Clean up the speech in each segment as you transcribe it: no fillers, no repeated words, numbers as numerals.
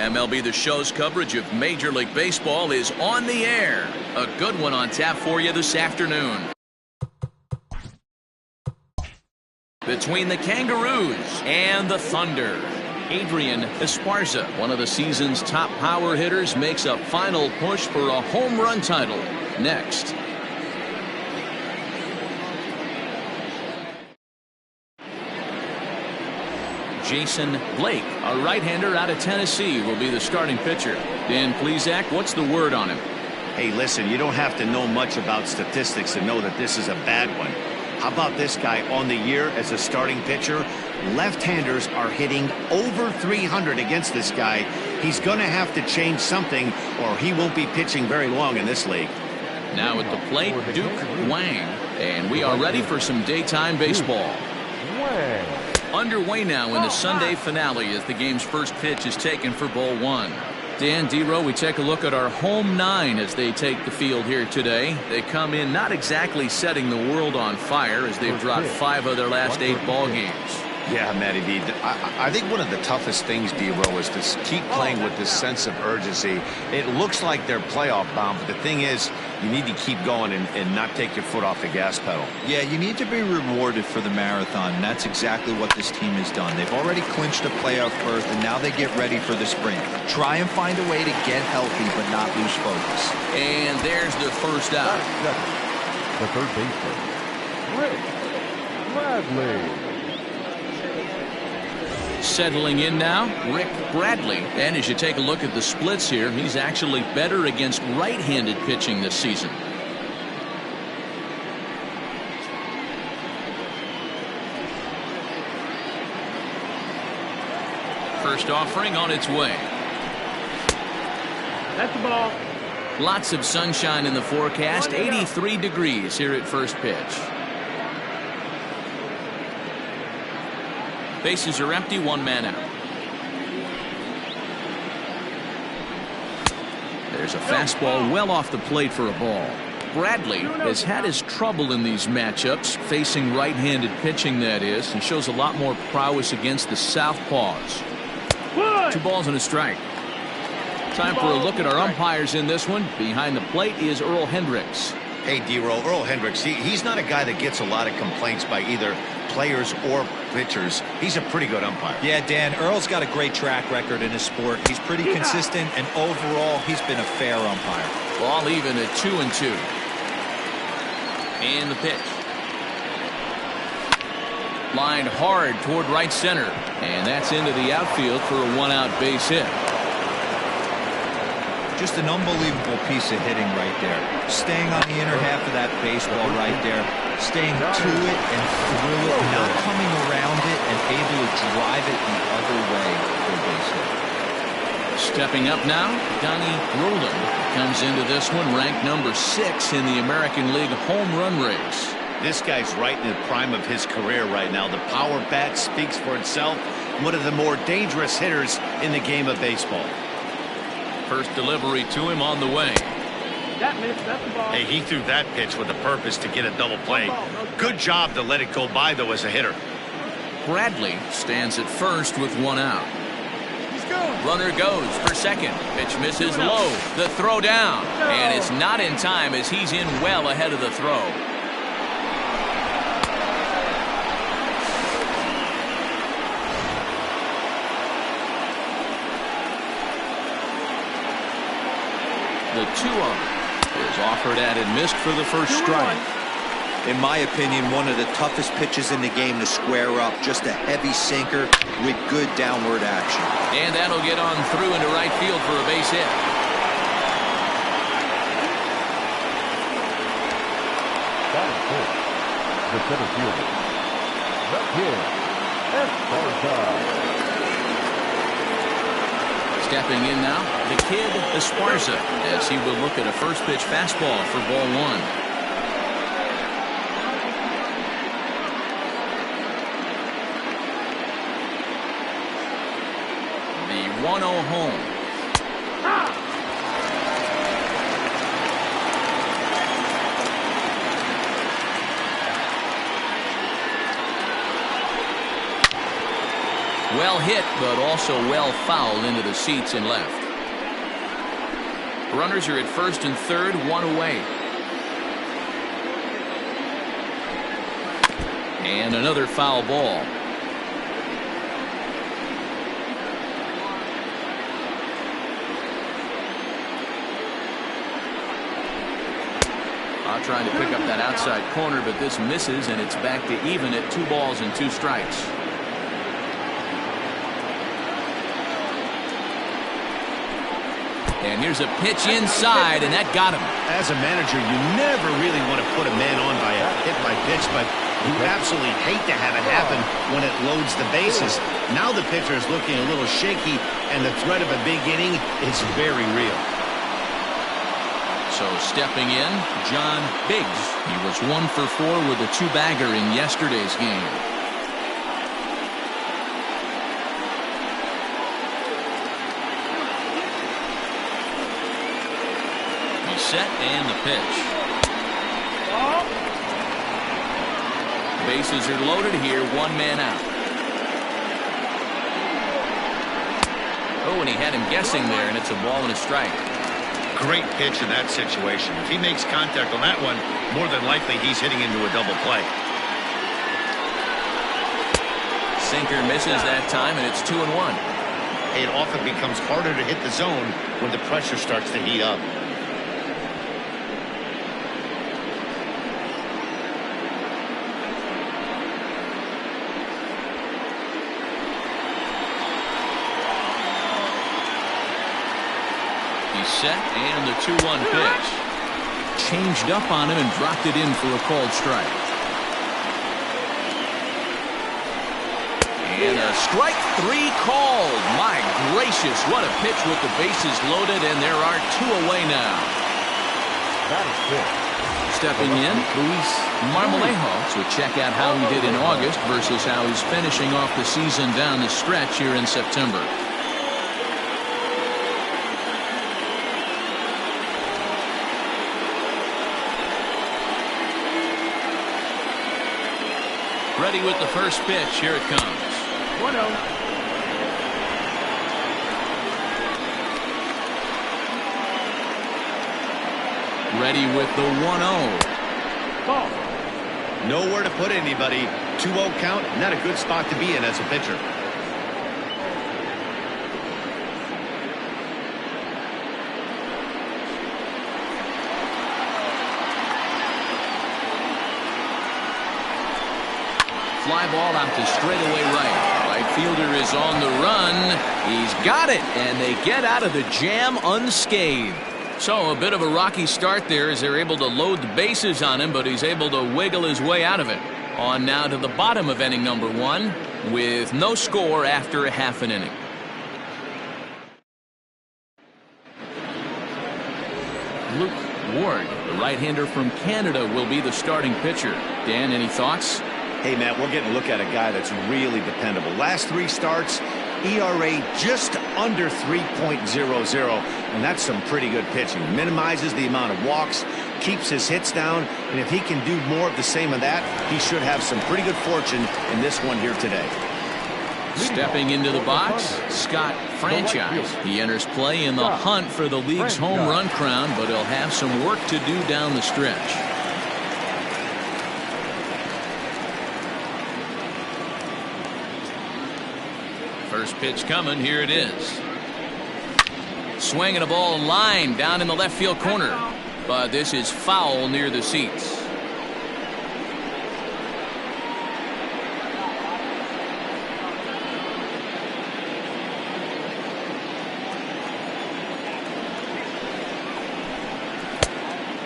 MLB The Show's coverage of Major League Baseball is on the air. A good one on tap for you this afternoon. Between the Kangaroos and the Thunder, Adrian Esparza, one of the season's top power hitters, makes a final push for a home run title. Next. Jason Blake, a right-hander out of Tennessee, will be the starting pitcher. Dan Plesac, what's the word on him? Hey, listen, you don't have to know much about statistics to know that this is a bad one. How about this guy on the year as a starting pitcher? Left-handers are hitting over 300 against this guy. He's going to have to change something or he won't be pitching very long in this league. Now at the plate, Duke Wang. And we are ready for some daytime baseball. Underway now in the Sunday finale as the game's first pitch is taken for ball one. Dan, D-Row, we take a look at our home nine as they take the field here today. They come in not exactly setting the world on fire as they've dropped 5 of their last 8 ball games. Yeah, Matty B. I think one of the toughest things, D-Row, is to keep playing with this sense of urgency. It looks like they're playoff bound, but the thing is, you need to keep going and not take your foot off the gas pedal. Yeah, you need to be rewarded for the marathon, and that's exactly what this team has done. They've already clinched a playoff berth, and now they get ready for the sprint. Try and find a way to get healthy, but not lose focus. And there's the first out. The third baseman, Rick Bradley. Settling in now, Rick Bradley. And as you take a look at the splits here, he's actually better against right-handed pitching this season. First offering on its way. That's the ball. Lots of sunshine in the forecast. 83 degrees here at first pitch. Bases are empty, 1 man out. There's a fastball well off the plate for a ball. Bradley has had his trouble in these matchups, facing right-handed pitching, that is, and shows a lot more prowess against the southpaws. 2 balls and a strike. Time for a look at our umpires in this one. Behind the plate is Earl Hendricks. Hey, D-Row, Earl Hendricks, he's not a guy that gets a lot of complaints by either players or pitchers. He's a pretty good umpire. Yeah, Dan, Earl's got a great track record in his sport. He's pretty consistent, and overall, he's been a fair umpire. Ball even at 2-2. And the pitch. Lined hard toward right center. And that's into the outfield for a 1-out base hit. Just an unbelievable piece of hitting right there. Staying on the inner half of that baseball right there. Staying to it and through it, not coming around it, and able to drive it the other way for a base hit. Stepping up now, Donnie Roland comes into this one ranked number 6 in the American League home run race. This guy's right in the prime of his career right now. The power bat speaks for itself. One of the more dangerous hitters in the game of baseball. First delivery to him on the way. That's the ball. Hey, he threw that pitch with a purpose to get a double play. Good job to let it go by, though, as a hitter. Bradley stands at first with 1 out. Runner goes for second. Pitch misses low. The throw down. And it's not in time as he's in well ahead of the throw. The 2-0 is offered at and missed for the first strike. In my opinion, one of the toughest pitches in the game to square up. Just a heavy sinker with good downward action. And that'll get on through into right field for a base hit. That is good. The center fielder, the kid, Esparza. Stepping in now, the kid Esparza, as he will look at a first pitch fastball for ball 1. The 1-0 home. Well hit, but also well fouled into the seats and left. Runners are at first and third, one away. And another foul ball. Trying to pick up that outside corner, but this misses, and it's back to even at 2 balls and 2 strikes. And here's a pitch inside, and that got him. As a manager, you never really want to put a man on by a hit by pitch, but you absolutely hate to have it happen when it loads the bases. Now the pitcher is looking a little shaky, and the threat of a big inning is very real. So stepping in, John Biggs. He was 1 for 4 with a 2-bagger in yesterday's game. He's set and the pitch. Bases are loaded here, 1 man out. Oh, and he had him guessing there, and it's a ball and a strike. Great pitch in that situation. If he makes contact on that one, more than likely he's hitting into a double play. Sinker misses that time, and it's 2-1. It often becomes harder to hit the zone when the pressure starts to heat up. Set and the 2-1 pitch. Changed up on him and dropped it in for a called strike. And a strike 3 called. My gracious, what a pitch with the bases loaded, and there are 2 away now. That is good. Stepping in, Luis Marmolejo to check out how he did in August versus how he's finishing off the season down the stretch here in September. Ready with the first pitch. Here it comes. 1-0. Ready with the 1-0. Ball. Nowhere to put anybody. 2-0 count. Not a good spot to be in as a pitcher. Fly ball out to straightaway right. Right fielder is on the run. He's got it, and they get out of the jam unscathed. So a bit of a rocky start there as they're able to load the bases on him, but he's able to wiggle his way out of it. On now to the bottom of inning number 1 with no score after a half an inning. Luke Ward, the right-hander from Canada, will be the starting pitcher. Dan, any thoughts? Hey, Matt, we're getting a look at a guy that's really dependable. Last 3 starts, ERA just under 3.00, and that's some pretty good pitching. Minimizes the amount of walks, keeps his hits down, and if he can do more of the same of that, he should have some pretty good fortune in this one here today. Stepping into the box, Scott Franchise. He enters play in the hunt for the league's home run crown, but he'll have some work to do down the stretch. First pitch coming. Here it is. Swinging a ball line down in the left field corner, but this is foul near the seats.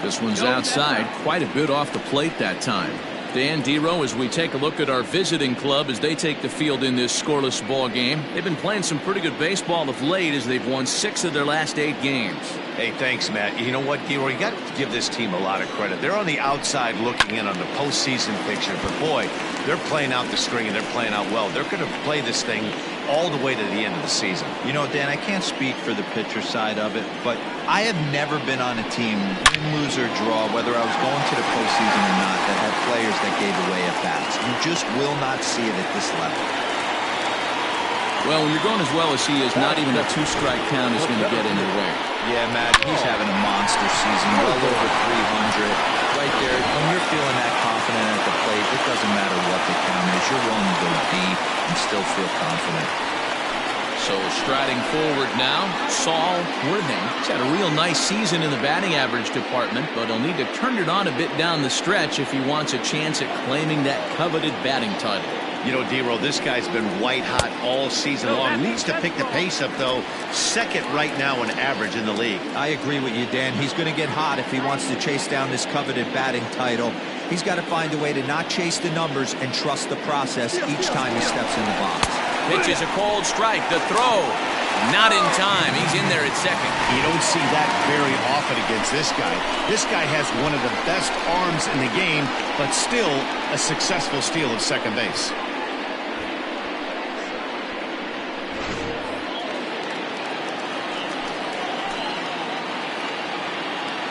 This one's outside, quite a bit off the plate that time. Dan Dero, as we take a look at our visiting club as they take the field in this scoreless ball game. They've been playing some pretty good baseball of late as they've won 6 of their last 8 games. Hey, thanks, Matt. You know what, Dero? You got to give this team a lot of credit. They're on the outside looking in on the postseason picture, but boy, they're playing out the string and they're playing out well. They're going to play this thing all the way to the end of the season. You know, Dan, I can't speak for the pitcher side of it, but I have never been on a team, win, lose, or draw, whether I was going to the postseason or not, that had players that gave away at bats. You just will not see it at this level. Well, when you're going as well as he is, not even a 2-strike count is going to get in your way. Yeah, Matt, he's having a monster season, well over 300. Right there, when you're feeling that confident at the plate, it doesn't matter what the count is. You're willing to go deep and still feel confident. So striding forward now, Saul Worthing. He's had a real nice season in the batting average department, but he'll need to turn it on a bit down the stretch if he wants a chance at claiming that coveted batting title. You know, D-Roll, this guy's been white hot all season long. Needs to pick the pace up, though. Second right now in average in the league. I agree with you, Dan. He's going to get hot if he wants to chase down this coveted batting title. He's got to find a way to not chase the numbers and trust the process each time he steps in the box. Pitch is a cold strike. The throw. Not in time. He's in there at second. You don't see that very often against this guy. This guy has one of the best arms in the game, but still a successful steal of second base.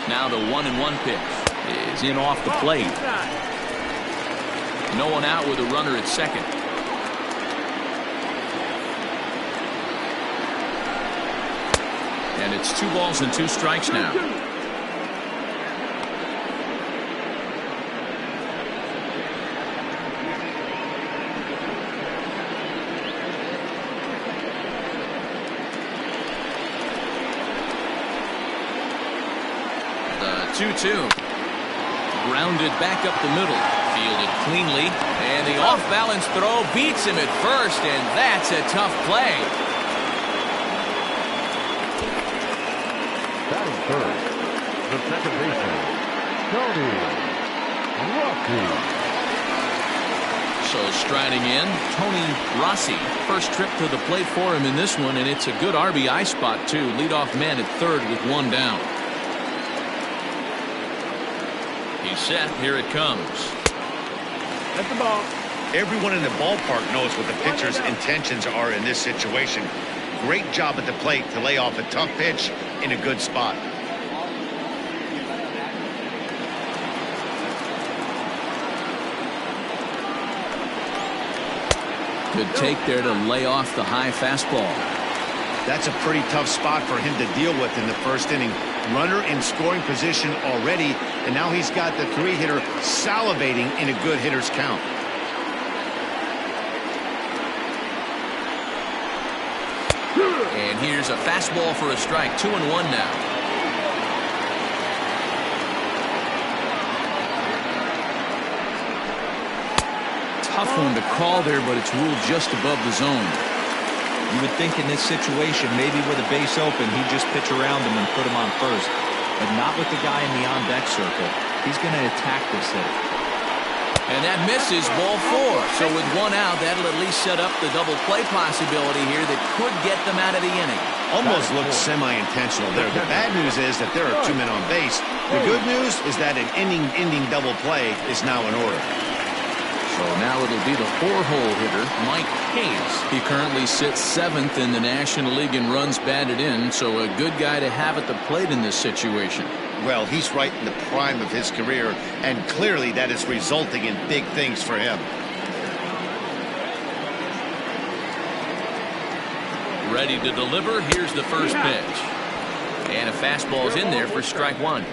Now the 1-1 pitch is in off the plate. No one out with a runner at second. And it's 2 balls and 2 strikes now. The 2-2. Grounded back up the middle. Fielded cleanly. And the off-balance throw beats him at first, and that's a tough play. Batting third, the second baseman, Tony Rossi. So striding in, Tony Rossi. First trip to the plate for him in this one, and it's a good RBI spot, too. Leadoff man at third with 1 down. He's set. Here it comes. That's the ball. Everyone in the ballpark knows what the pitcher's intentions are in this situation. Great job at the plate to lay off a tough pitch in a good spot. Good take there to lay off the high fastball. That's a pretty tough spot for him to deal with in the first inning. Runner in scoring position already, and now he's got the 3-hitter salivating in a good hitter's count. And here's a fastball for a strike. 2-1 now. Tough one to call there, but it's ruled just above the zone. You would think in this situation, maybe with a base open, he'd just pitch around him and put him on first. But not with the guy in the on-deck circle. He's going to attack this hitter. And that misses, ball 4. So with 1 out, that'll at least set up the double play possibility here that could get them out of the inning. Almost looked semi-intentional there. The bad news is that there are 2 men on base. The good news is that an ending double play is now in order. So now it'll be the 4-hole hitter, Mike Hayes. He currently sits 7th in the National League in runs batted in, so a good guy to have at the plate in this situation. Well, he's right in the prime of his career, and clearly that is resulting in big things for him. Ready to deliver. Here's the first pitch. And a fastball's in there for strike 1.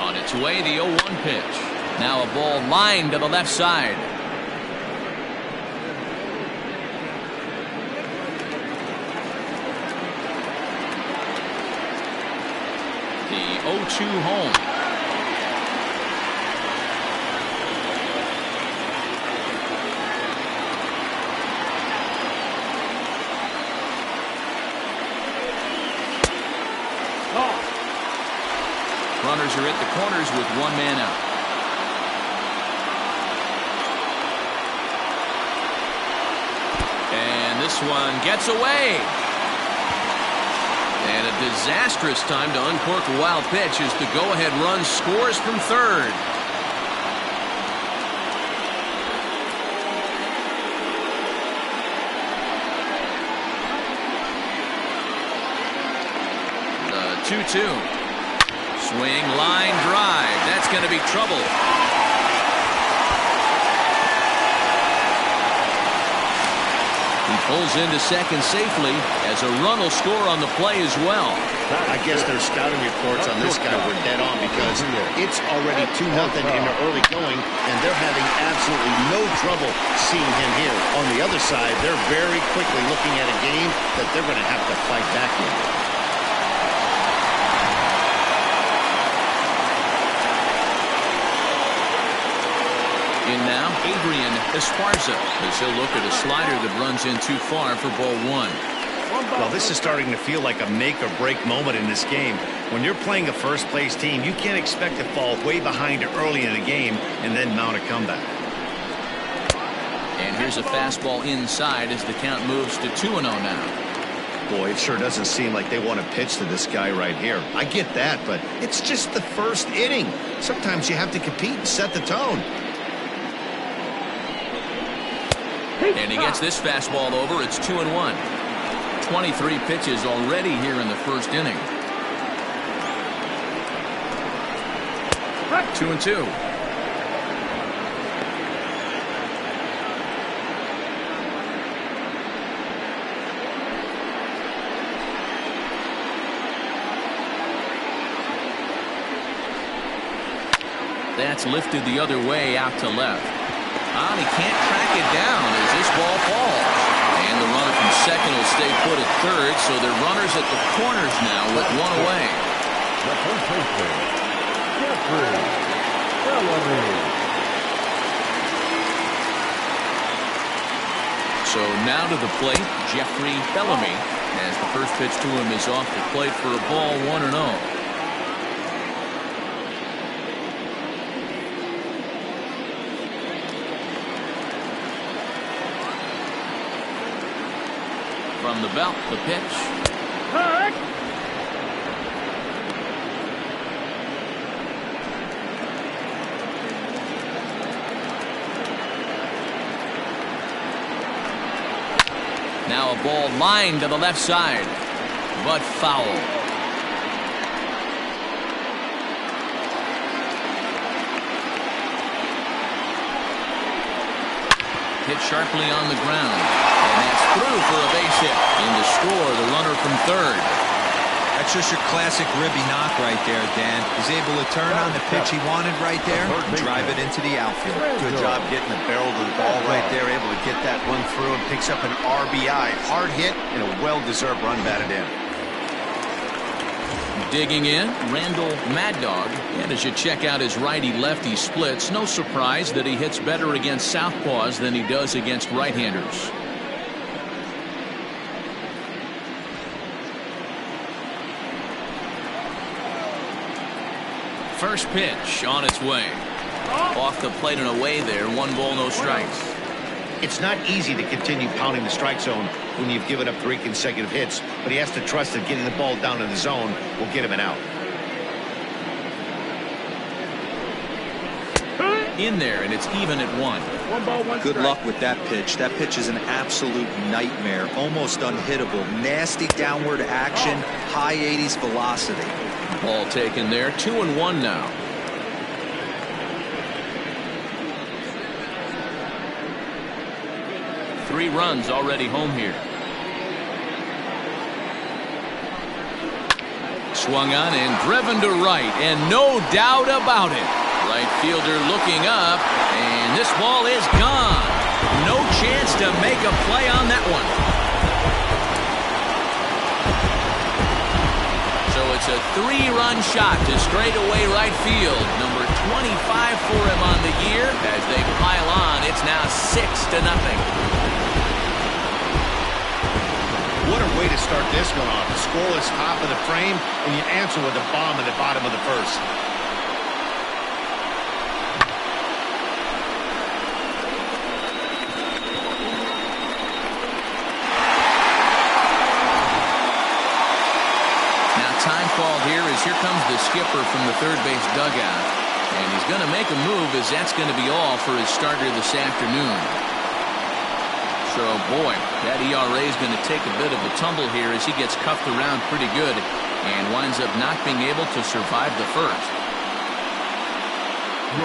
On its way, the 0-1 pitch. Now a ball lined to the left side. The 0-2 home. Runners are at the corners with 1 man out. And this one gets away. And a disastrous time to uncork a wild pitch as the go-ahead run scores from third. The 2-2. Swing, line drive. That's going to be trouble. He pulls into second safely as a run will score on the play as well. I guess their scouting reports on this guy were dead on because it's already 2-0 in the early going, and they're having absolutely no trouble seeing him here. On the other side, they're very quickly looking at a game that they're going to have to fight back in. In now, Adrian Esparza, as he'll look at a slider that runs in too far for ball one. Well, this is starting to feel like a make-or-break moment in this game. When you're playing a first-place team, you can't expect to fall way behind early in the game and then mount a comeback. And here's a fastball inside as the count moves to 2-0 now. Boy, it sure doesn't seem like they want to pitch to this guy right here. I get that, but it's just the first inning. Sometimes you have to compete and set the tone. And he gets this fastball over. It's 2-1. 23 pitches already here in the first inning. 2-2. That's lifted the other way out to left. And he can't track it down as this ball falls. And the runner from second will stay put at third, so they're runners at the corners now with one away. The first baseman, Jeffrey Bellamy. So now to the plate, Jeffrey Bellamy, as the first pitch to him is off the plate for a ball 1-0. From the belt, the pitch. Now a ball lined to the left side, but foul. Hit sharply on the ground. And that's through for a base hit. In to score, the runner from third. That's just your classic ribby knock right there, Dan. He's able to turn on the pitch he wanted right there and drive it into the outfield. Good job getting the barrel of the ball right there, able to get that one through and picks up an RBI. Hard hit and a well-deserved run batted in. Digging in, Randall Mad Dog. And as you check out his righty-lefty splits, no surprise that he hits better against southpaws than he does against right-handers. First pitch on its way. Off the plate and away there. 1 ball, no strikes. It's not easy to continue pounding the strike zone when you've given up 3 consecutive hits, but he has to trust that getting the ball down in the zone will get him an out. In there, and it's even at 1. 1 ball, 1 Good strike. luck with that pitch. That pitch is an absolute nightmare. Almost unhittable. Nasty downward action. High 80s velocity. Ball taken there. 2-1 now. Three runs already home here. Swung on and driven to right, and no doubt about it. Right fielder looking up, and this ball is gone. No chance to make a play on that one. So it's a 3-run shot to straightaway right field. Number 25 for him on the year. As they pile on, it's now 6-0. What a way to start this one off. The scoreless top of the frame, and you answer with a bomb in the bottom of the first. Now time called here as here comes the skipper from the third base dugout. And he's going to make a move as that's going to be all for his starter this afternoon. So, boy, that ERA is going to take a bit of a tumble here as he gets cuffed around pretty good and winds up not being able to survive the first.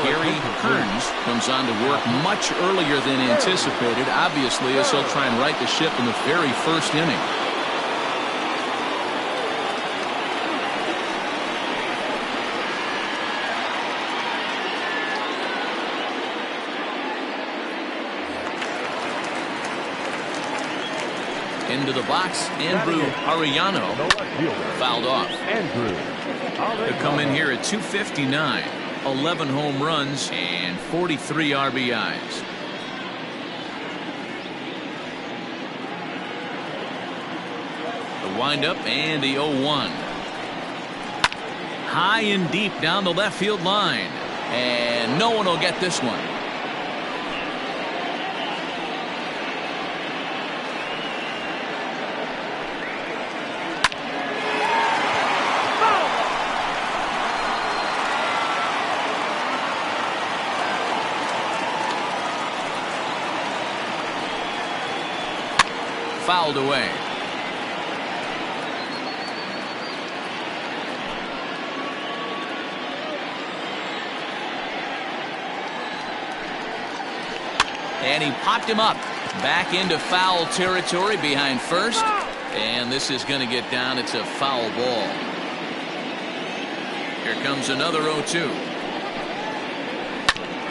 Gary Kearns comes on to work much earlier than anticipated, obviously, as he'll try and right the ship in the very first inning. Into the box, Andrew Arellano fouled off. He'll come in here at 259, 11 home runs and 43 RBIs. The windup and the 0-1. High and deep down the left field line, and no one will get this one. Fouled away. And he popped him up back into foul territory behind first, and this is going to get down. It's a foul ball. Here comes another 0-2.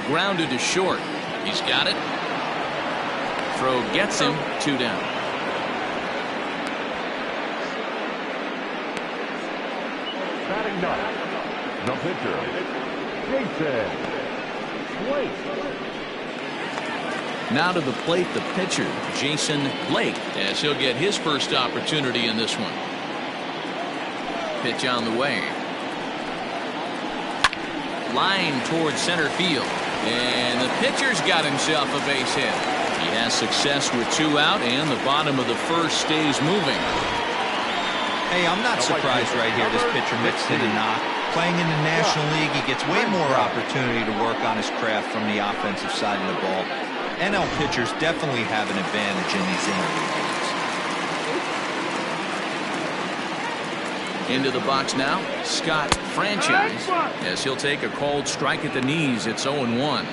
Grounded to short. He's got it. Throw gets him, 2 down. Batting ninth, the pitcher, Jason Blake. Now to the plate, the pitcher, Jason Blake, as he'll get his first opportunity in this one. Pitch on the way. Line towards center field. And the pitcher's got himself a base hit. He has success with 2 out, and the bottom of the first stays moving. Hey, I'm not surprised right here. This pitcher mixed in a knock. Playing in the National League, he gets way more opportunity to work on his craft from the offensive side of the ball. NL pitchers definitely have an advantage in these interleague games. Into the box now, Scott Franchise, as he'll take a called strike at the knees. It's 0-1.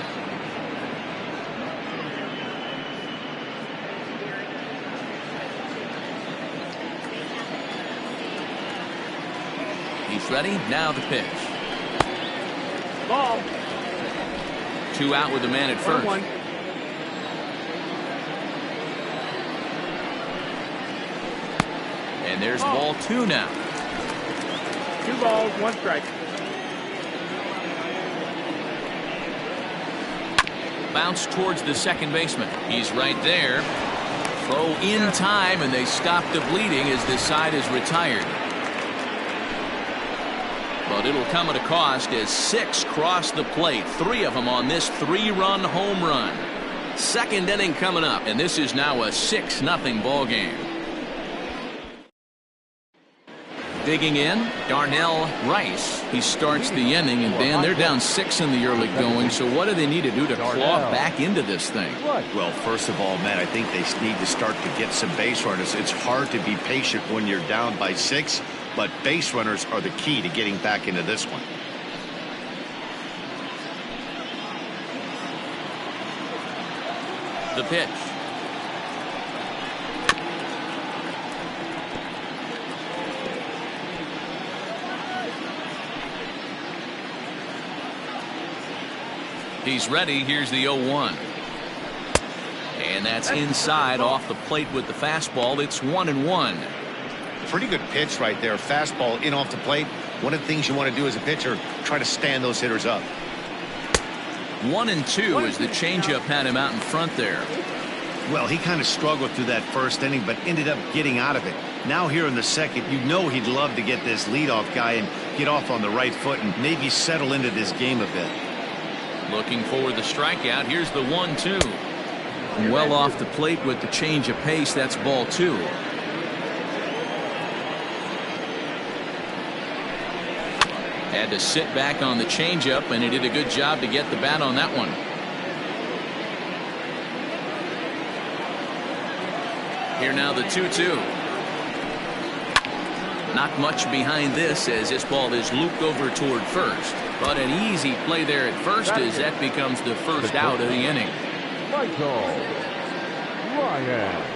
He's ready. Now the pitch. Ball. 2 out with the man at first. 1-1. And there's ball 2 now. 2 balls, 1 strike. Bounce towards the second baseman. He's right there. Throw in time, and they stop the bleeding as this side is retired. But it'll come at a cost as 6 cross the plate. 3 of them on this 3-run home run. Second inning coming up, and this is now a 6-0 ball game. Digging in, Darnell Rice. He starts the inning, and Dan, they're down 6 in the early going. So what do they need to do to claw back into this thing? Well, first of all, Matt, I think they need to start to get some base runners. It's hard to be patient when you're down by 6, but base runners are the key to getting back into this one. The pitch. He's ready. Here's the 0-1. And that's inside off the plate with the fastball. It's 1-1. Pretty good pitch right there. Fastball in off the plate. One of the things you want to do as a pitcher, try to stand those hitters up. 1-2 as the changeup had him out in front there. Well, he kind of struggled through that first inning, but ended up getting out of it. Now here in the second, you know he'd love to get this leadoff guy and get off on the right foot and maybe settle into this game a bit. Looking for the strikeout. Here's the 1-2. Well off the plate with the change of pace. That's ball 2. Had to sit back on the changeup, and he did a good job to get the bat on that one. Here now the 2-2. Not much behind this as this ball is looped over toward first. But an easy play there at first as that becomes the first out of the inning. Michael Ryan.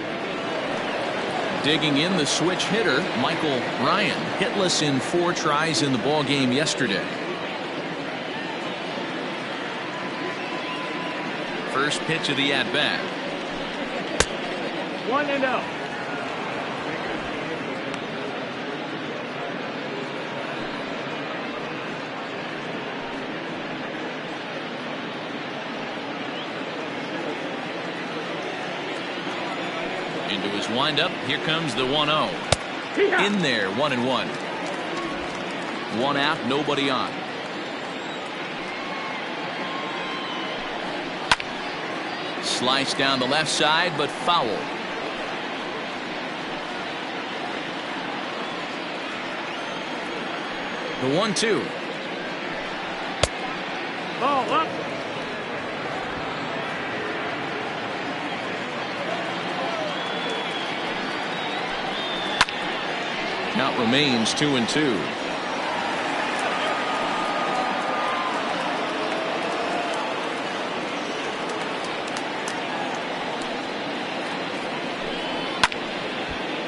Digging in, the switch hitter, Michael Ryan, hitless in 4 tries in the ball game yesterday. First pitch of the at-bat. 1-0. Into his windup, here comes the 1-0. In there, 1-1. 1 out, nobody on. Slice down the left side, but foul. The 1-2. Ball up. Count remains 2-2.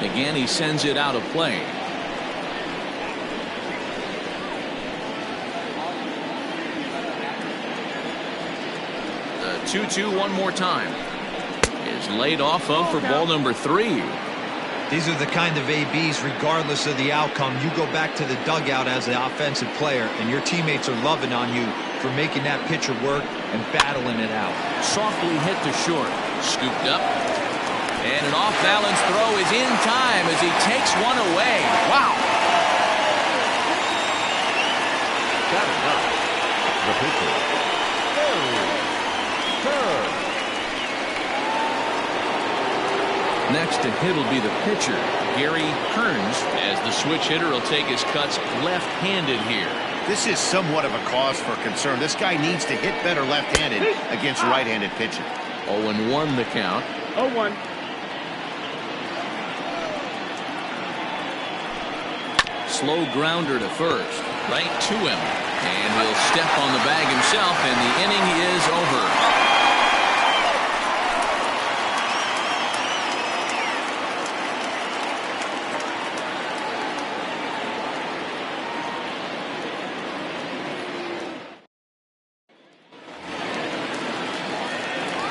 Again, he sends it out of play. The 2-2 one more time is laid off of for ball number 3. These are the kind of ABs, regardless of the outcome, you go back to the dugout as the offensive player, and your teammates are loving on you for making that pitcher work and battling it out. Softly hit to short. Scooped up. And an off-balance throw is in time as he takes one away. Wow. Batting up, the pitcher. Third. Next to hit will be the pitcher, Gary Kearns, as the switch hitter will take his cuts left-handed here. This is somewhat of a cause for concern. This guy needs to hit better left-handed against right-handed pitching. 0-1 the count. 0-1. Slow grounder to first, right to him. And he'll step on the bag himself, and the inning is over.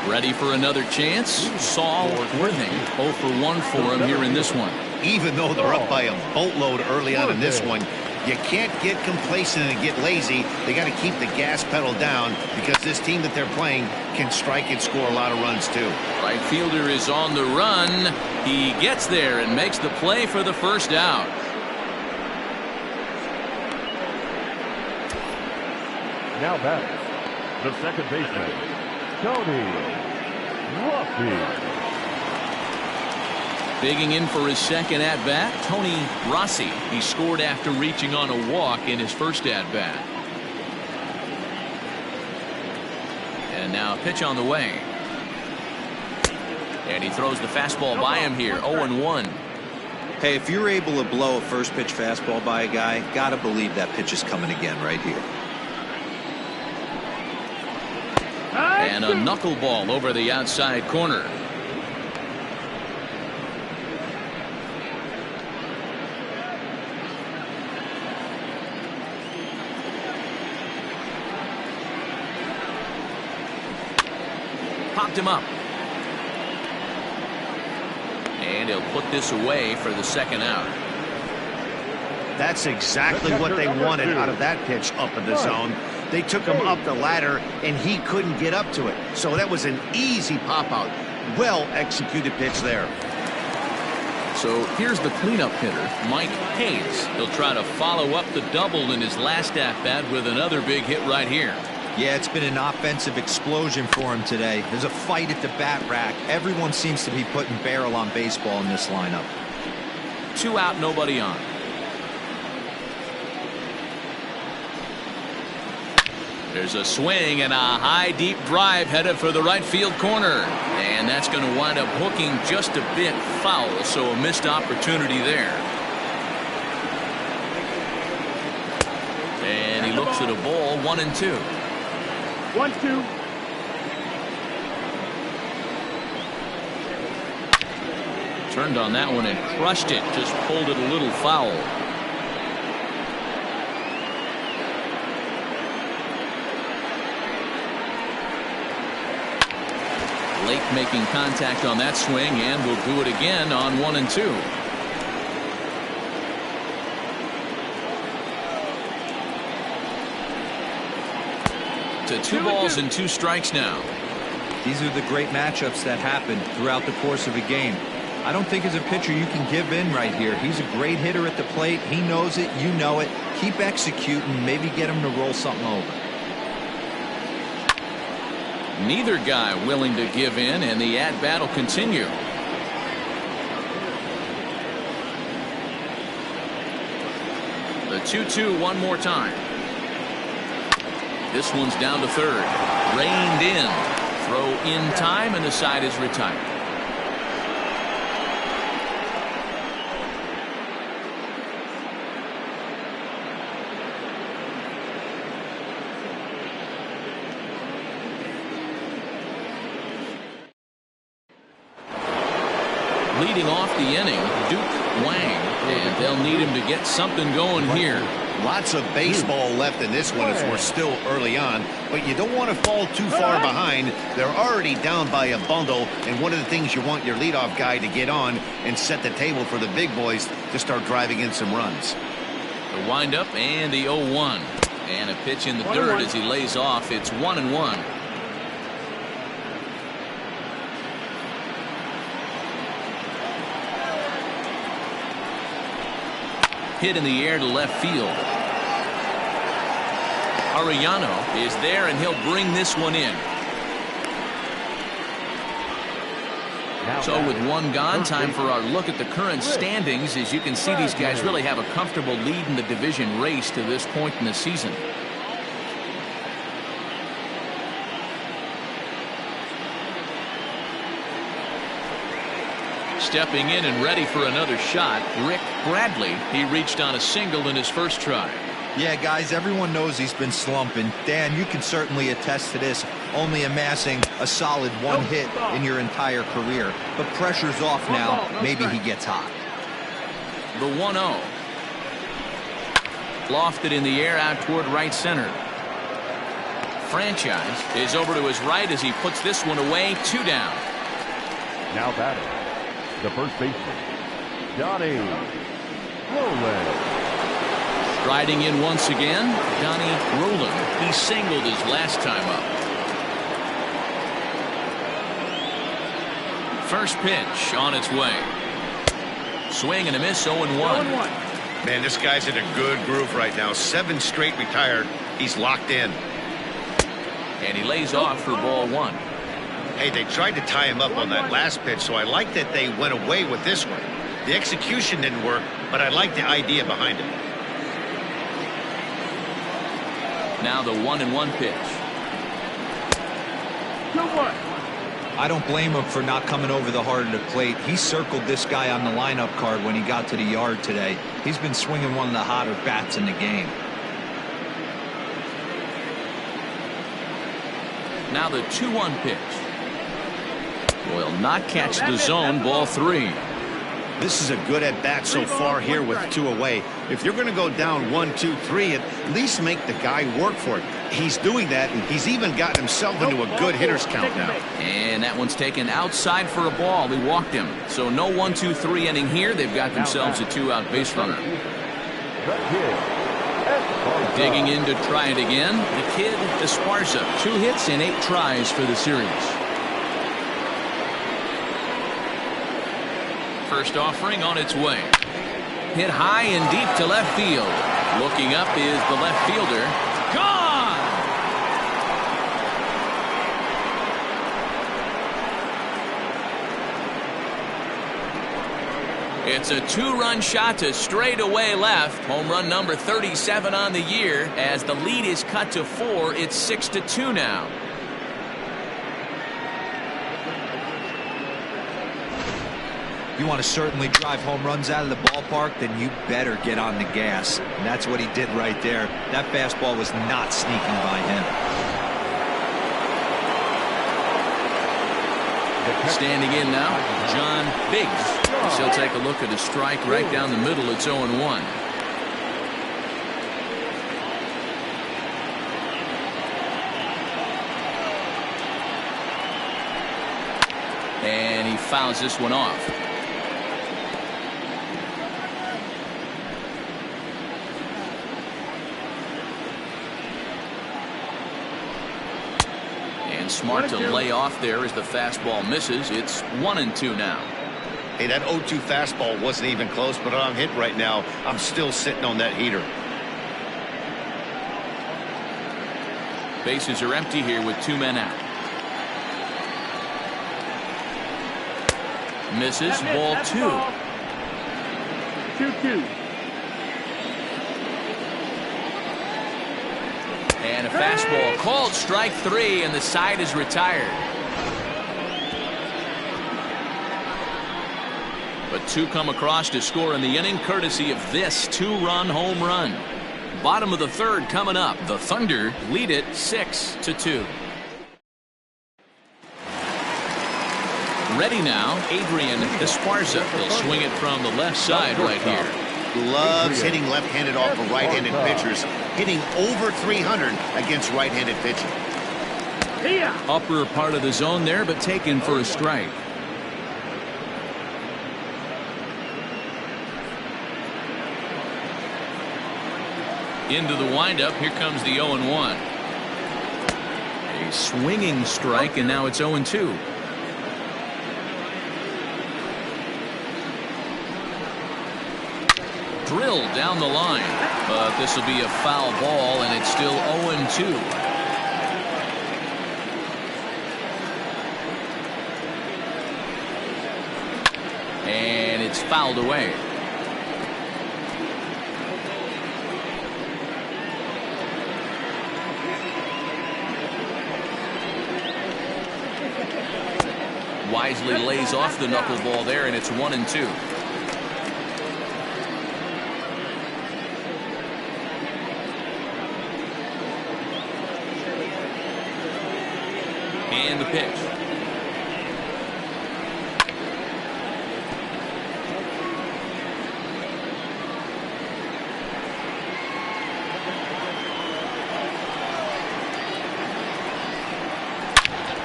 Ready for another chance? Saul Worthing, 0 for 1 for him here in this one. Even though they're up by a boatload early on in this one, you can't get complacent and get lazy. They got to keep the gas pedal down because this team that they're playing can strike and score a lot of runs too. Right fielder is on the run. He gets there and makes the play for the first out. Now back, the second baseman, Tony Rossi. Digging in for his second at-bat, Tony Rossi. He scored after reaching on a walk in his first at-bat. And now a pitch on the way. And he throws the fastball by him here, 0-1. Hey, if you're able to blow a first pitch fastball by a guy, gotta believe that pitch is coming again right here. And a knuckleball over the outside corner. Popped him up. And he'll put this away for the second out. That's exactly what they wanted out of that pitch up in the zone. They took him up the ladder, and he couldn't get up to it. So that was an easy pop-out. Well-executed pitch there. So here's the cleanup hitter, Mike Hayes. He'll try to follow up the double in his last at-bat with another big hit right here. Yeah, it's been an offensive explosion for him today. There's a fight at the bat rack. Everyone seems to be putting barrel on baseball in this lineup. 2 out, nobody on. There's a swing and a high deep drive headed for the right field corner. And that's going to wind up hooking just a bit foul, so a missed opportunity there. looks at a ball, 1-2. 1-2. Turned on that one and crushed it. Just pulled it a little foul. Lake making contact on that swing, and will do it again on 1-2. To 2 balls and 2 strikes now. These are the great matchups that happen throughout the course of a game. I don't think as a pitcher you can give in right here. He's a great hitter at the plate. He knows it. You know it. Keep executing. Maybe get him to roll something over. Neither guy willing to give in, and the at-bat will continue. The 2-2 one more time. This one's down to third. Reined in. Throw in time, and the side is retired. Leading off the inning, Duke Wang, and they'll need him to get something going here. Lots of baseball left in this one as we're still early on, but you don't want to fall too far behind. They're already down by a bundle, and one of the things you want your leadoff guy to get on and set the table for the big boys to start driving in some runs. The windup and the 0-1, and a pitch in the dirt as he lays off. It's 1-1. Hit in the air to left field. Arellano is there, and he'll bring this one in. So with one gone, time for our look at the current standings. As you can see, these guys really have a comfortable lead in the division race to this point in the season. Stepping in and ready for another shot, Rick Bradley. He reached on a single in his first try. Yeah, guys, everyone knows he's been slumping. Dan, you can certainly attest to this, only amassing a solid 1 hit in your entire career. But pressure's off now. Maybe he gets hot. The 1-0. Lofted in the air out toward right center. Franchise is over to his right as he puts this one away. 2 down. Now batting, the first baseman, Johnny Roland. Riding in once again, Donnie Roland. He singled his last time up. First pitch on its way. Swing and a miss, 0-1. Man, this guy's in a good groove right now. 7 straight retired. He's locked in. And he lays off for ball 1. Hey, they tried to tie him up on that last pitch, so I like that they went away with this one. The execution didn't work, but I like the idea behind it. Now the 1-1 pitch. 2-1. I don't blame him for not coming over the heart of the plate. He circled this guy on the lineup card when he got to the yard today. He's been swinging one of the hotter bats in the game. Now the 2-1 pitch. Will not catch the zone. Ball 3. This is a good at-bat so far here with 2 away. If you're going to go down 1, 2, 3, at least make the guy work for it. He's doing that, and he's even gotten himself into a good hitter's count now. And that one's taken outside for a ball. He walked him. So no 1, 2, 3 inning here. They've got themselves a 2-out base runner. Digging in to try it again, the kid Esparza. 2 hits and 8 tries for the series. First offering on its way. Hit high and deep to left field. Looking up is the left fielder. Gone! It's a 2-run shot to straightaway left. Home run number 37 on the year. As the lead is cut to 4, it's 6-2 now. You want to certainly drive home runs out of the ballpark, then you better get on the gas. And that's what he did right there. That fastball was not sneaking by him. Standing in now, John Biggs. He'll take a look at a strike right down the middle. It's 0-1. And he fouls this one off. And smart to lay off there as the fastball misses. It's 1-2 now. Hey, that 0-2 fastball wasn't even close, but I'm hit right now. I'm still sitting on that heater. Bases are empty here with 2 men out. Misses. Ball 2. 2-2. And a fastball called strike 3, and the side is retired. But 2 come across to score in the inning, courtesy of this 2-run home run. Bottom of the 3rd coming up. The Thunder lead it 6-2. Ready now, Adrian Esparza. He'll swing it from the left side right here. Loves hitting left-handed off of right-handed pitchers, hitting over 300 against right-handed pitching. Upper part of the zone there, but taken for a strike. Into the windup. Here comes the 0-1. A swinging strike, and now it's 0-2. Drilled down the line, but this will be a foul ball, and it's still 0-2. And it's fouled away. Wisely lays off the knuckleball there, and it's 1-2. And the pitch.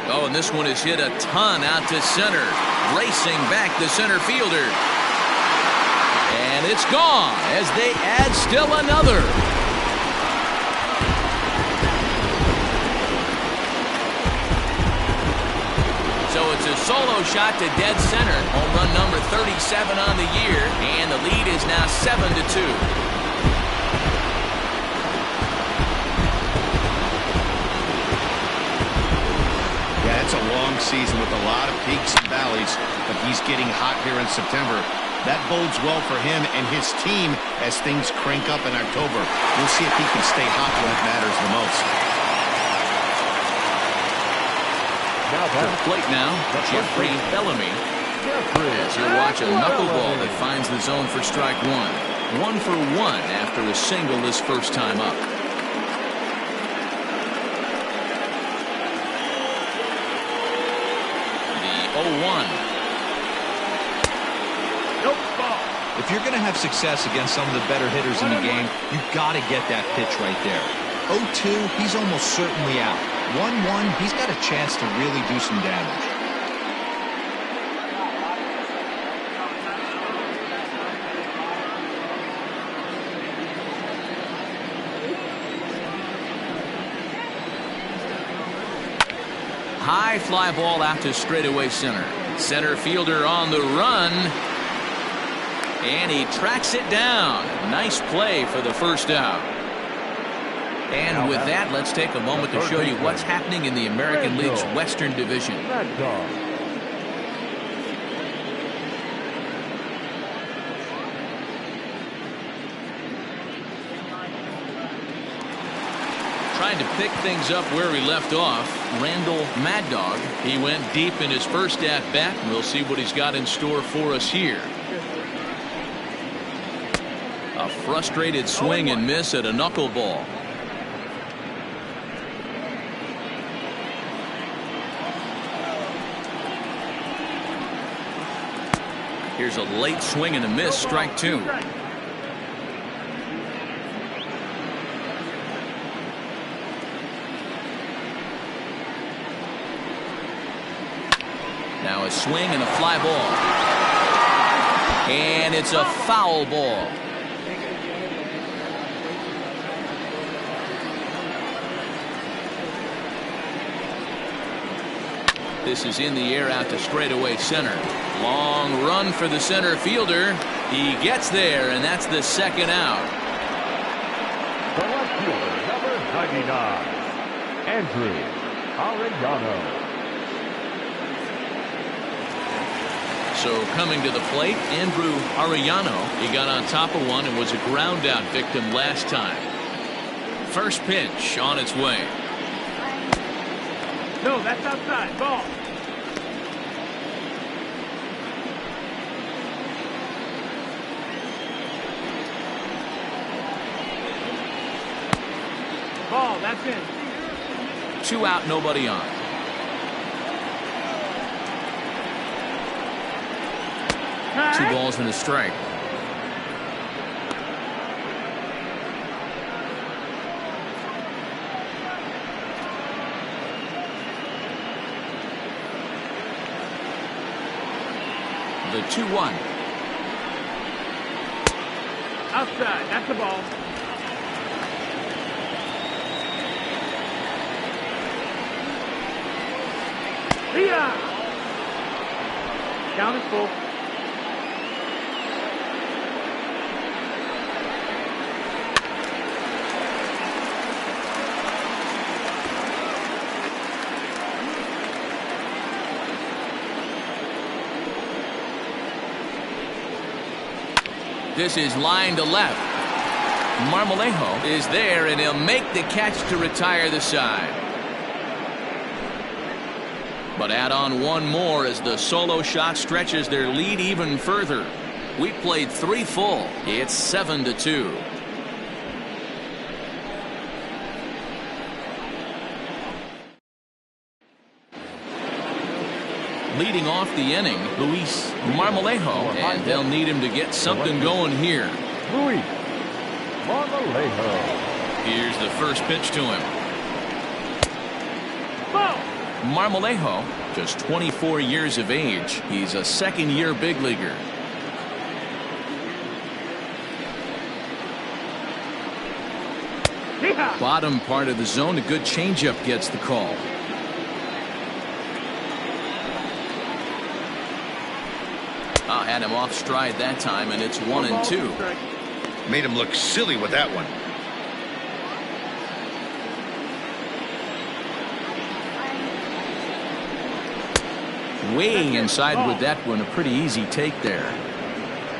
Oh, and this one is hit a ton out to center. Racing back the center fielder. And it's gone as they add still another. So it's a solo shot to dead center. Home run number 37 on the year, and the lead is now 7-2. Yeah, it's a long season with a lot of peaks and valleys, but he's getting hot here in September. That bodes well for him and his team as things crank up in October. We'll see if he can stay hot when it matters the most. To the plate now, Jeffrey Bellamy. As he'll watch a knuckleball that finds the zone for strike 1. 1 for 1 after a single this first time up. The 0-1. If you're going to have success against some of the better hitters in the game, you've got to get that pitch right there. 0-2, he's almost certainly out. 1-1, he's got a chance to really do some damage. High fly ball out to straightaway center. Center fielder on the run. And he tracks it down. Nice play for the first out. And with that, let's take a moment to show you what's happening in the American League's Western Division. Trying to pick things up where we left off. Randall Mad Dog. He went deep in his first at bat. We'll see what he's got in store for us here. A frustrated swing and miss at a knuckleball. Here's a late swing and a miss, strike two. Now a swing and a fly ball. And it's a foul ball. This is in the air out to straightaway center. Long run for the center fielder. He gets there, and that's the second out. The left fielder, number 99, Andrew Arellano. So coming to the plate, Andrew Arellano. He got on top of one and was a ground out victim last time. First pitch on its way. No, that's outside. Ball. Ball, that's in. 2 out, nobody on. Right. 2 balls and a strike. The 2-1. Outside. That's the ball. Yeah. Count is full. This is line to left. Marmolejo is there, and he'll make the catch to retire the side. But add on one more as the solo shot stretches their lead even further. We played 3 full. It's 7-2. Leading off the inning, Luis Marmolejo, and they'll need him to get something going here. Luis Marmolejo. Here's the first pitch to him. Ball. Marmolejo, just 24 years of age. He's a second-year big leaguer. Yeah. Bottom part of the zone, a good changeup gets the call. Had him off stride that time, and it's 1-2. Made him look silly with that one. Way inside with that one, a pretty easy take there.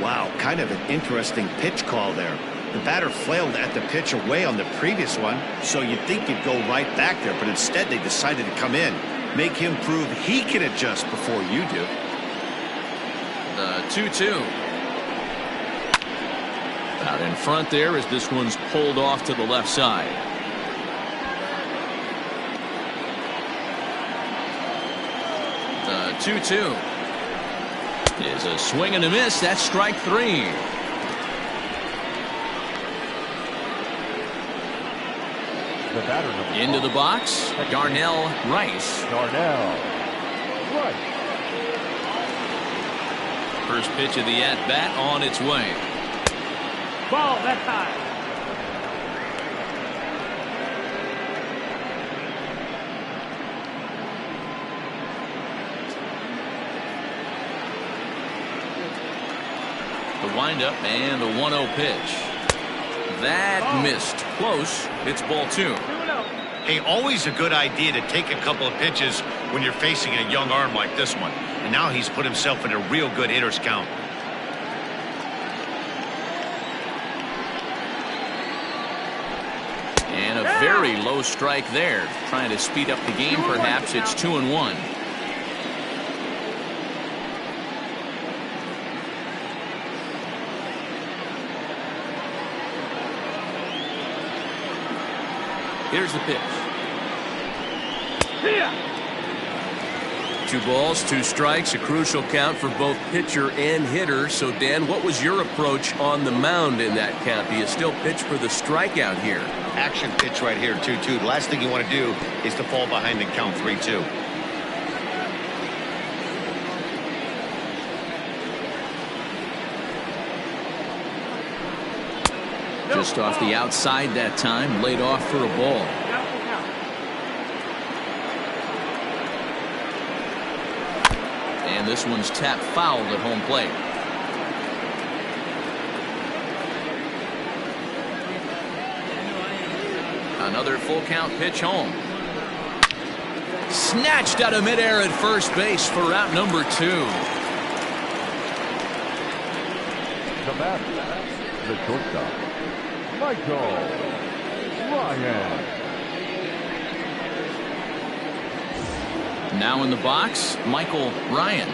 Wow, kind of an interesting pitch call there. The batter flailed at the pitch away on the previous one, so you'd think you'd go right back there, but instead they decided to come in, make him prove he can adjust before you do. The 2-2. Out in front there as this one's pulled off to the left side. The 2-2 is a swing and a miss. That's strike 3. The batter number Into the box, Darnell Rice. Darnell Rice. First pitch of the at-bat on its way. Ball, that's high. The windup and the 1-0 pitch. That missed. Close. It's ball 2. Hey, always a good idea to take a couple of pitches when you're facing a young arm like this one. And now he's put himself in a real good hitter's count. And And a very low strike there. Trying to speed up the game, perhaps. It's 2-1. Here's the pitch. 2 balls, 2 strikes, a crucial count for both pitcher and hitter. So, Dan, what was your approach on the mound in that count? Do you still pitch for the strikeout here? Action pitch right here, 2-2. The last thing you want to do is to fall behind and count 3-2. Just off the outside that time, laid off for a ball. And this one's tapped foul at home plate. Another full count pitch home. Snatched out of midair at first base for out number 2. The batter, the shortstop, Michael Ryan. Now in the box, Michael Ryan.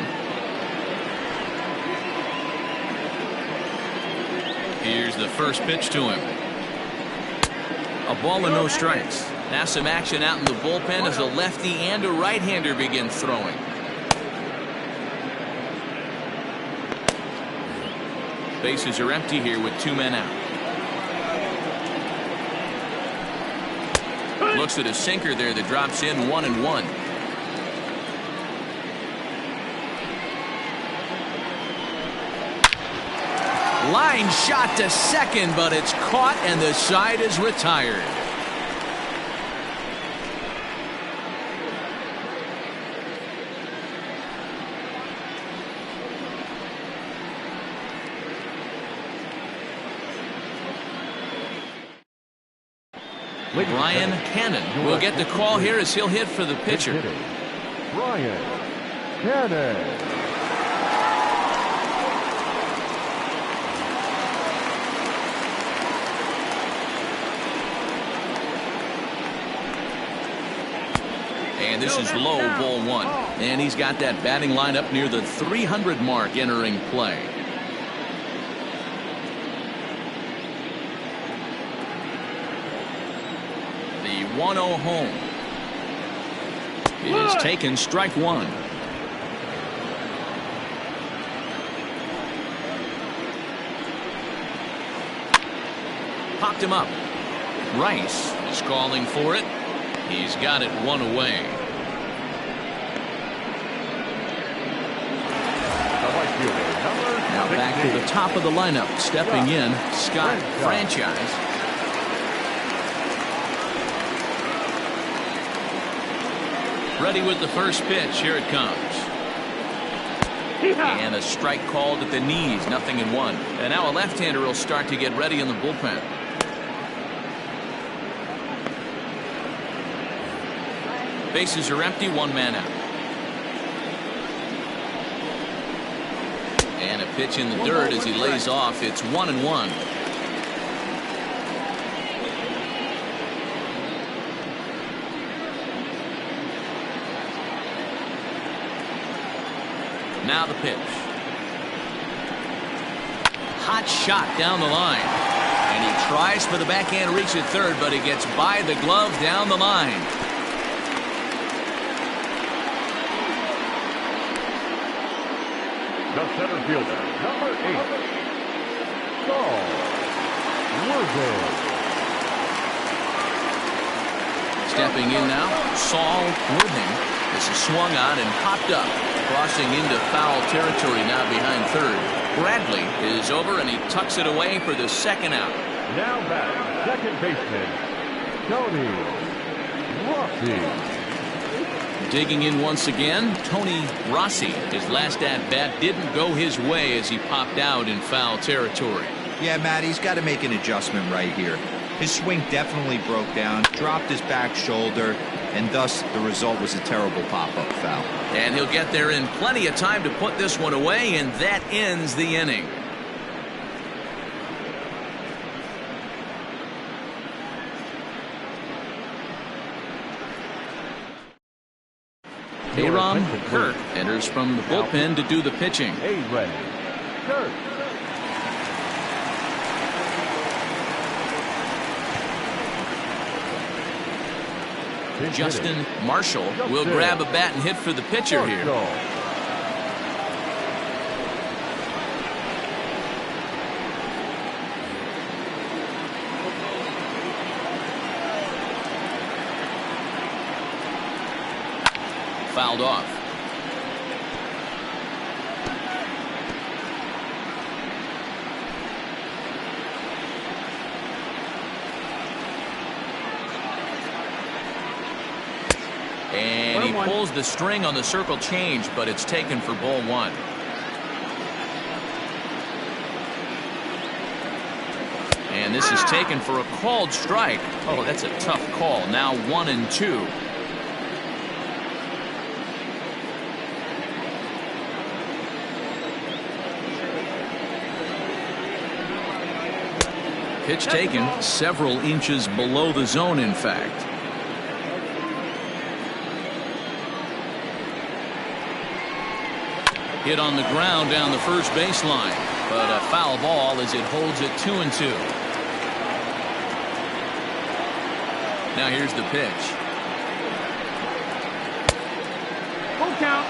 Here's the first pitch to him. A ball and no strikes. Now some action out in the bullpen as a lefty and a right-hander begin throwing. Bases are empty here with 2 men out. Looks at a sinker there that drops in 1-1. Line shot to second, but it's caught and the side is retired. Brian Cannon will get the call here as he'll hit for the pitcher. Brian Cannon. And this is low, ball 1. And he's got that batting line up near the 300 mark entering play. The 1-0 home. It is taken, strike 1. Popped him up. Rice is calling for it. He's got it 1 away. Now back to the top of the lineup. Stepping in, Scott Franchise. Ready with the first pitch. Here it comes. And a strike called at the knees. 0-1. And now a left-hander will start to get ready in the bullpen. Bases are empty, 1 man out. And a pitch in the dirt as he lays off. It's 1-1. Now the pitch. Hot shot down the line. And he tries for the backhand reach at third, but he gets by the glove down the line. The center fielder, number 8, Saul Worthing. Stepping in now, Saul Worthing. This is swung on and popped up, crossing into foul territory now behind third. Bradley is over and he tucks it away for the second out. Now back, second baseman, Tony Rossi. Digging in once again, Tony Rossi. His last at-bat didn't go his way as he popped out in foul territory. Yeah, Matt, he's got to make an adjustment right here. His swing definitely broke down, dropped his back shoulder, and thus the result was a terrible pop-up foul. And he'll get there in plenty of time to put this one away, and that ends the inning. Aram Kirk enters from the bullpen to do the pitching. A-Ray Kirk. Justin Marshall will grab a bat and hit for the pitcher here. Fouled off. And he pulls the string on the circle change, but it's taken for ball one. And this is taken for a called strike. Oh, that's a tough call. Now 1-2. Pitch taken several inches below the zone, in fact. Hit on the ground down the first baseline, but a foul ball as it holds it 2-2. Now here's the pitch. Full count.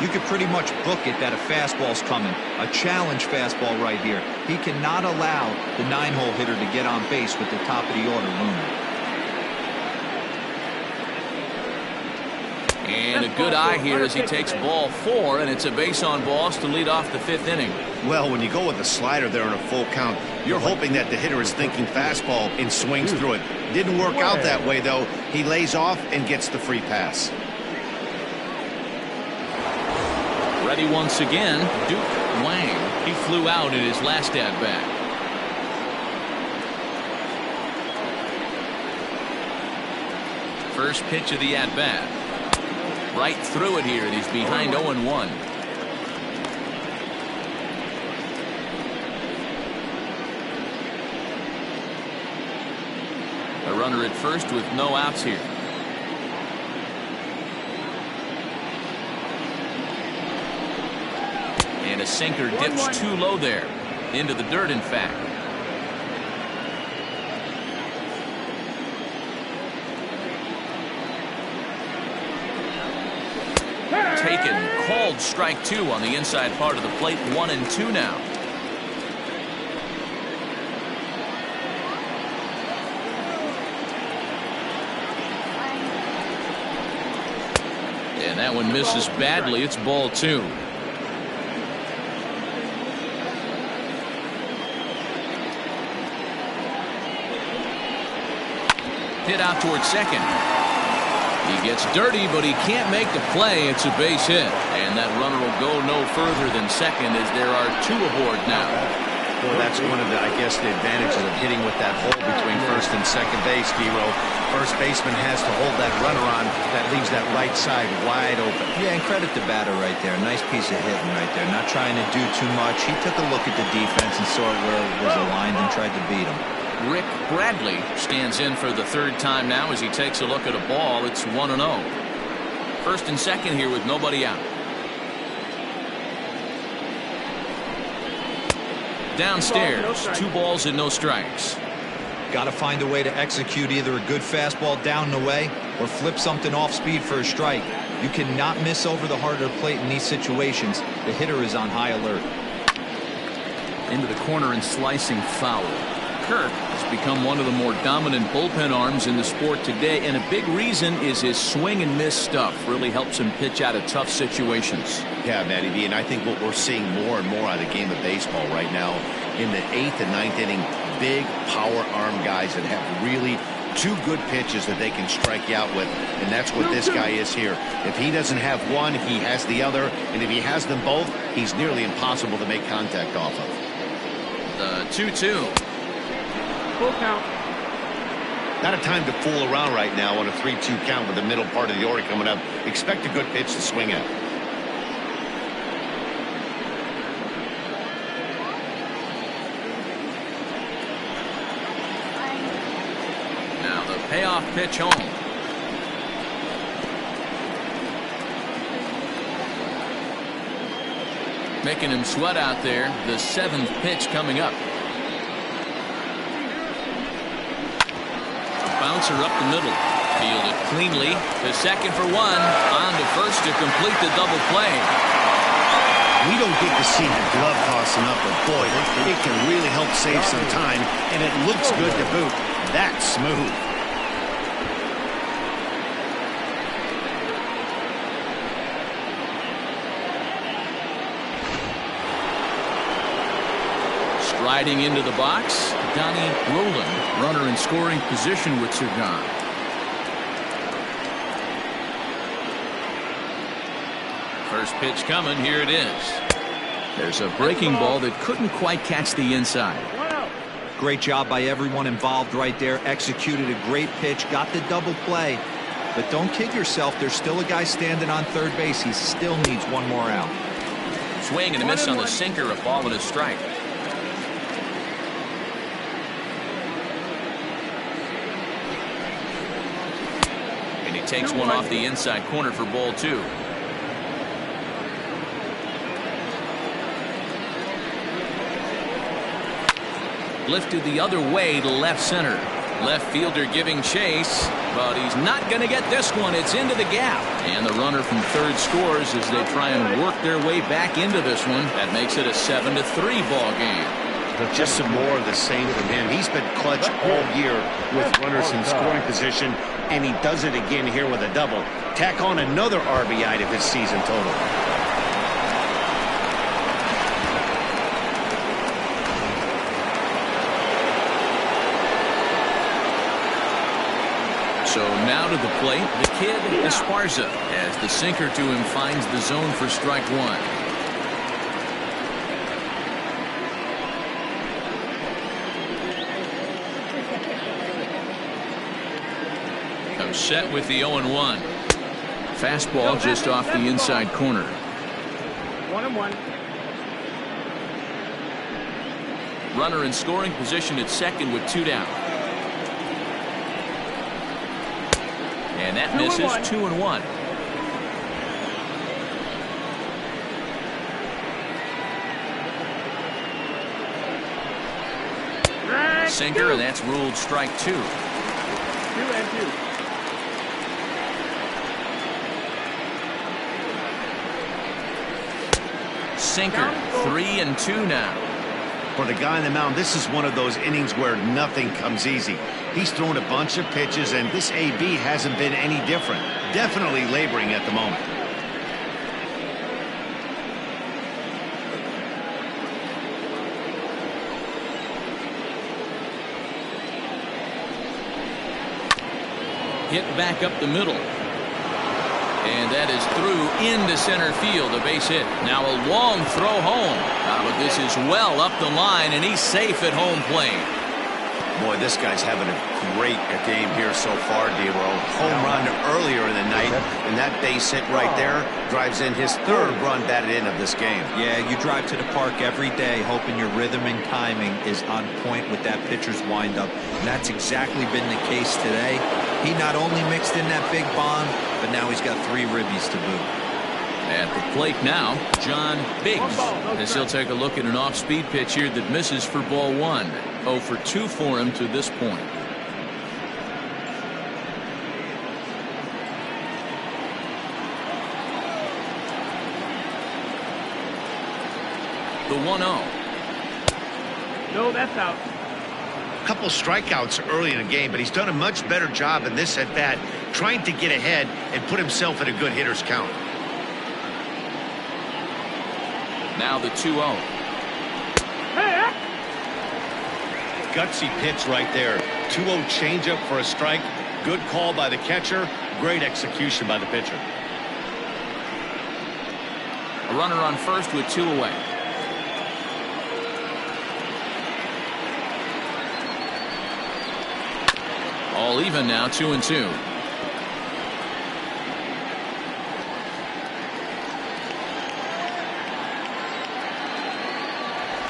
You could pretty much book it that a fastball's coming. A challenge fastball right here. He cannot allow the 9-hole hitter to get on base with the top of the order looming. And a good eye here as he takes ball 4, and it's a base on balls to lead off the 5th inning. Well, when you go with a slider there in a full count, you're hoping that the hitter is thinking fastball and swings through it. Didn't work out that way, though. He lays off and gets the free pass. Ready once again, Duke Wang. He flew out in his last at-bat. First pitch of the at-bat. Right through it here, and he's behind 0-1. A runner at first with no outs here. And a sinker dips too low there. Into the dirt, in fact. Taken, called strike 2 on the inside part of the plate. 1-2 now. And that one misses badly. It's ball 2. Hit out towards second. He gets dirty, but he can't make the play. It's a base hit. And that runner will go no further than second as there are 2 aboard now. Well, that's one of the, I guess, the advantages of hitting with that hole between first and second base, Dero. First baseman has to hold that runner on. That leaves that right side wide open. Yeah, and credit the batter right there. Nice piece of hitting right there. Not trying to do too much. He took a look at the defense and saw where it was aligned and tried to beat him. Rick Bradley stands in for the 3rd time now as he takes a look at a ball. It's 1-0. First and second here with nobody out. Downstairs, 2 balls and no strikes. Got to find a way to execute either a good fastball down and away or flip something off speed for a strike. You cannot miss over the heart of the plate in these situations. The hitter is on high alert. Into the corner and slicing foul. Kirk has become one of the more dominant bullpen arms in the sport today, and a big reason is his swing and miss stuff. Really helps him pitch out of tough situations. Yeah, Matty V, and I think what we're seeing more and more out of the game of baseball right now in the 8th and 9th inning, big power arm guys that have really 2 good pitches that they can strike you out with, and that's what this guy is here. If he doesn't have one, he has the other, and if he has them both, he's nearly impossible to make contact off of. The 2-2. Full count. Not a time to fool around right now on a 3-2 count with the middle part of the order coming up. Expect a good pitch to swing at. Now the payoff pitch home. Making him sweat out there. The 7th pitch coming up. A bouncer up the middle. Fielded cleanly to second for 1. On to first to complete the double play. We don't get to see the glove tossing up, but boy, it can really help save some time, and it looks good to boot. That's smooth. Striding into the box, Donnie Roland, runner in scoring position with 2 gone. First pitch coming, here it is. There's a breaking ball that couldn't quite catch the inside. Great job by everyone involved right there. Executed a great pitch, got the double play. But don't kid yourself, there's still a guy standing on third base. He still needs one more out. Swing and a miss on the sinker, a ball and a strike. And he takes one off the inside corner for ball 2. Lifted the other way to left center. Left fielder giving chase, but he's not going to get this one. It's into the gap. And the runner from third scores as they try and work their way back into this one. That makes it a 7-3 ball game. Just some more of the same from him. He's been clutch all year with runners in scoring position, and he does it again here with a double. Tack on another RBI to his season total. So now to the plate, the kid Esparza, as the sinker to him finds the zone for strike 1. Comes set with the 0-1. Fastball just off the inside corner. 1-1. Runner in scoring position at second with 2 down. And that misses. 2-1. Sinker, and that's ruled strike 2. 2-2. Sinker, 3-2 now. For the guy on the mound, this is one of those innings where nothing comes easy. He's thrown a bunch of pitches, and this AB hasn't been any different. Definitely laboring at the moment. Hit back up the middle. And that is through into center field, a base hit. Now a long throw home. But this is well up the line, and he's safe at home plate. Boy, this guy's having a great game here so far, D-Roll. Home run earlier in the night, and that base hit right there drives in his 3rd run batted in of this game. Yeah, you drive to the park every day hoping your rhythm and timing is on point with that pitcher's windup. And that's exactly been the case today. He not only mixed in that big bomb, but now he's got 3 ribbies to boot. At the plate now, John Biggs, as he'll take a look at an off-speed pitch here that misses for ball 1. 0 for 2 for him to this point. The 1-0. No, that's out. A couple strikeouts early in the game, but he's done a much better job in this at-bat, trying to get ahead and put himself in a good hitter's count. Now the 2-0. Gutsy pitch right there. 2-0 changeup for a strike. Good call by the catcher. Great execution by the pitcher. A runner on first with 2 away. All even now, 2-2.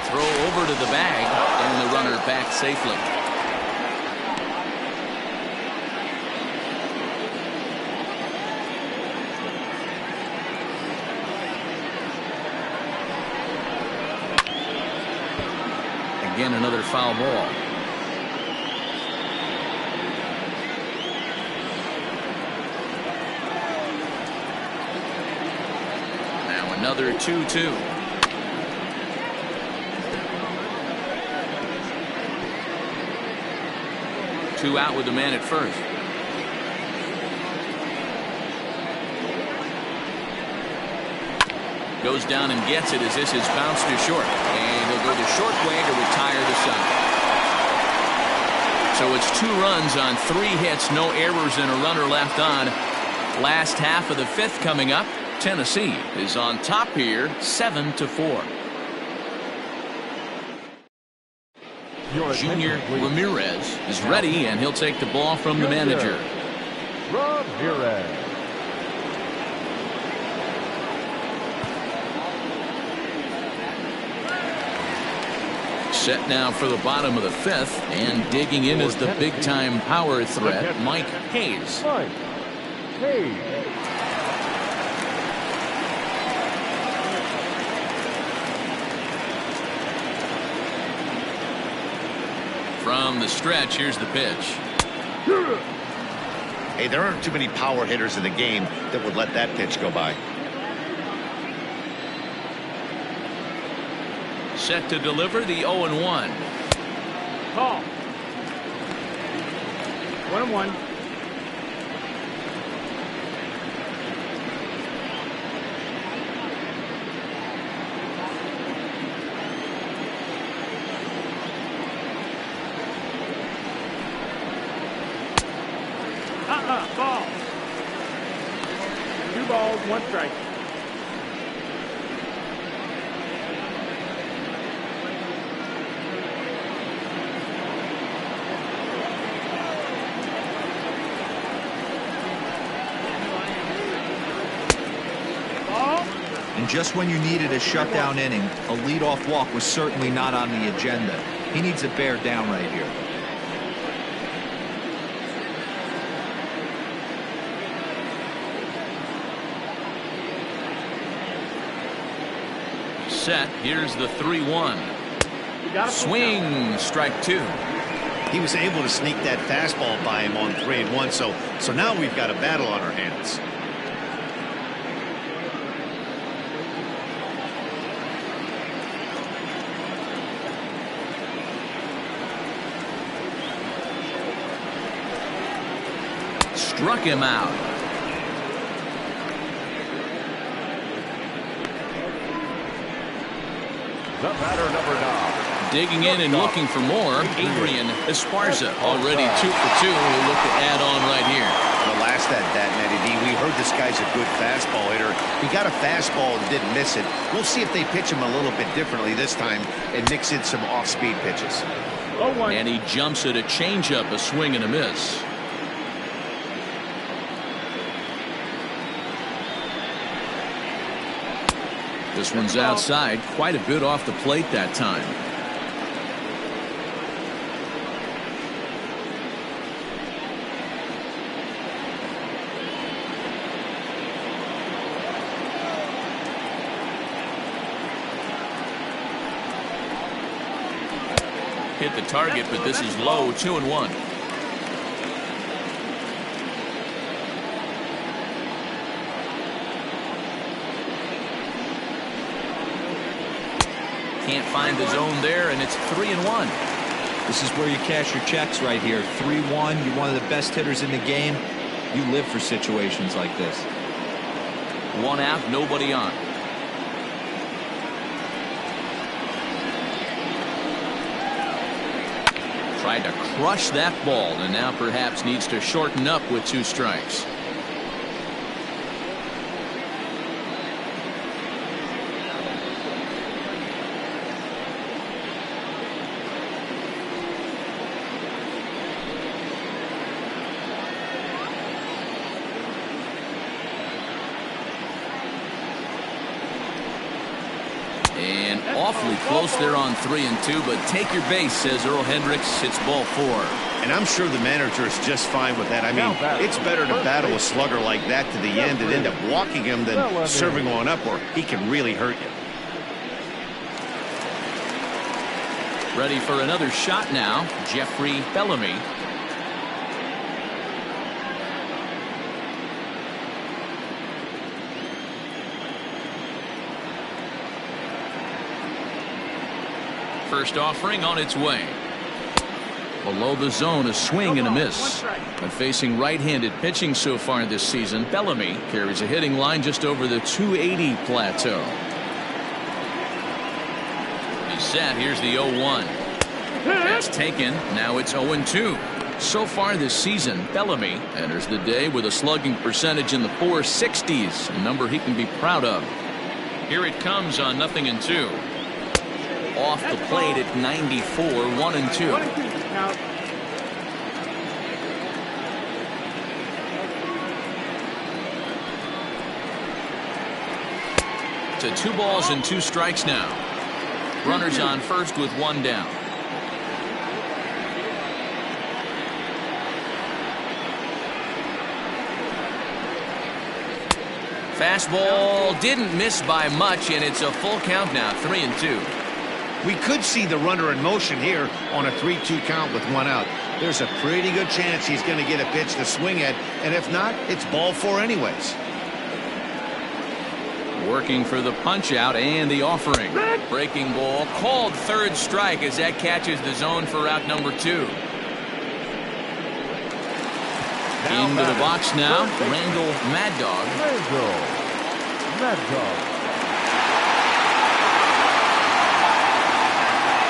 Throw over to the bag, and the runner back safely. Again, another foul ball. Now another 2-2. Two out with the man at first. Goes down and gets it as this is bounced to short. And he'll go the short way to retire the side. So it's 2 runs on 3 hits, no errors, and a runner left on. Last half of the 5th coming up. Tennessee is on top here, 7-4. Junior Ramirez is ready, and he'll take the ball from the manager. Ramirez. Set now for the bottom of the 5th, and digging in is the big-time power threat, Mike Hayes. Mike Hayes. From the stretch, here's the pitch. Hey, there aren't too many power hitters in the game that would let that pitch go by. Set to deliver the 0-1. Call. 1-1. Ball. 2 balls, 1 strike. And just when you needed a shutdown inning, a leadoff walk was certainly not on the agenda. He needs to bear down right here. Set. Here's the 3-1. Swing. Strike 2. He was able to sneak that fastball by him on 3-1, so now we've got a battle on our hands. Struck him out. The batter, number 9. Digging in and looking for more, Adrian Esparza, already 2 for 2. He'll look to add on right here. Well, last at that, Matty D, we heard this guy's a good fastball hitter. He got a fastball and didn't miss it. We'll see if they pitch him a little bit differently this time and mix in some off-speed pitches. 0-1. And he jumps at a changeup, a swing and a miss. This one's outside, quite a bit off the plate that time. Hit the target, but this is low, 2-1. Can't find the zone there, and it's 3-1. This is where you cash your checks right here. 3-1. You're one of the best hitters in the game. You live for situations like this. 1 out, nobody on. Tried to crush that ball, and now perhaps needs to shorten up with 2 strikes. And awfully close there on 3-2, but take your base, says Earl Hendricks. It's ball 4. And I'm sure the manager is just fine with that. I mean, it's better to battle a slugger like that to the end and end up walking him than serving on up, or he can really hurt you. Ready for another shot now, Jeffrey Bellamy. First offering on its way. Below the zone, a swing and a miss. And facing right-handed pitching so far this season, Bellamy carries a hitting line just over the 280 plateau. He's set. Here's the 0-1. That's taken. Now it's 0-2. So far this season, Bellamy enters the day with a slugging percentage in the 460s, a number he can be proud of. Here it comes on 0-2. Off the plate at 94, 1-2. Now, to 2 balls and 2 strikes now. Runners on first with 1 down. Fastball didn't miss by much, and it's a full count now, 3-2. We could see the runner in motion here on a 3-2 count with 1 out. There's a pretty good chance he's going to get a pitch to swing at, and if not, it's ball 4 anyways. Working for the punch out and the offering. Breaking ball called third strike as that catches the zone for out number 2. Into the box now, Randall Mad Dog. Randall Mad Dog.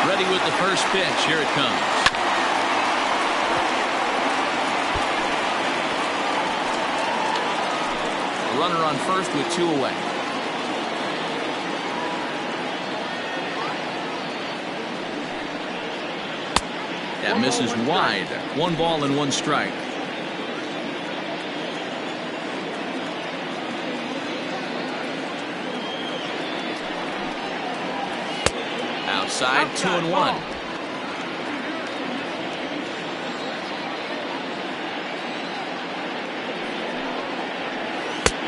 Ready with the first pitch. Here it comes. Runner on first with 2 away. That misses wide. 1 ball and 1 strike. Outside, 2-1.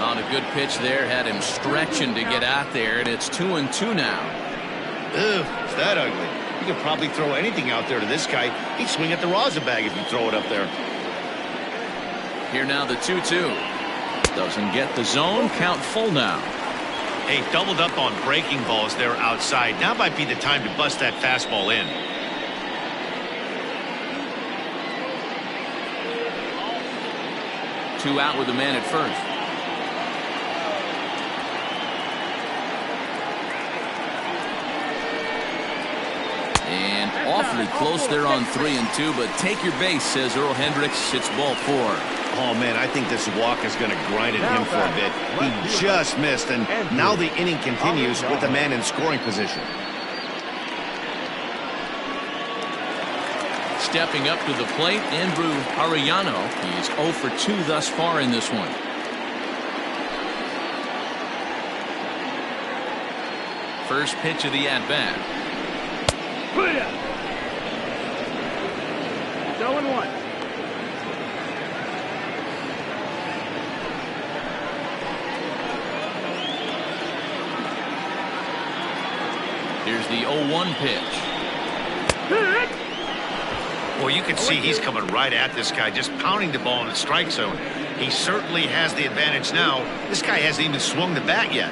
On a good pitch there, had him stretching to get out there, and it's 2-2 now. Ugh, it's that ugly. You could probably throw anything out there to this guy. He'd swing at the rosin bag if you throw it up there. Here now the 2-2. Doesn't get the zone. Count full now. Hey, doubled up on breaking balls there outside. Now might be the time to bust that fastball in. Two out with the man at first. And awfully close there on 3-2, but take your base, says Earl Hendricks. It's ball 4. Oh, man, I think this walk is going to grind at him for a bit. He just missed, and now the inning continues with the man in scoring position. Stepping up to the plate, Andrew Arellano. He's 0 for 2 thus far in this one. First pitch of the at-bat. 0-1. Here's the 0-1 pitch. Well, you can see he's coming right at this guy, just pounding the ball in the strike zone. He certainly has the advantage now. This guy hasn't even swung the bat yet.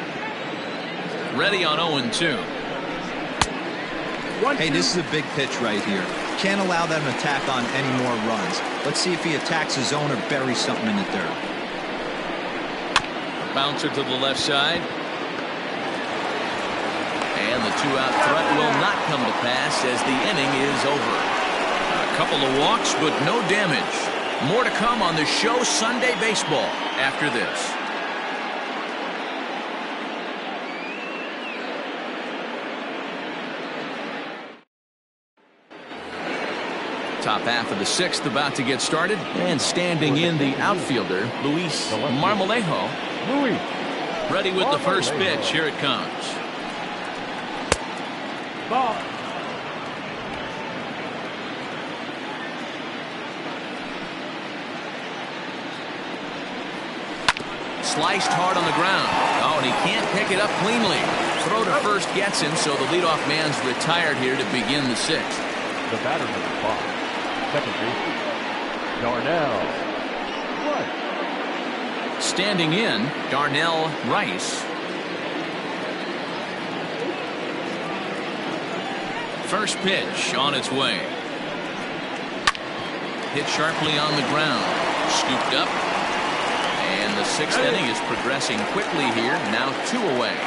Ready on 0-2. Hey, this is a big pitch right here. Can't allow them to attack on any more runs. Let's see if he attacks his zone or buries something in the dirt. Bouncer to the left side. And the 2-out threat will not come to pass as the inning is over. A couple of walks, but no damage. More to come on the show Sunday Baseball after this. Top half of the 6th about to get started, and standing in the outfielder, Luis Marmolejo. Luis. Ready with the first pitch. Here it comes. Ball. Sliced hard on the ground. Oh, and he can't pick it up cleanly. throw to first gets him, so the leadoff man's retired here to begin the sixth. The batter number 5, second baseman, Darnell Rice. Standing in, Darnell Rice. First pitch on its way. Hit sharply on the ground. Scooped up. And the sixth inning is progressing quickly here. Now 2 away.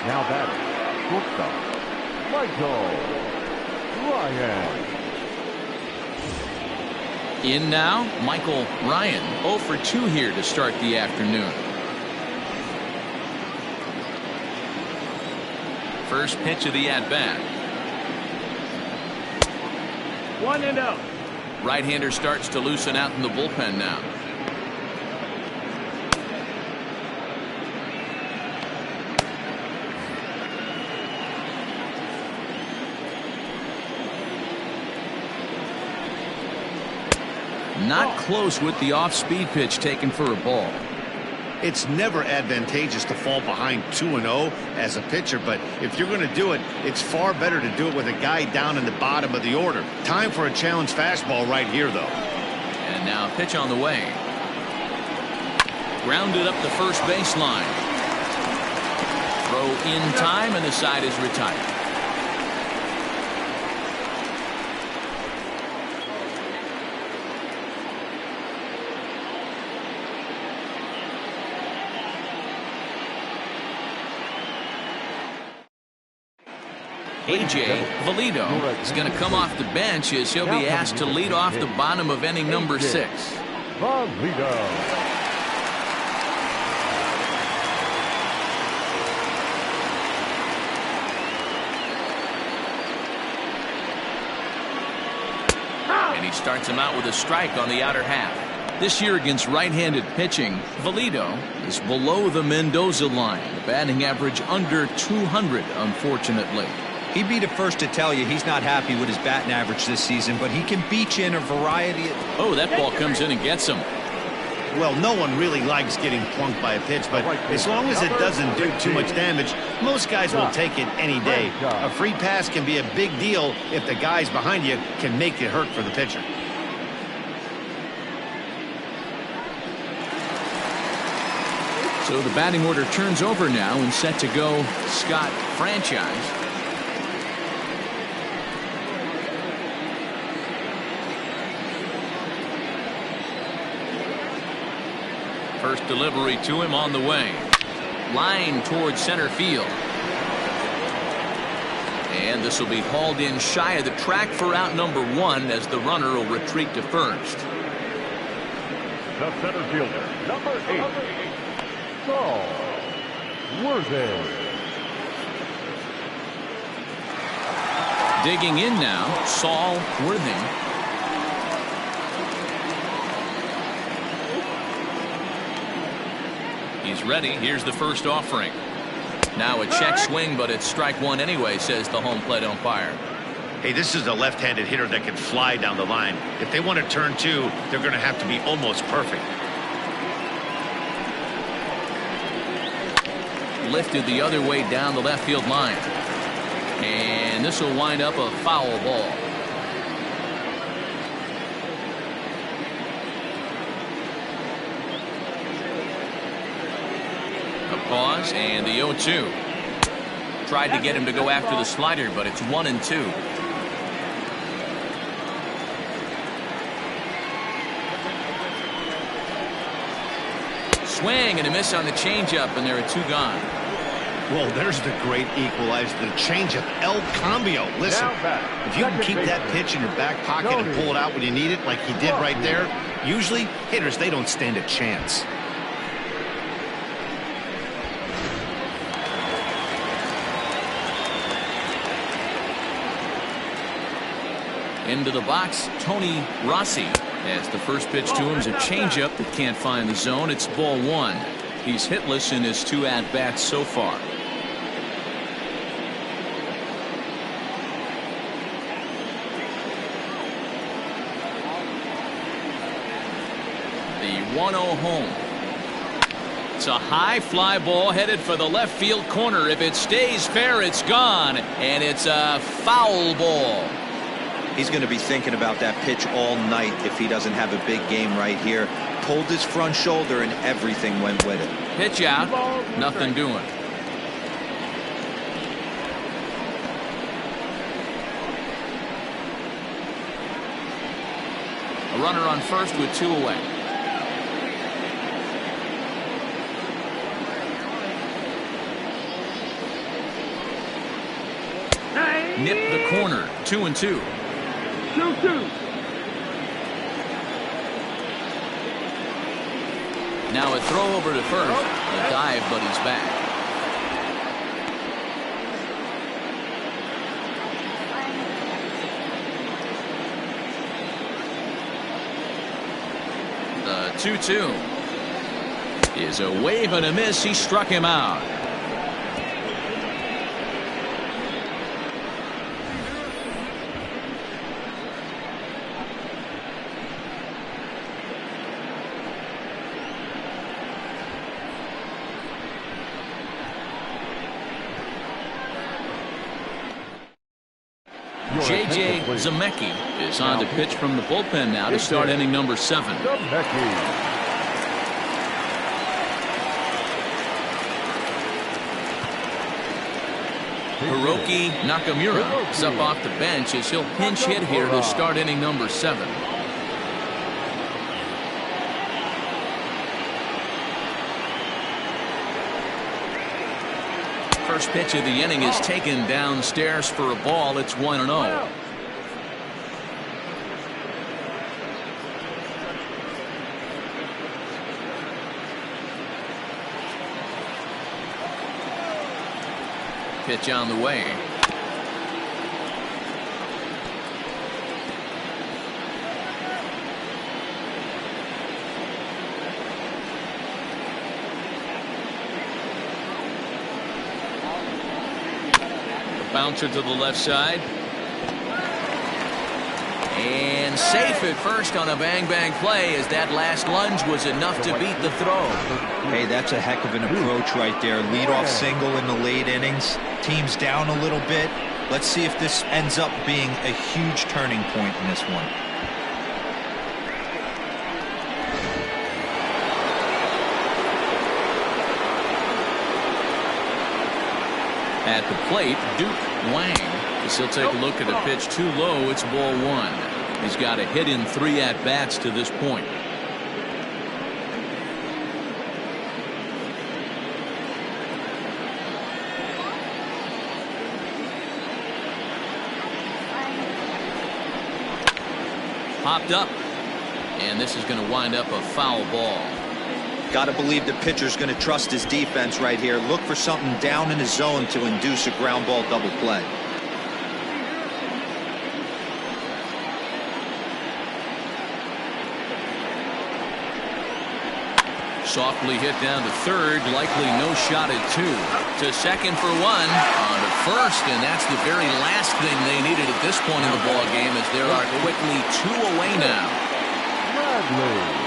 Now batting, shortstop, Michael Ryan. In now, Michael Ryan. 0 for 2 here to start the afternoon. First pitch of the at-bat. 1-0. Right-hander starts to loosen out in the bullpen now. Not close with the off-speed pitch taken for a ball. It's never advantageous to fall behind 2-0 as a pitcher, but if you're going to do it, it's far better to do it with a guy down in the bottom of the order. Time for a challenge fastball right here, though. And now pitch on the way. Grounded up the first baseline. Throw in time, and the side is retired. A.J. Valido is going to come off the bench as he'll be asked to lead off the bottom of inning number 6. Valido. And he starts him out with a strike on the outer half. This year against right-handed pitching, Valido is below the Mendoza line. The batting average under 200, unfortunately. He'd be the first to tell you he's not happy with his batting average this season, but he can beat you in a variety of... Oh, that ball comes in and gets him. Well, no one really likes getting plunked by a pitch, but as long as it doesn't do too much damage, most guys will take it any day. A free pass can be a big deal if the guys behind you can make it hurt for the pitcher. So the batting order turns over now and set to go Scott Franchise. First delivery to him on the way. Line towards center field. And this will be hauled in shy of the track for out number 1 as the runner will retreat to first. The center fielder, number 8, Saul Worthing. Digging in now, Saul Worthing. He's ready. Here's the first offering. Now a check swing, but it's strike 1 anyway, says the home plate umpire. Hey, this is a left-handed hitter that can fly down the line. If they want to turn 2, they're going to have to be almost perfect. Lifted the other way down the left field line. And this will wind up a foul ball. A pause and the 0-2. Tried to get him to go after the slider, but it's 1-2. Swing and a miss on the changeup, and there are 2 gone. Well, there's the great equalizer, the changeup, El Cambio. Listen, if you can keep that pitch in your back pocket and pull it out when you need it, like he did right there, usually hitters, they don't stand a chance. Into the box, Tony Rossi, as the first pitch to him is a changeup that can't find the zone. It's ball 1. He's hitless in his 2 at-bats so far. The 1-0 home. It's a high fly ball headed for the left field corner. If it stays fair, it's gone, and it's a foul ball. He's going to be thinking about that pitch all night if he doesn't have a big game right here. Pulled his front shoulder and everything went with it. Pitch out, nothing doing. A runner on first with 2 away. Nip the corner, 2-2. 2-2. Now a throw over to first. A dive, but he's back. The 2-2 is a wave and a miss. He struck him out. J.J. Zemecki is on to pitch from the bullpen now to start inning number 7. Hiroki Nakamura is up off the bench as he'll pinch hit here to start inning number 7. First pitch of the inning is taken downstairs for a ball. It's 1-0. Pitch on the way. Bouncer to the left side. And safe at first on a bang-bang play as that last lunge was enough to beat the throw. Hey, that's a heck of an approach right there. Leadoff single in the late innings. Team's down a little bit. Let's see if this ends up being a huge turning point in this one. At the plate, Duke Wang. As he'll take a look at a pitch too low. It's ball 1. He's got a hit in 3 at-bats to this point. Popped up. And this is going to wind up a foul ball. Got to believe the pitcher's going to trust his defense right here. Look for something down in his zone to induce a ground ball double play. Softly hit down to third. Likely no shot at 2. To second for 1. On to first, and that's the very last thing they needed at this point in the ball game, as there are quickly 2 away now. Bradley.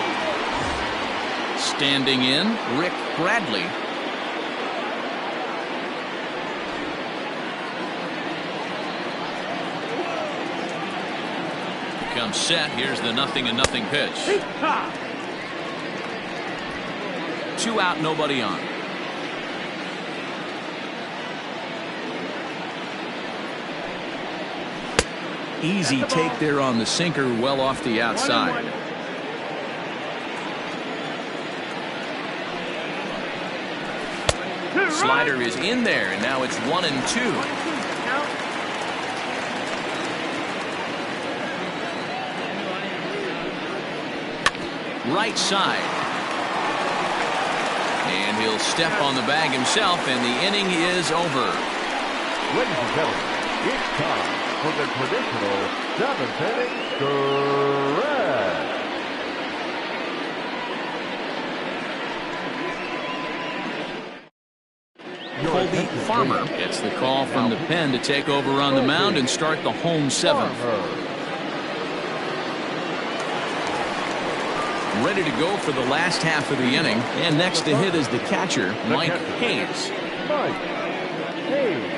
Standing in, Rick Bradley. Comes set. Here's the 0-0 pitch. 2 out, nobody on. Easy take there on the sinker, well off the outside. Slider is in there, and now it's 1-2. Right side. And he'll step on the bag himself, and the inning is over. Ladies and gentlemen, it's time for the traditional 7th inning stretch. Colby Farmer gets the call from the pen to take over on the mound and start the home 7th. ready to go for the last half of the inning. And next to hit is the catcher, Mike Hayes. Mike Hayes.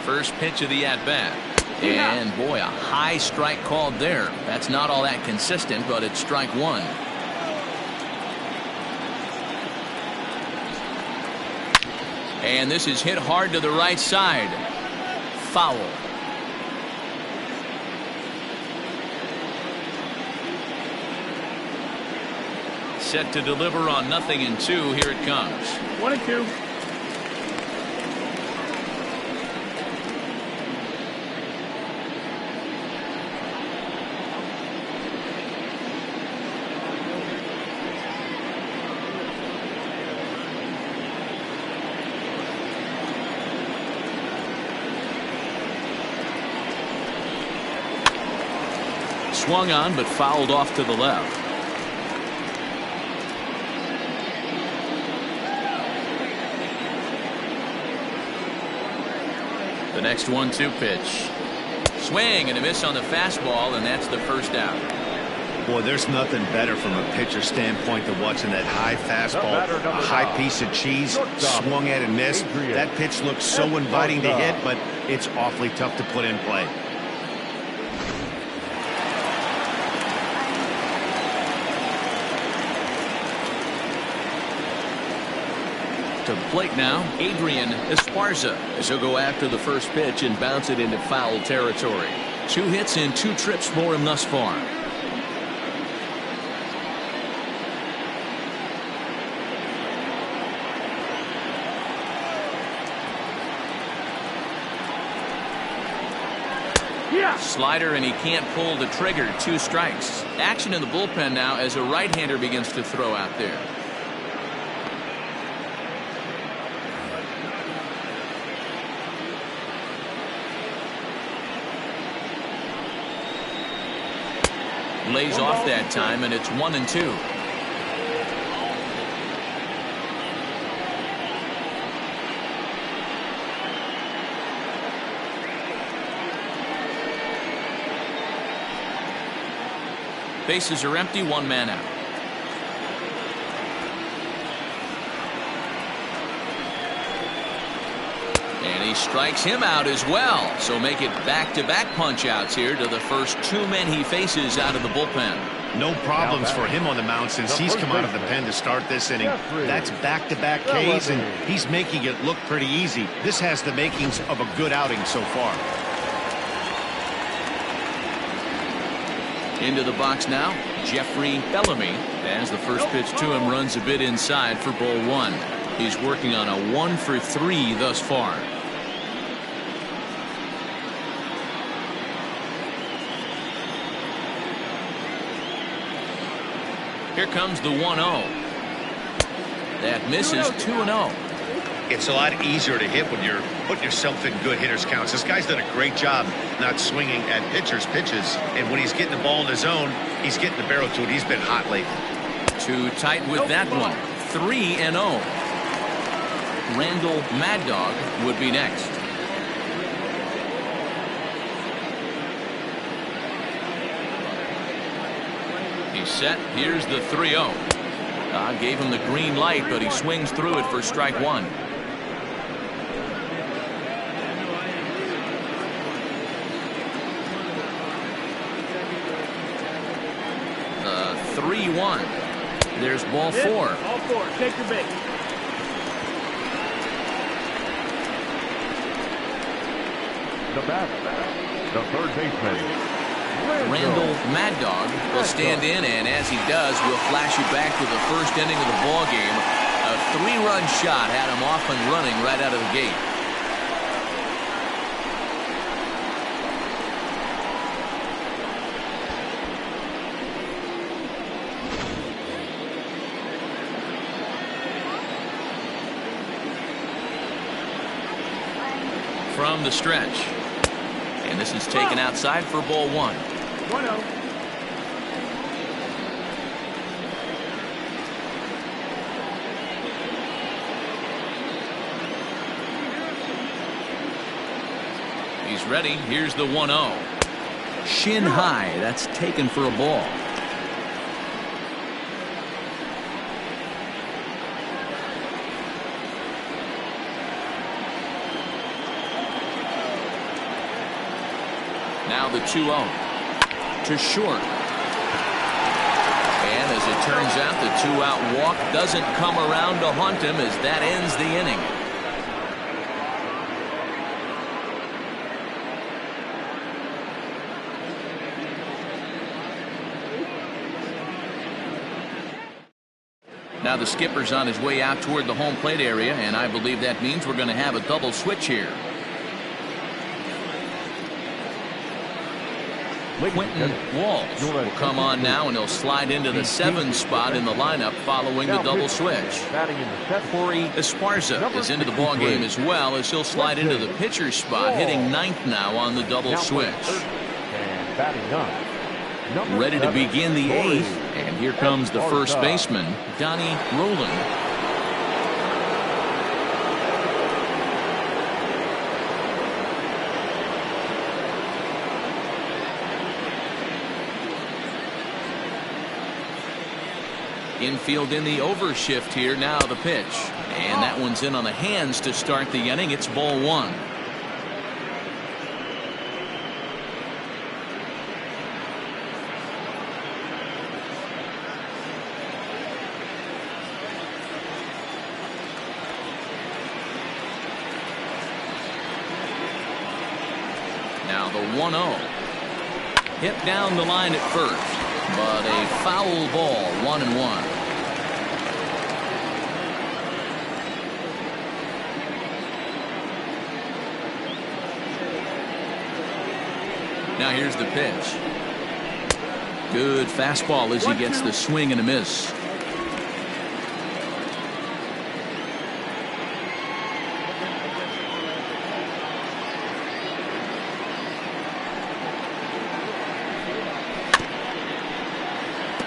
First pitch of the at-bat. And boy, a high strike called there. That's not all that consistent, but it's strike one. And this is hit hard to the right side. Foul. Set to deliver on 0-2. Here it comes. 1-2. Swung on, but fouled off to the left. The next 1-2 pitch. Swing and a miss on the fastball, and that's the first out. Boy, there's nothing better from a pitcher standpoint than watching that high fastball, a high piece of cheese, swung at and missed. That pitch looks so inviting to hit, but it's awfully tough to put in play. To the plate now, Adrian Esparza, as he'll go after the first pitch and bounce it into foul territory. 2 hits and 2 trips for him thus far. Slider, and he can't pull the trigger. 2 strikes. Action in the bullpen now as a right-hander begins to throw out there. Lays off that time, and it's 1-2. Bases are empty, 1 man out. And he strikes him out as well. So make it back-to-back punch-outs here to the first 2 men he faces out of the bullpen. No problems for him on the mound since he's come out of the pen to start this inning. That's back-to-back Ks, and he's making it look pretty easy. This has the makings of a good outing so far. Into the box now, Jeffrey Bellamy, as the first pitch to him runs a bit inside for ball 1. He's working on a 1-for-3 thus far. Here comes the 1-0. That misses. 2-0. It's a lot easier to hit when you're putting yourself in good hitters counts. This guy's done a great job not swinging at pitchers' pitches. And when he's getting the ball in the zone, he's getting the barrel to it. He's been hot lately. Too tight with that one. 3-0. Randall Mad Dog would be next. He's set. Here's the 3-0. Gave him the green light, but he swings through it for strike 1. 3-1. There's ball 4. Ball 4. Take your bait. The batter, the third baseman, Randall Mad Dog will stand in, and as he does, we'll flash you back to the first inning of the ball game. A 3-run shot had him off and running right out of the gate. From the stretch. And this is taken outside for ball 1. 1-0. ready. Here's the 1-0. Shin high. That's taken for a ball. Now the 2-0 to short. And as it turns out, the 2-out walk doesn't come around to haunt him as that ends the inning. Now the skipper's on his way out toward the home plate area, and I believe that means we're going to have a double switch here. Quentin Walsh will come on now, and he'll slide into the 7 spot in the lineup following the double switch. Corey Esparza is into the ballgame as well, as he'll slide into the pitcher's spot, hitting 9th now on the double switch. Ready to begin the 8th, and here comes the first baseman, Donnie Roland. Infield in the overshift here. Now the pitch, and that one's in on the hands to start the inning. It's ball 1. Now the 1-0 hit down the line at first, but a foul ball. 1-1. Now here's the pitch. Good fastball as he gets the swing and a miss.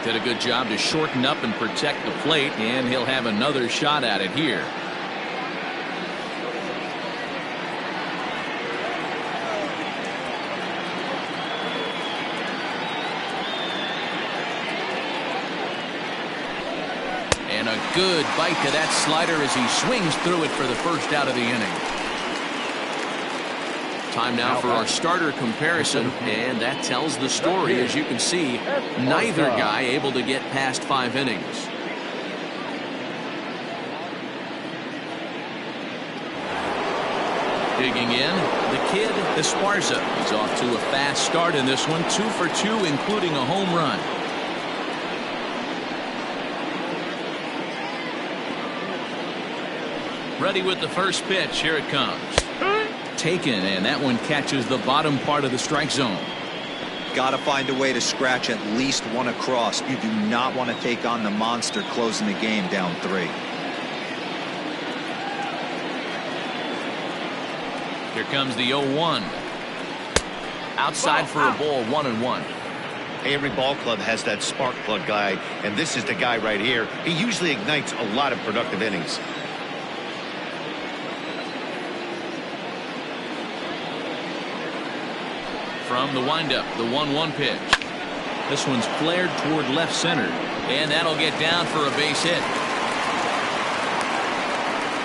Did a good job to shorten up and protect the plate, and he'll have another shot at it here. And a good bite to that slider as he swings through it for the first out of the inning. Time now for our starter comparison, and that tells the story. As you can see, neither guy able to get past 5 innings. Digging in, the kid Esparza. He's off to a fast start in this one, 2 for 2, including a home run. Ready with the first pitch. Here it comes. Taken, and that one catches the bottom part of the strike zone. Got to find a way to scratch at least one across. You do not want to take on the monster closing the game down 3. Here comes the 0-1. Outside for a ball. 1-1. Every ball club has that spark plug guy, and this is the guy right here. He usually ignites a lot of productive innings. From the windup, the 1-1 pitch. This one's flared toward left center, and that'll get down for a base hit.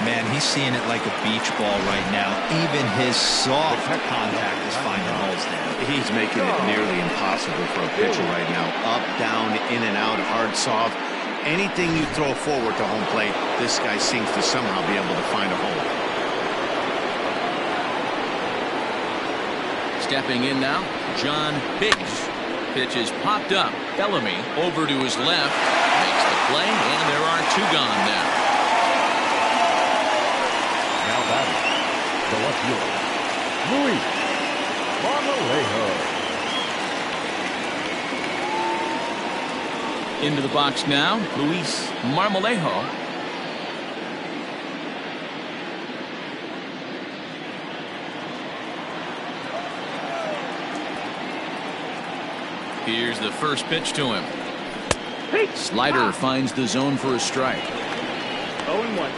Man, he's seeing it like a beach ball right now. Even his soft contact is finding holes there. He's making it nearly impossible for a pitcher right now. Up, down, in and out, hard, soft. Anything you throw forward to home plate, this guy seems to somehow be able to find a hole. Stepping in now, John Biggs. Pitch is popped up. Bellamy over to his left. Makes the play, and there are 2 gone now. Now batting, the left fielder, Luis Marmolejo. Into the box now, Luis Marmolejo. Here's the first pitch to him. Slider finds the zone for a strike. 0-1.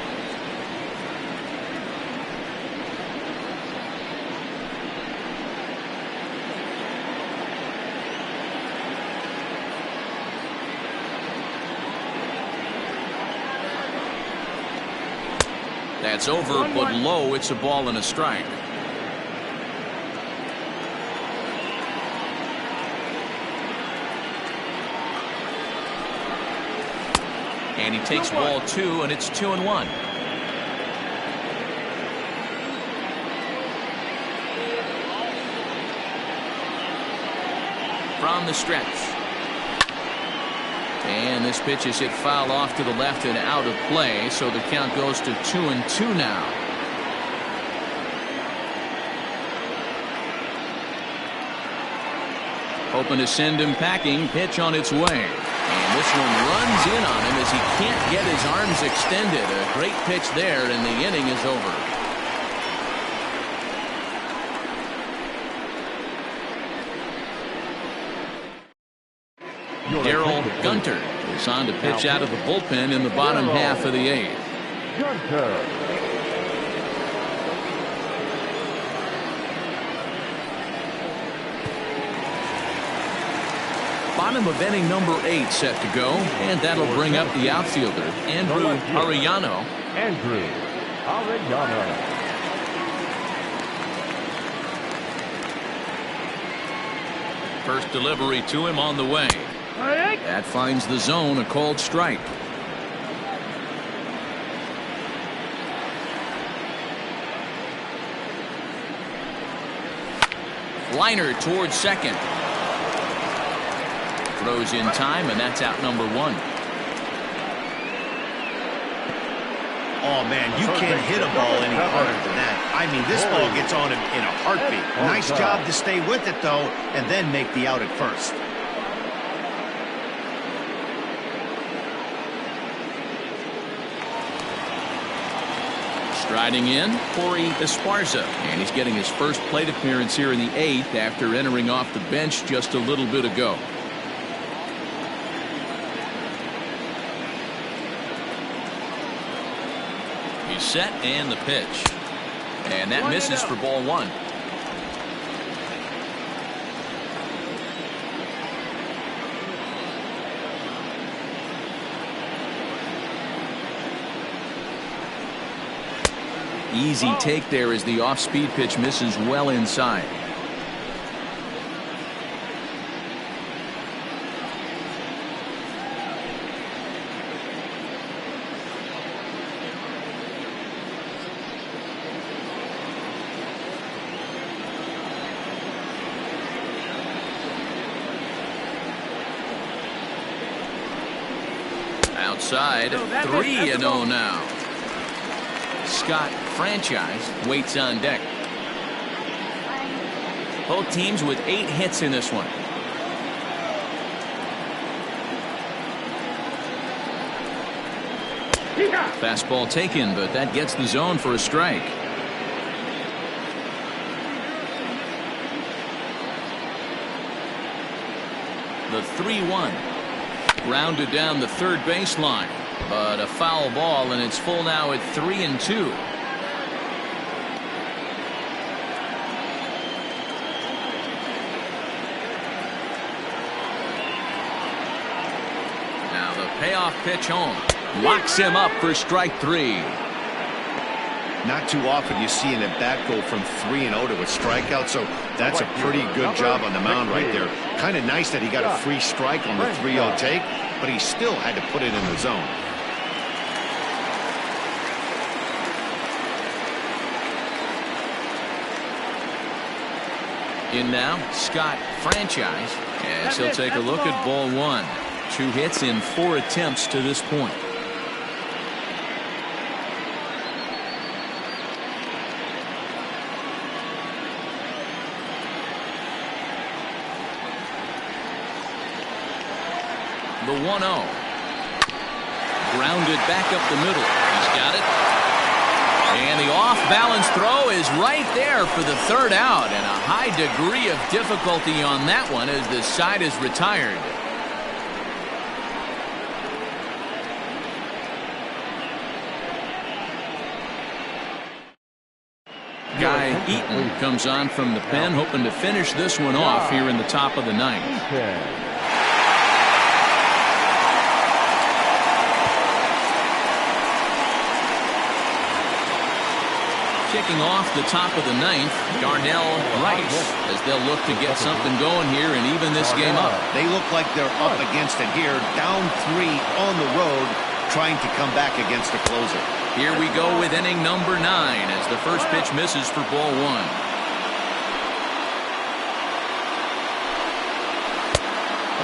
That's over, but low. It's a ball and a strike. And he takes ball 2, and it's 2-1. From the stretch. And this pitch is hit foul off to the left and out of play, so the count goes to 2-2 now. Hoping to send him packing. Pitch on its way. And this one runs in on him as he can't get his arms extended. A great pitch there, and the inning is over. Daryl Gunter is on to pitch out of the bullpen in the bottom half of the 8th. Gunter. Bottom of inning number 8 set to go, and that'll bring up the outfielder, Andrew Arellano. Andrew Arellano. First delivery to him on the way. That finds the zone, a called strike. Liner towards second. Throws in time, and that's out number 1. Oh, man, you can't hit a ball any harder than that. I mean, this ball gets on him in a heartbeat. Nice job to stay with it, though, and then make the out at first. Striding in, Corey Esparza, and he's getting his first plate appearance here in the 8th after entering off the bench just a little bit ago. He's set, and the pitch. And that misses for ball 1. Easy take there as the off-speed pitch misses well inside. Outside, 3-0 now. Scott Franchise waits on deck. Both teams with 8 hits in this one. Fastball taken, but that gets the zone for a strike. The 3-1. Grounded down the third baseline, but a foul ball, and it's full now at 3-2. Now the payoff pitch home locks him up for strike 3. Not too often you see an at-bat go from 3-0 to a strikeout, so that's a pretty good job on the mound right there. Kind of nice that he got a free strike on the 3-0 take, but he still had to put it in the zone. In now, Scott Franchise, as he'll take a look at ball 1. 2 hits in 4 attempts to this point. The 1-0. Grounded back up the middle. He's got it. And the off-balance throw is right there for the 3rd out. And a high degree of difficulty on that one as the side is retired. Guy Eaton comes on from the pen, hoping to finish this one off here in the top of the 9th. kicking off the top of the ninth, Darnell Rice, as they'll look to get something going here and even this game up. They look like they're up against it here, down 3 on the road, trying to come back against the closer. Here we go with inning number 9 as the first pitch misses for ball 1.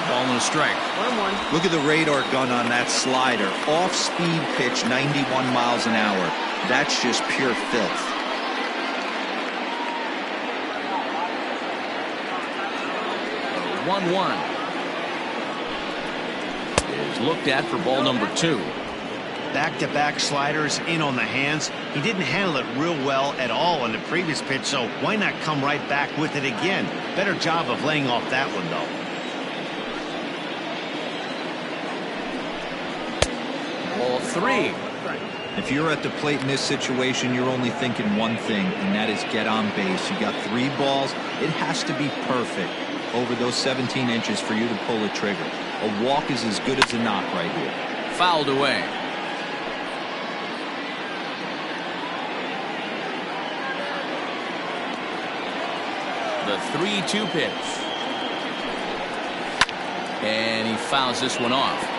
Ball and a strike. 1-1. Look at the radar gun on that slider. Off-speed pitch, 91 miles an hour. That's just pure filth. The 1-1 is looked at for ball number 2. Back-to-back sliders in on the hands. He didn't handle it real well at all on the previous pitch, so why not come right back with it again? Better job of laying off that one, though. Ball 3. If you're at the plate in this situation, you're only thinking one thing, and that is get on base. You got 3 balls. It has to be perfect over those 17 inches for you to pull a trigger. A walk is as good as a knock right here. Fouled away. The 3-2 pitch. And he fouls this one off.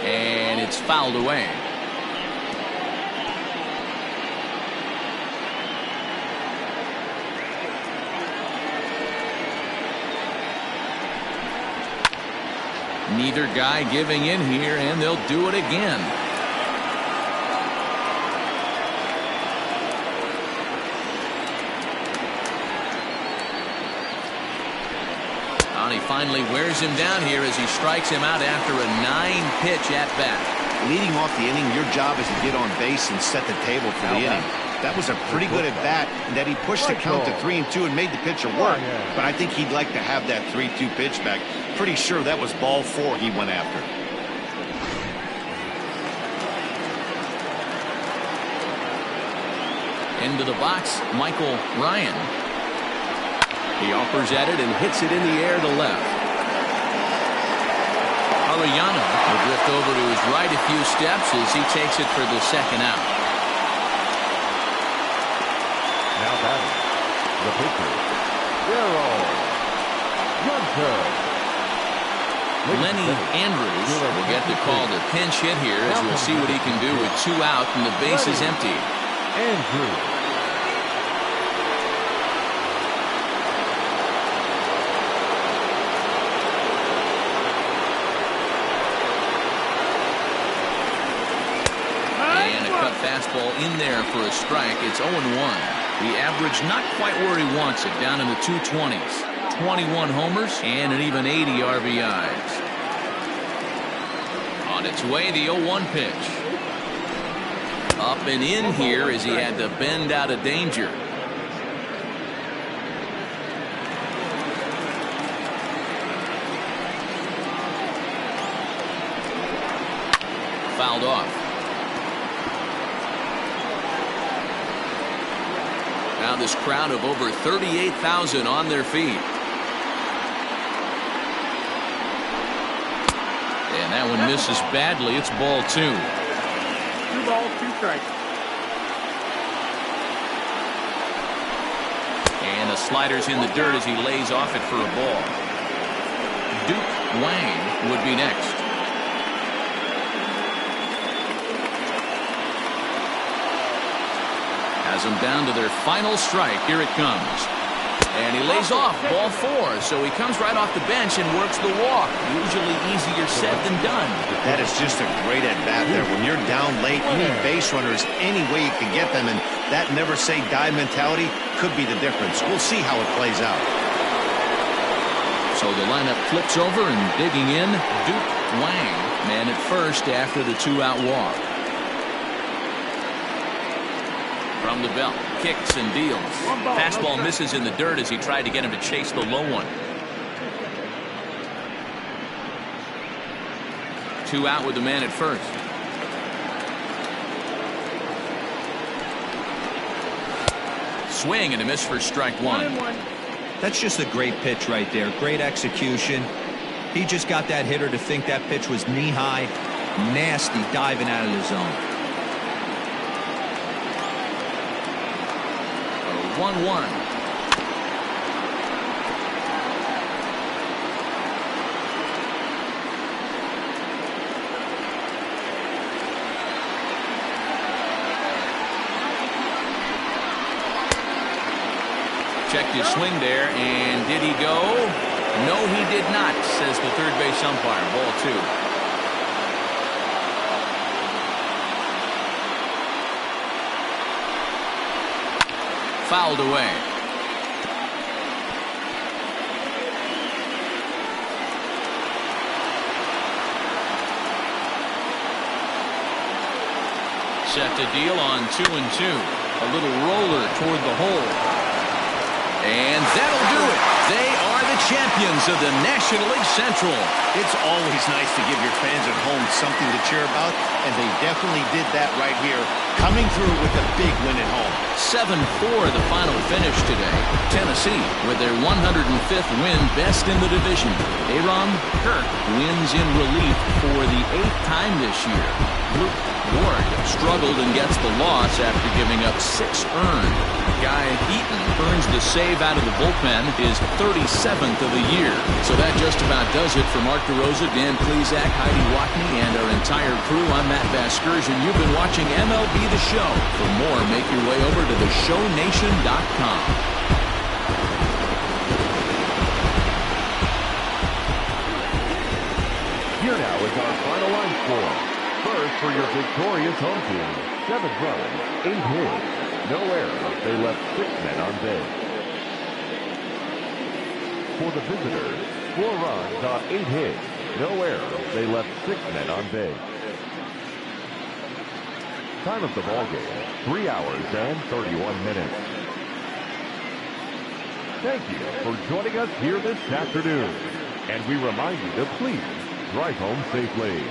And it's fouled away. Neither guy giving in here, and they'll do it again. He finally wears him down here as he strikes him out after a 9-pitch at bat. Leading off the inning, your job is to get on base and set the table for the inning. That was a pretty good at bat, that he pushed the count to 3-2 and made the pitcher work. But I think he'd like to have that 3-2 pitch back. Pretty sure that was ball 4 he went after. Into the box, Michael Ryan. He offers at it and hits it in the air to left. Arellano will drift over to his right a few steps as he takes it for the second out. Now batting, the pitcher, Darrell Johnson. Lenny Andrews will get the call to pinch hit here as we'll see what he can do with 2 out and the base is empty. Andrews. Fastball in there for a strike. It's 0-1. The average not quite where he wants it, down in the 220s. 21 homers and an even 80 RBIs. On its way, the 0-1 pitch. Up and in here as he had to bend out of danger. Fouled off. Now this crowd of over 38,000 on their feet. And that one misses badly. It's ball 2. 2 balls, 2 strikes. And the slider's in the dirt as he lays off it for a ball. Duke Wang would be next. Has them down to their final strike. Here it comes. And he lays off ball 4. So he comes right off the bench and works the walk. Usually easier said than done. That is just a great at-bat there. When you're down late, you need base runners any way you can get them. And that never say die mentality could be the difference. We'll see how it plays out. So the lineup flips over and digging in, Duke Wang, man at first after the 2-out walk. From the belt, kicks and deals. Fastball misses in the dirt as he tried to get him to chase the low one. 2 out with the man at first. Swing and a miss for strike 1. 1-1. That's just a great pitch right there. Great execution. He just got that hitter to think that pitch was knee-high. Nasty diving out of the zone. 1-1. Checked his swing there, and did he go? No, he did not, says the third base umpire. Ball 2. Fouled away. Set to deal on 2-2. A little roller toward the hole. And that'll do it. They are the champions of the National League Central. It's always nice to give your fans at home something to cheer about, and they definitely did that right here, coming through with a big win at home. 7-4 the final finish today. Tennessee with their 105th win, best in the division. Aaron Kirk wins in relief for the 8th time this year. Luke Ward struggled and gets the loss after giving up 6 earned. Guy Eaton earns the save out of the bullpen, his 37th of the year. So that just about does it for Mark DeRosa, Dan Plesac, Heidi Watney, and our entire crew. I'm Matt Vasgersian. You've been watching MLB The Show. For more, make your way over to theshownation.com. Here now is our final line score. First for your victorious home team, 7 runs, 8 hits, no errors. They left 6 men on base. For the visitors, 4 runs on 8 hits, no errors. They left 6 men on base. Time of the ball game, 3 hours and 31 minutes. Thank you for joining us here this afternoon. And we remind you to please drive home safely.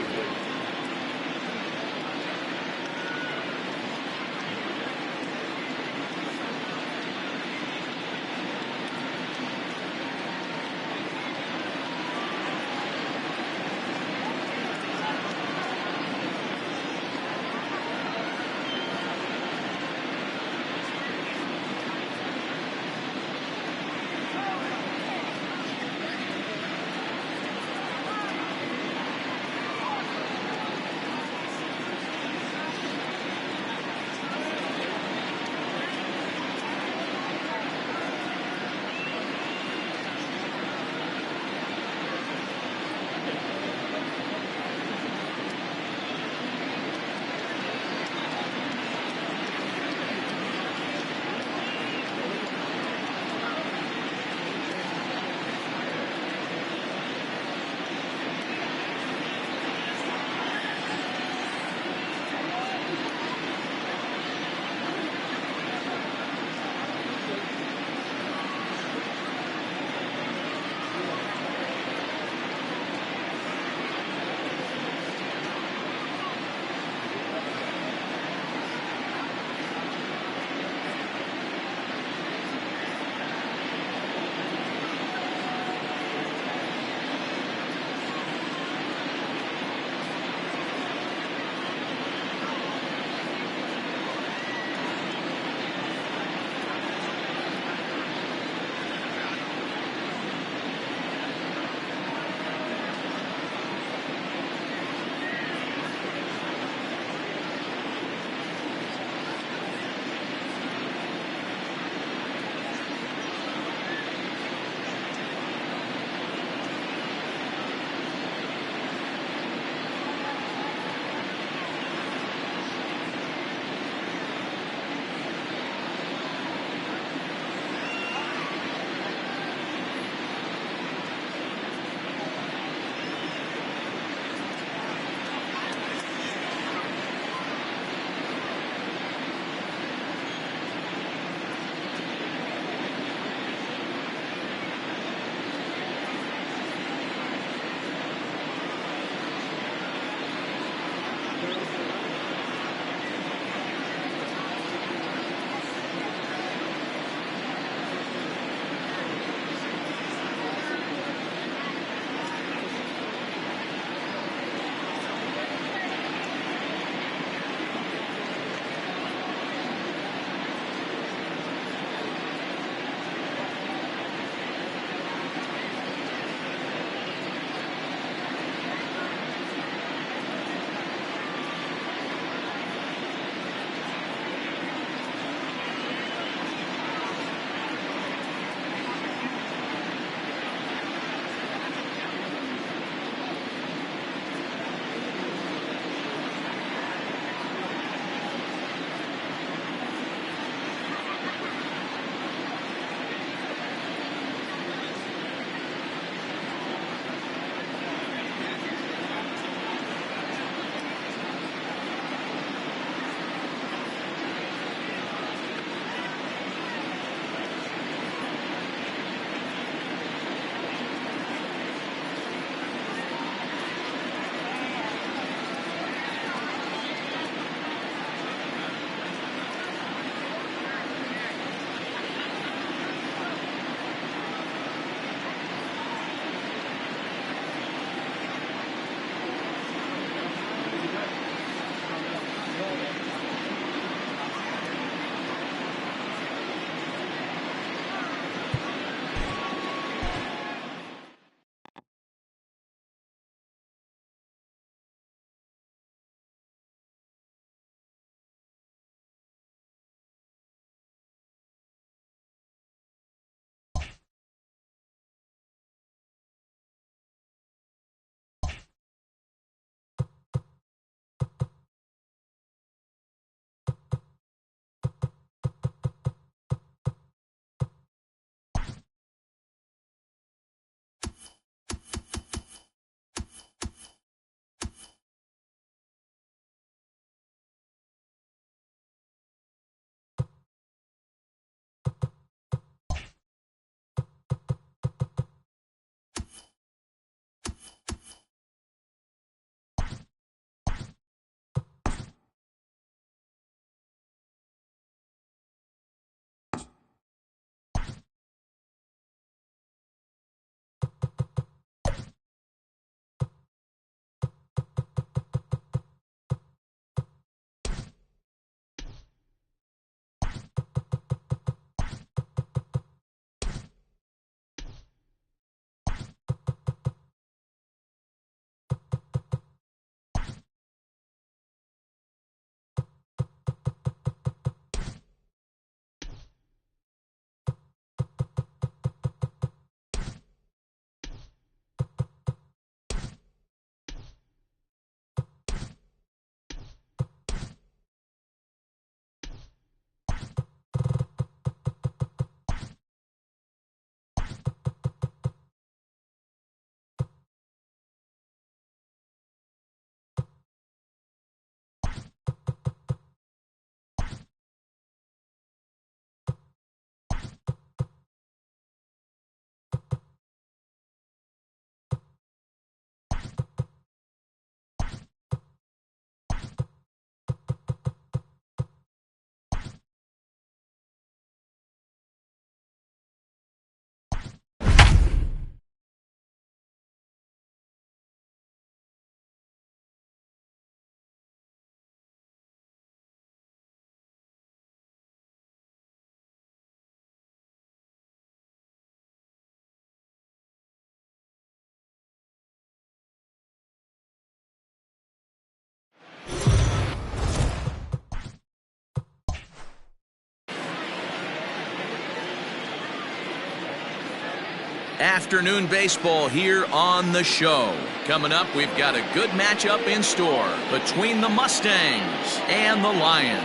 Afternoon baseball here on the show. Coming up, we've got a good matchup in store between the Mustangs and the Lions.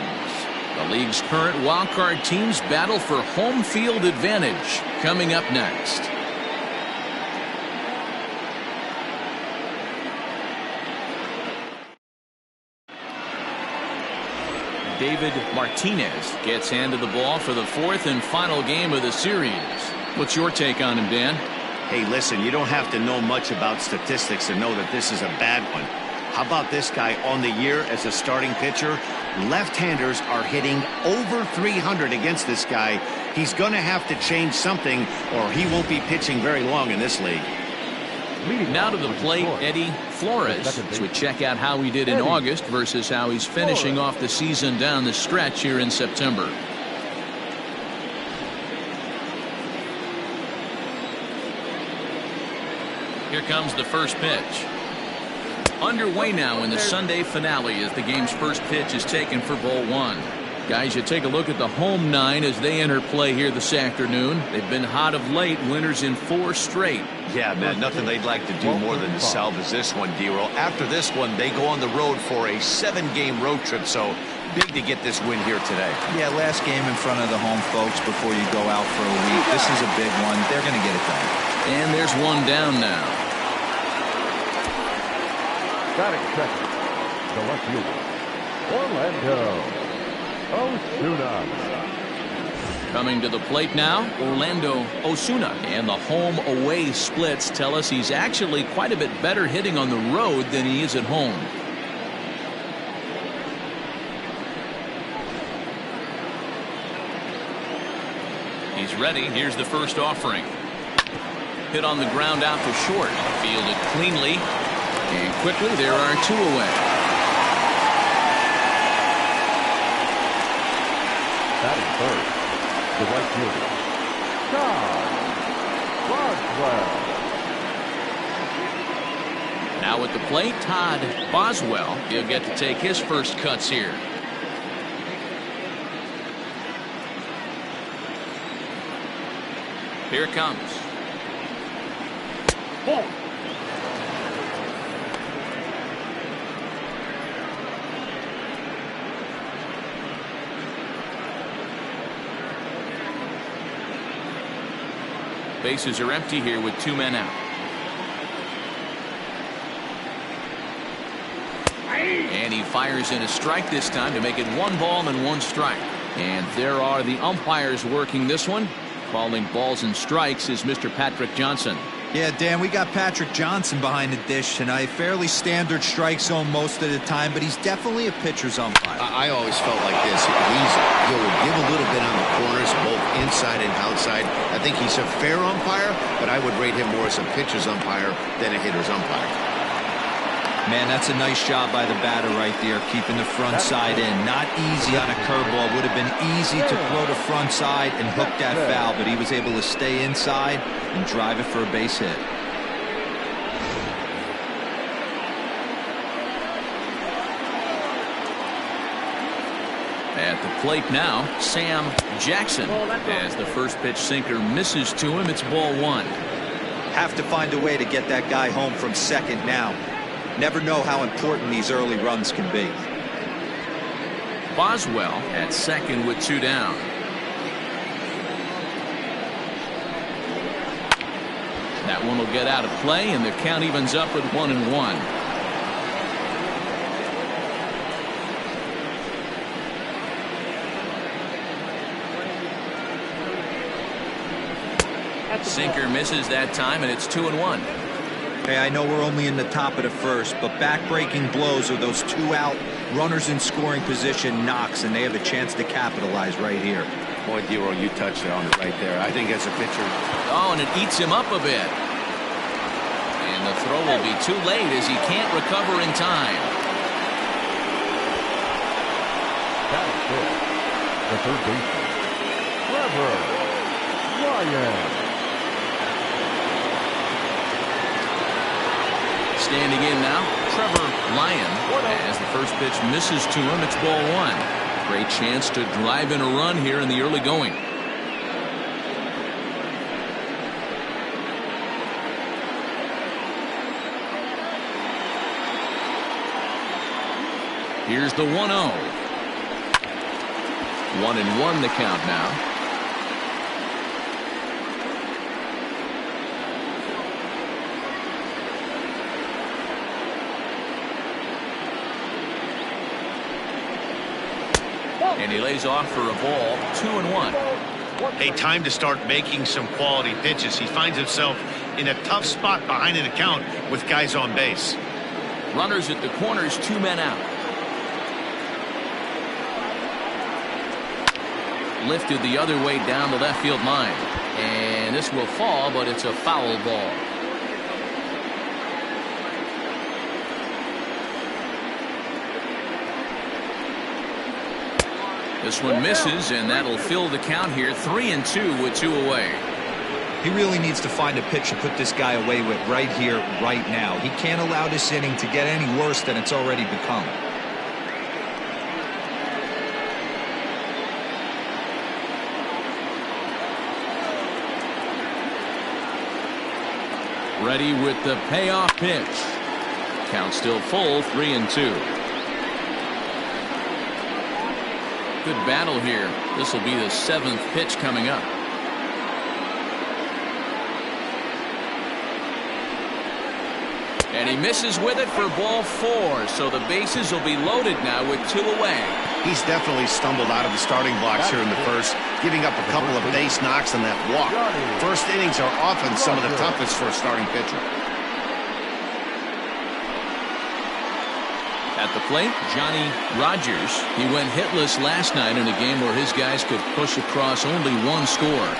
The league's current wildcard teams battle for home field advantage. Coming up next. David Martinez gets handed the ball for the fourth and final game of the series. What's your take on him, Dan? Hey, listen, you don't have to know much about statistics to know that this is a bad one. How about this guy on the year as a starting pitcher? Left-handers are hitting over 300 against this guy. He's going to have to change something or he won't be pitching very long in this league. Now to the plate, Eddie Flores, as we check out how he did in August versus how he's finishing off the season down the stretch here in September. Here comes the first pitch. Underway now in the Sunday finale as the game's first pitch is taken for ball one. Guys, you take a look at the home nine as they enter play here this afternoon. They've been hot of late, winners in 4 straight. Yeah, man, nothing they'd like to do more than to salvage this one, D-Roll. After this one, they go on the road for a 7-game road trip, so big to get this win here today. Yeah, last game in front of the home folks before you go out for a week. This is a big one. They're going to get it done. And there's one down now. Batting second, the left fielder, Orlando Osuna. Coming to the plate now, Orlando Osuna. And the home-away splits tell us he's actually quite a bit better hitting on the road than he is at home. He's ready. Here's the first offering. Hit on the ground out to short. Fielded cleanly. And quickly, there are 2 away. Batting third, the right fielder, Todd Boswell. Now at the plate, Todd Boswell. He'll get to take his first cuts here. Here it comes. Ball. Bases are empty here with 2 men out. And he fires in a strike this time to make it 1 ball and 1 strike. And there are the umpires working this one. Calling balls and strikes is Mr. Patrick Johnson. Yeah, Dan, we got Patrick Johnson behind the dish tonight. Fairly standard strike zone most of the time, but he's definitely a pitcher's umpire. I always felt like this. He'll give a little bit on the corners, both inside and outside. I think he's a fair umpire, but I would rate him more as a pitcher's umpire than a hitter's umpire. Man, that's a nice job by the batter right there, keeping the front side in. Not easy on a curveball. Would have been easy to throw the front side and hook that foul, but he was able to stay inside and drive it for a base hit. At the plate now, Sam Jackson. As the first pitch sinker misses to him, it's ball 1. Have to find a way to get that guy home from second now. Never know how important these early runs can be. Boswell at second with 2 down. That one will get out of play, and the count evens up at 1-1. Sinker misses that time, and it's 2-1. Hey, I know we're only in the top of the first, but back-breaking blows are those 2 out, runners in scoring position knocks, and they have a chance to capitalize right here. Boy, D-Roll, you touched it on it right there. I think as a pitcher. Oh, and it eats him up a bit. And the throw will be too late as he can't recover in time. Batting fifth, the third baseman, Trevor Ryan. Standing in now, Trevor Lyon. As the first pitch misses to him, it's ball 1. Great chance to drive in a run here in the early going. Here's the 1-0. 1-1 the count now. And he lays off for a ball. 2-1. Hey, time to start making some quality pitches. He finds himself in a tough spot behind an account with guys on base. Runners at the corners, 2 men out. Lifted the other way down the left field line. And this will fall, but it's a foul ball. This one misses, and that'll fill the count here. 3-2 with 2 away. He really needs to find a pitch to put this guy away with right here, right now. He can't allow this inning to get any worse than it's already become. Ready with the payoff pitch. Count still full. 3-2. Good battle here. This will be the 7th pitch coming up. And he misses with it for ball 4. So the bases will be loaded now with 2 away. He's definitely stumbled out of the starting blocks here in the first, giving up a couple of base knocks and that walk. First innings are often some of the toughest for a starting pitcher. At the plate, Johnny Rogers. He went hitless last night in a game where his guys could push across only 1 score.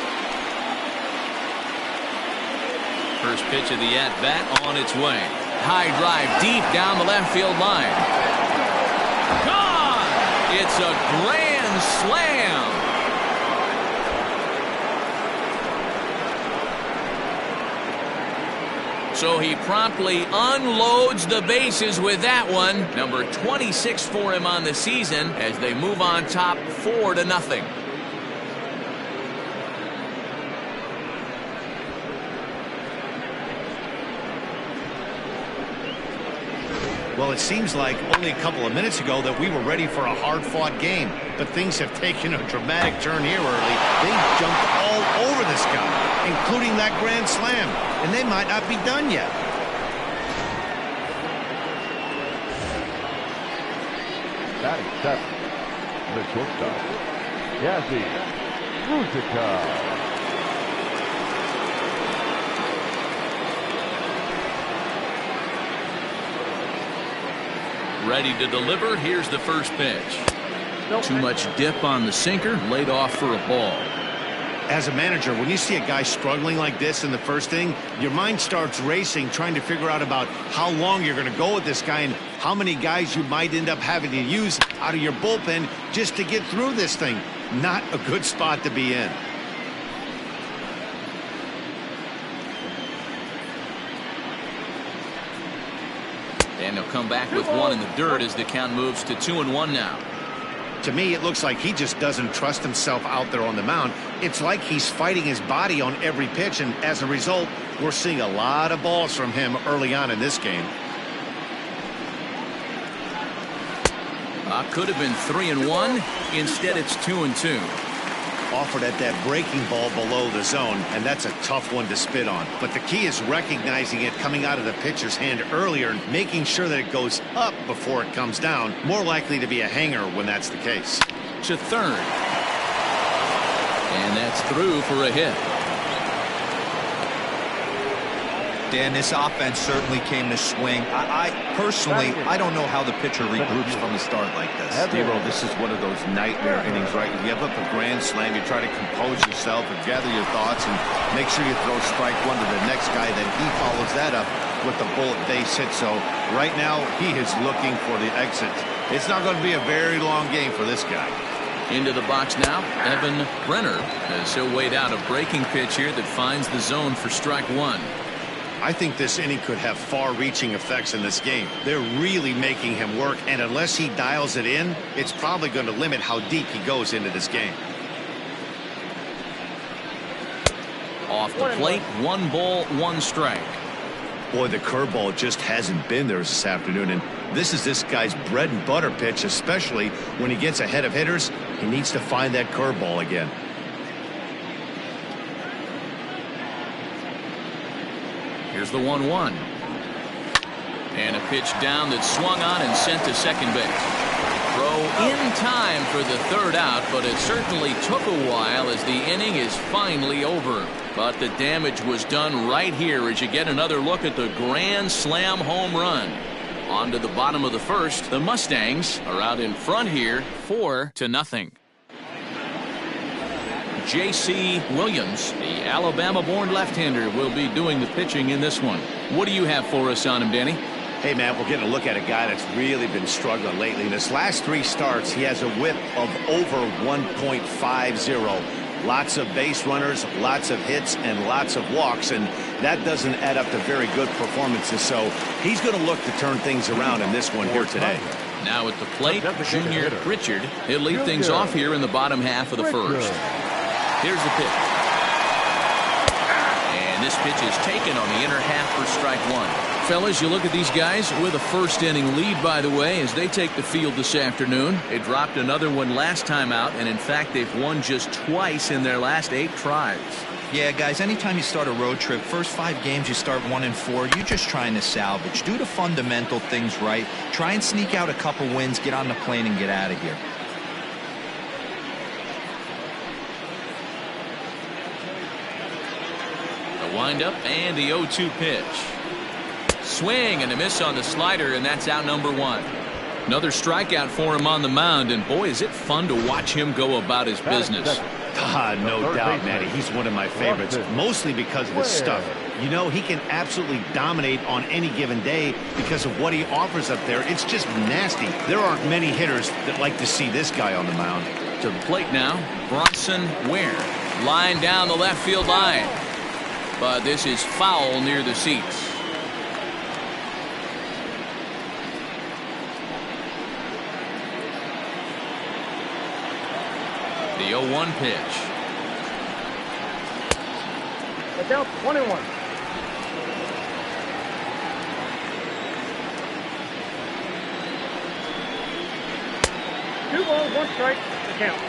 First pitch of the at-bat on its way. High drive deep down the left field line. Gone! It's a grand slam. So he promptly unloads the bases with that one. Number 26 for him on the season as they move on top 4-0. Well, it seems like only a couple of minutes ago that we were ready for a hard-fought game. But things have taken a dramatic turn here early. They jumped all over this guy, including that grand slam. And they might not be done yet. Batting seventh, the shortstop, Yasser Ibrahim. Ready to deliver. Here's the first pitch. Too much dip on the sinker. Laid off for a ball. As a manager, when you see a guy struggling like this in the first inning, your mind starts racing, trying to figure out about how long you're going to go with this guy and how many guys you might end up having to use out of your bullpen just to get through this thing. Not a good spot to be in. And he'll come back with 1 in the dirt as the count moves to 2-1 now. To me, it looks like he just doesn't trust himself out there on the mound. It's like he's fighting his body on every pitch, and as a result, we're seeing a lot of balls from him early on in this game. Could have been 3-1. Instead, it's 2-2. Offered at that breaking ball below the zone, and that's a tough one to spit on. But the key is recognizing it coming out of the pitcher's hand earlier and making sure that it goes up before it comes down. More likely to be a hanger when that's the case. To third. And that's through for a hit. Dan, this offense certainly came to swing. I personally, I don't know how the pitcher regroups from a start like this. Zero, this is one of those nightmare innings, right? You give up a grand slam, you try to compose yourself and gather your thoughts and make sure you throw strike 1 to the next guy. Then he follows that up with the bullet base hit. So right now, he is looking for the exit. It's not going to be a very long game for this guy. Into the box now, Evan Brenner, as he'll wait out a breaking pitch here that finds the zone for strike 1. I think this inning could have far-reaching effects in this game. They're really making him work, and unless he dials it in, it's probably going to limit how deep he goes into this game. Off the plate, 1 ball, 1 strike. Boy, the curveball just hasn't been there this afternoon, and this is this guy's bread and butter pitch, especially when he gets ahead of hitters. He needs to find that curveball again. Here's the 1-1. And a pitch down that swung on and sent to second base. Throw in time for the third out, but it certainly took a while as the inning is finally over. But the damage was done right here as you get another look at the grand slam home run. On to the bottom of the first. The Mustangs are out in front here, 4-0. J.C. Williams, the Alabama-born left-hander, will be doing the pitching in this one. What do you have for us on him, Danny? Hey, man, we're getting a look at a guy that's really been struggling lately. In his last 3 starts, he has a whip of over 1.50. Lots of base runners, lots of hits, and lots of walks, and that doesn't add up to very good performances. So he's going to look to turn things around in this one here today. Now at the plate, Junior Pritchard. He'll lead things off here in the bottom half of the first. Here's the pitch. And this pitch is taken on the inner half for strike one. Fellas, you look at these guys with a first inning lead, by the way, as they take the field this afternoon. They dropped another one last time out, and in fact, they've won just twice in their last 8 tries. Yeah, guys, anytime you start a road trip, first 5 games you start 1-4, you're just trying to salvage. Do the fundamental things right. Try and sneak out a couple wins, get on the plane, and get out of here. The windup and the 0-2 pitch. Swing and a miss on the slider, and that's out number 1. Another strikeout for him on the mound, and boy, is it fun to watch him go about his business. No doubt, Matty. He's one of my favorites, mostly because of his stuff. You know, he can absolutely dominate on any given day because of what he offers up there. It's just nasty. There aren't many hitters that like to see this guy on the mound. To the plate now, Bronson Ware. Line down the left field line. But this is foul near the seats. The 0-1 pitch. It's out 1-1. Two balls, 1 strike, the count.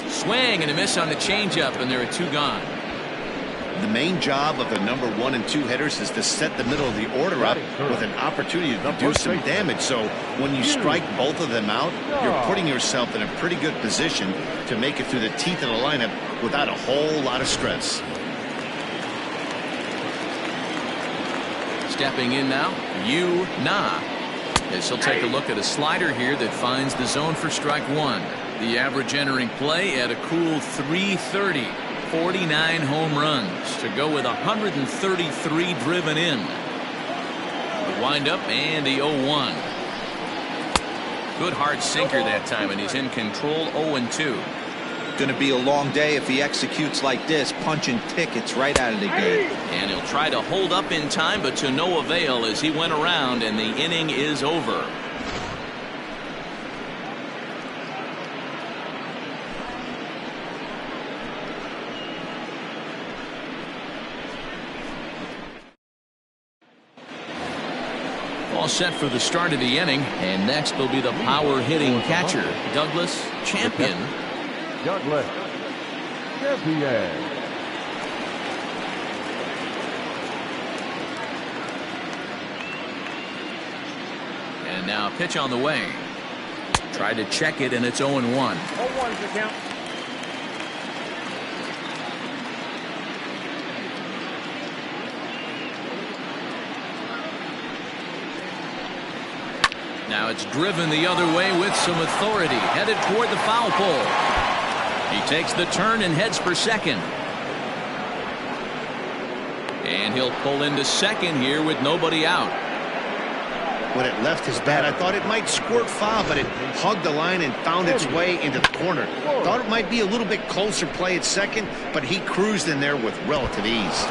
Swing and a miss on the changeup, and there are 2 gone. The main job of the number 1 and 2 hitters is to set the middle of the order up with an opportunity to do some damage. So when you strike both of them out, you're putting yourself in a pretty good position to make it through the teeth of the lineup without a whole lot of stress. Stepping in now, Yu Na. As he'll take a look at a slider here that finds the zone for strike 1. The average entering play at a cool .330. 49 home runs to go with 133 driven in. The windup and the 0-1. Good hard sinker that time, and he's in control. 0-2. Going to be a long day if he executes like this, punching tickets right out of the gate. And he'll try to hold up in time, but to no avail as he went around, and the inning is over. All set for the start of the inning, and next will be the power hitting catcher, Douglas Champion. Douglas Champion. And now a pitch on the way. Tried to check it, and it's 0-1. 0-1's the count. Now it's driven the other way with some authority, headed toward the foul pole. He takes the turn and heads for second. And he'll pull into second here with nobody out. When it left his bat, I thought it might squirt foul, but it hugged the line and found its way into the corner. Thought it might be a little bit closer play at second, but he cruised in there with relative ease.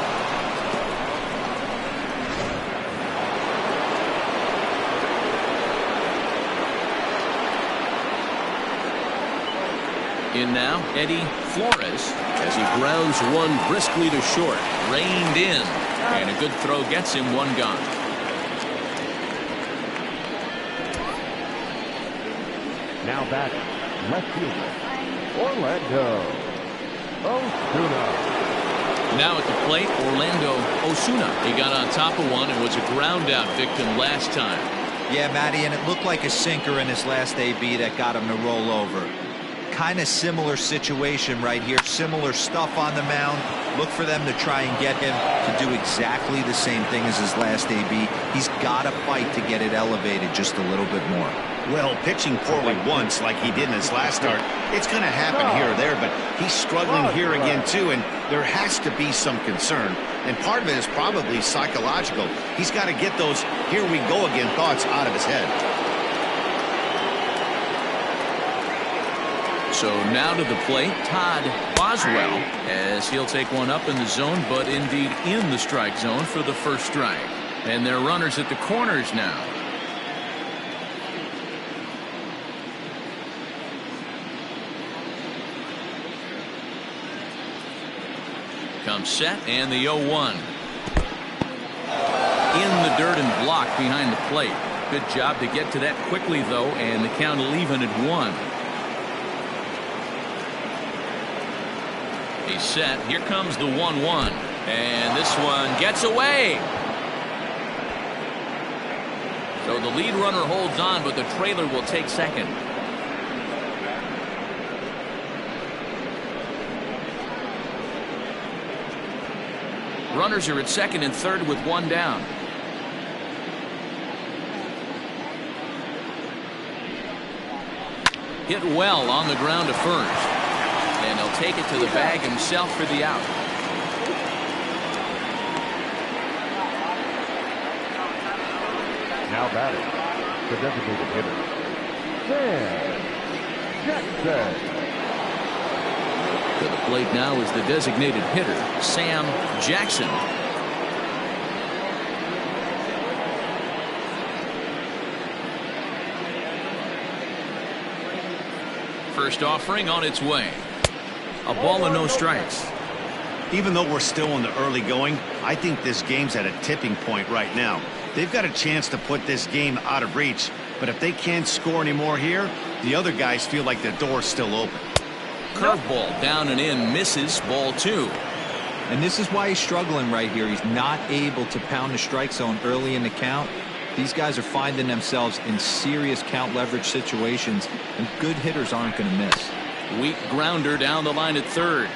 In now, Eddie Flores as he grounds one briskly to short. Reined in. And a good throw gets him one gone. Now back, left fielder, Orlando Osuna. Now at the plate, Orlando Osuna. He got on top of one and was a ground out victim last time. Yeah, Matty, and it looked like a sinker in his last AB that got him to roll over. Kind of similar situation right here. Similar stuff on the mound. Look for them to try and get him to do exactly the same thing as his last AB. He's got to fight to get it elevated just a little bit more. Well, pitching poorly once like he did in his last start, it's going to happen here or there, but he's struggling here again too, and there has to be some concern. And part of it is probably psychological. He's got to get those here we go again thoughts out of his head. So now to the plate, Todd Boswell, as he'll take one up in the zone, but indeed in the strike zone for the first strike. And they're runners at the corners now. Comes set, and the 0-1. In the dirt and blocked behind the plate. Good job to get to that quickly, though, and the count will even at 1. He's set. Here comes the 1-1. And this one gets away. So the lead runner holds on, but the trailer will take second. Runners are at second and third with one down. Hit well on the ground to first. And he'll take it to the bag himself for the out. Now batting, the designated hitter, Sam Jackson. To the plate now is the designated hitter, Sam Jackson. First offering on its way. A ball and no strikes. Even though we're still in the early going, I think this game's at a tipping point right now. They've got a chance to put this game out of reach, but if they can't score anymore here, the other guys feel like the door's still open. Curveball down and in, misses, ball 2. And this is why he's struggling right here. He's not able to pound the strike zone early in the count. These guys are finding themselves in serious count leverage situations, and good hitters aren't going to miss. Weak grounder down the line at third,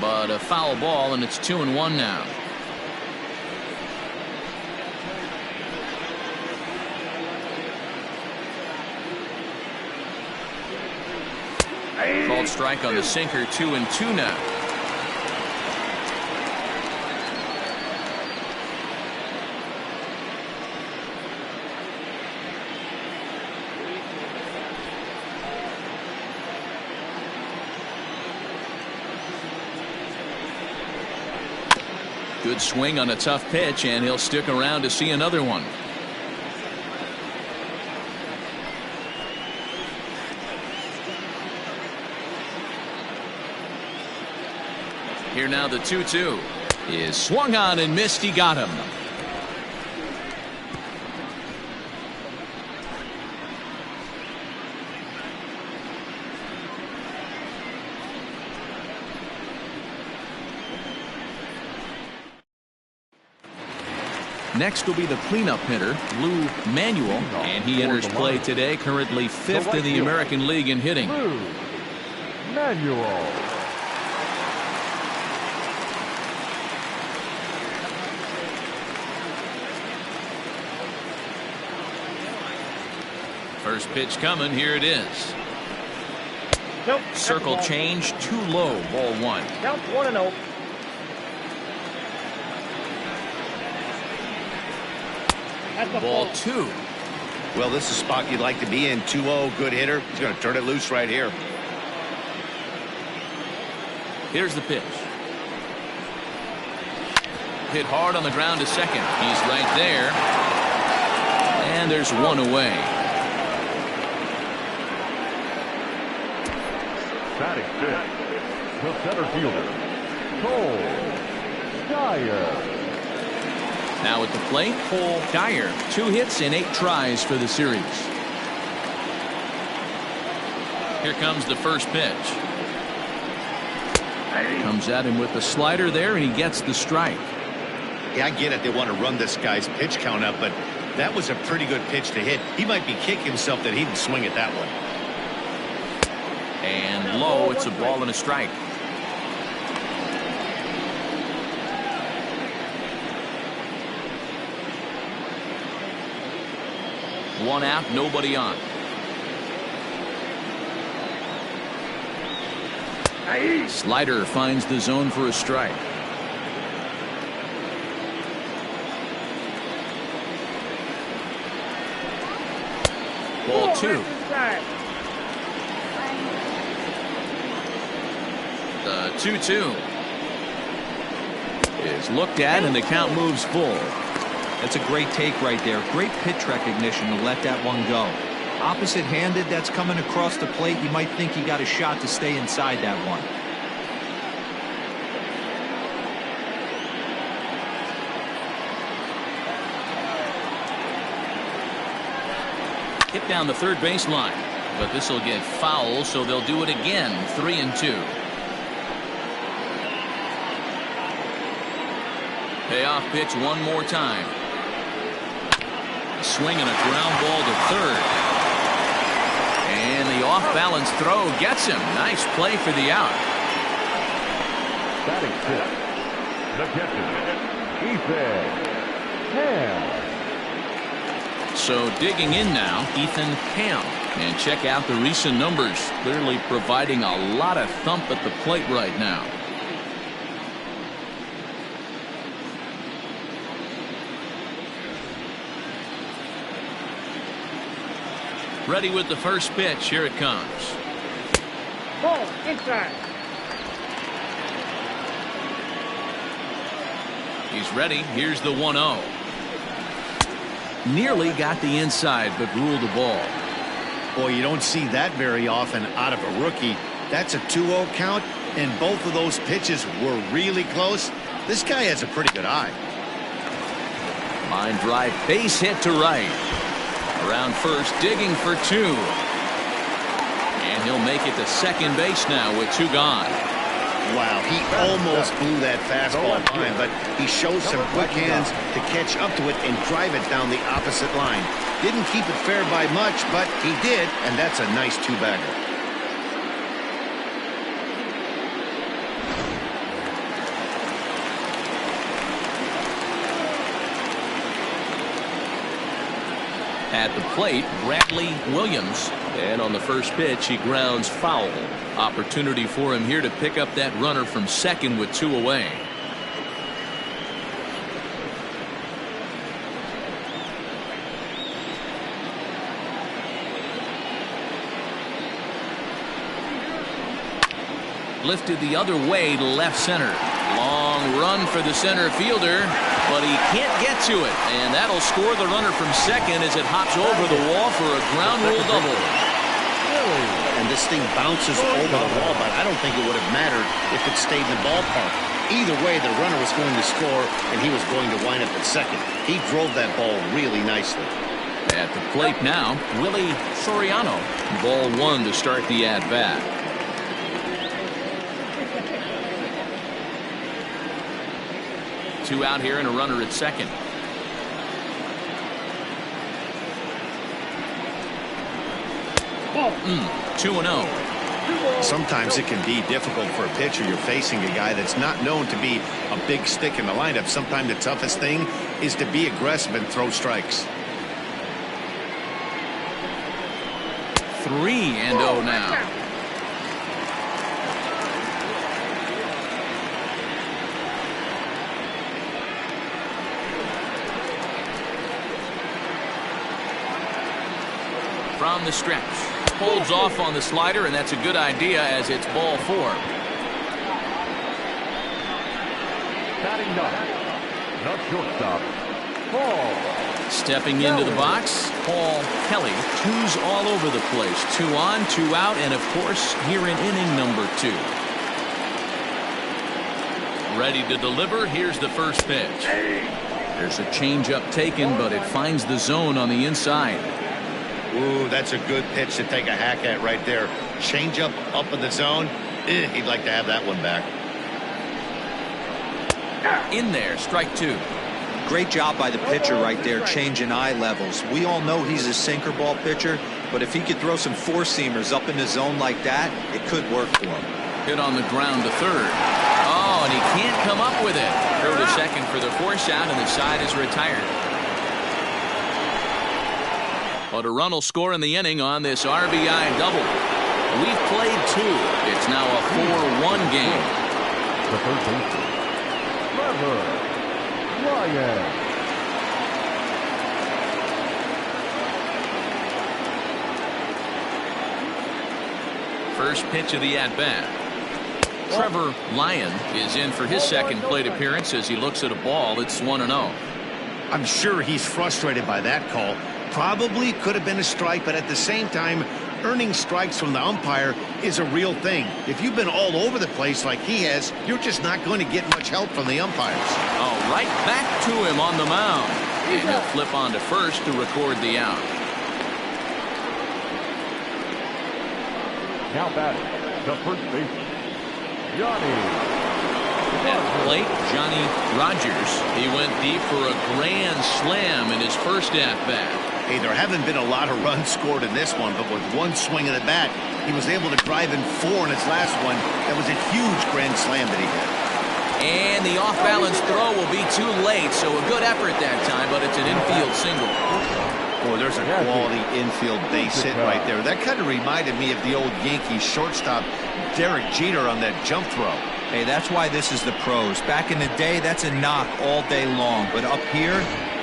but a foul ball, and it's 2-1 now. Called strike on the sinker, 2-2 now. Good swing on a tough pitch, and he'll stick around to see another one. Here now the 2-2 is swung on and missed. He got him. Next will be the cleanup hitter, Lou Manuel, and he enters play today, currently 5th in the American League in hitting. Lou Manuel. First pitch coming, here it is. Nope. Circle change, too low, ball 1. Count 1-0. Ball 2. Well, this is a spot you'd like to be in. 2-0, good hitter. He's going to turn it loose right here. Here's the pitch. Hit hard on the ground to second. He's right there. And there's one away. Batting fifth, the center fielder, Cole Dyer. Now at the plate, Cole Dyer. 2 hits in 8 tries for the series. Here comes the first pitch. Comes at him with the slider there, and he gets the strike. Yeah, I get it. They want to run this guy's pitch count up, but that was a pretty good pitch to hit. He might be kicking himself that he didn't swing at that one. And low, it's a ball and a strike. One out, nobody on. Slider finds the zone for a strike. Ball 2. The 2-2 is looked at, and the count moves full. That's a great take right there. Great pitch recognition to let that one go. Opposite-handed, that's coming across the plate. You might think he got a shot to stay inside that one. Hit down the third baseline, but this will get foul, so they'll do it again. 3-2. Payoff pitch one more time. Swing and a ground ball to third. And the off-balance throw gets him. Nice play for the out. Batting fifth, the catcher, Ethan Ham. So digging in now, Ethan Ham. And check out the recent numbers. Clearly providing a lot of thump at the plate right now. Ready with the first pitch. Here it comes. Ball inside. He's ready. Here's the 1-0. Nearly got the inside, but ruled the ball. Boy, you don't see that very often out of a rookie. That's a 2-0 count, and both of those pitches were really close. This guy has a pretty good eye. Line drive, base hit to right. Around first, digging for 2. And he'll make it to second base now with 2 gone. Wow, he almost blew that fastball line, but he shows some quick hands to catch up to it and drive it down the opposite line. Didn't keep it fair by much, but he did, and that's a nice 2-bagger. At the plate, Bradley Williams. And on the first pitch, he grounds foul. Opportunity for him here to pick up that runner from second with 2 away. Lifted the other way to left center. Long run for the center fielder, but he can't get to it. And that'll score the runner from second as it hops over the wall for a ground rule double. And this thing bounces over the wall, but I don't think it would have mattered if it stayed in the ballpark. Either way, the runner was going to score, and he was going to wind up at second. He drove that ball really nicely. At the plate now, Willie Soriano. Ball 1 to start the at-bat. Two out here and a runner at second. Ball. 2-0. Sometimes it can be difficult for a pitcher. You're facing a guy that's not known to be a big stick in the lineup. Sometimes the toughest thing is to be aggressive and throw strikes. 3-0 now. from the stretch. Holds off on the slider, and that's a good idea as it's ball 4. Batting ninth, the shortstop, Paul. Stepping into the box, Paul Kelly. 2's all over the place. 2 on, 2 out, and of course, here in inning number 2. Ready to deliver. Here's the first pitch. There's a changeup taken, but it finds the zone on the inside. Ooh, that's a good pitch to take a hack at right there. Changeup up in the zone. He'd like to have that one back. In there, strike 2. Great job by the pitcher right there, changing eye levels. We all know he's a sinker ball pitcher, but if he could throw some four-seamers up in the zone like that, it could work for him. Hit on the ground to third. Oh, and he can't come up with it. Throw to second for the force out, and the side is retired. But a run will score in the inning on this RBI double. We've played 2. It's now a 4-1 game. The third baseman, Trevor Ryan. First pitch of the at-bat. Trevor Lyon is in for his second plate appearance as he looks at a ball. It's 1-0. I'm sure he's frustrated by that call. Probably could have been a strike, but at the same time, earning strikes from the umpire is a real thing. If you've been all over the place like he has, you're just not going to get much help from the umpires. Oh, right back to him on the mound. And he'll flip on to first to record the out. Now batting, the first baseman, Johnny. At plate, Johnny Rogers. He went deep for a grand slam in his first at-bat. Hey, there haven't been a lot of runs scored in this one, but with one swing of the bat, he was able to drive in 4 in his last one. That was a huge grand slam that he hit. And the off-balance throw will be too late, so a good effort that time, but it's an infield single. Boy, there's a quality infield base hit right there. That kind of reminded me of the old Yankees shortstop Derek Jeter on that jump throw. Hey, that's why this is the pros. Back in the day, that's a knock all day long. But up here,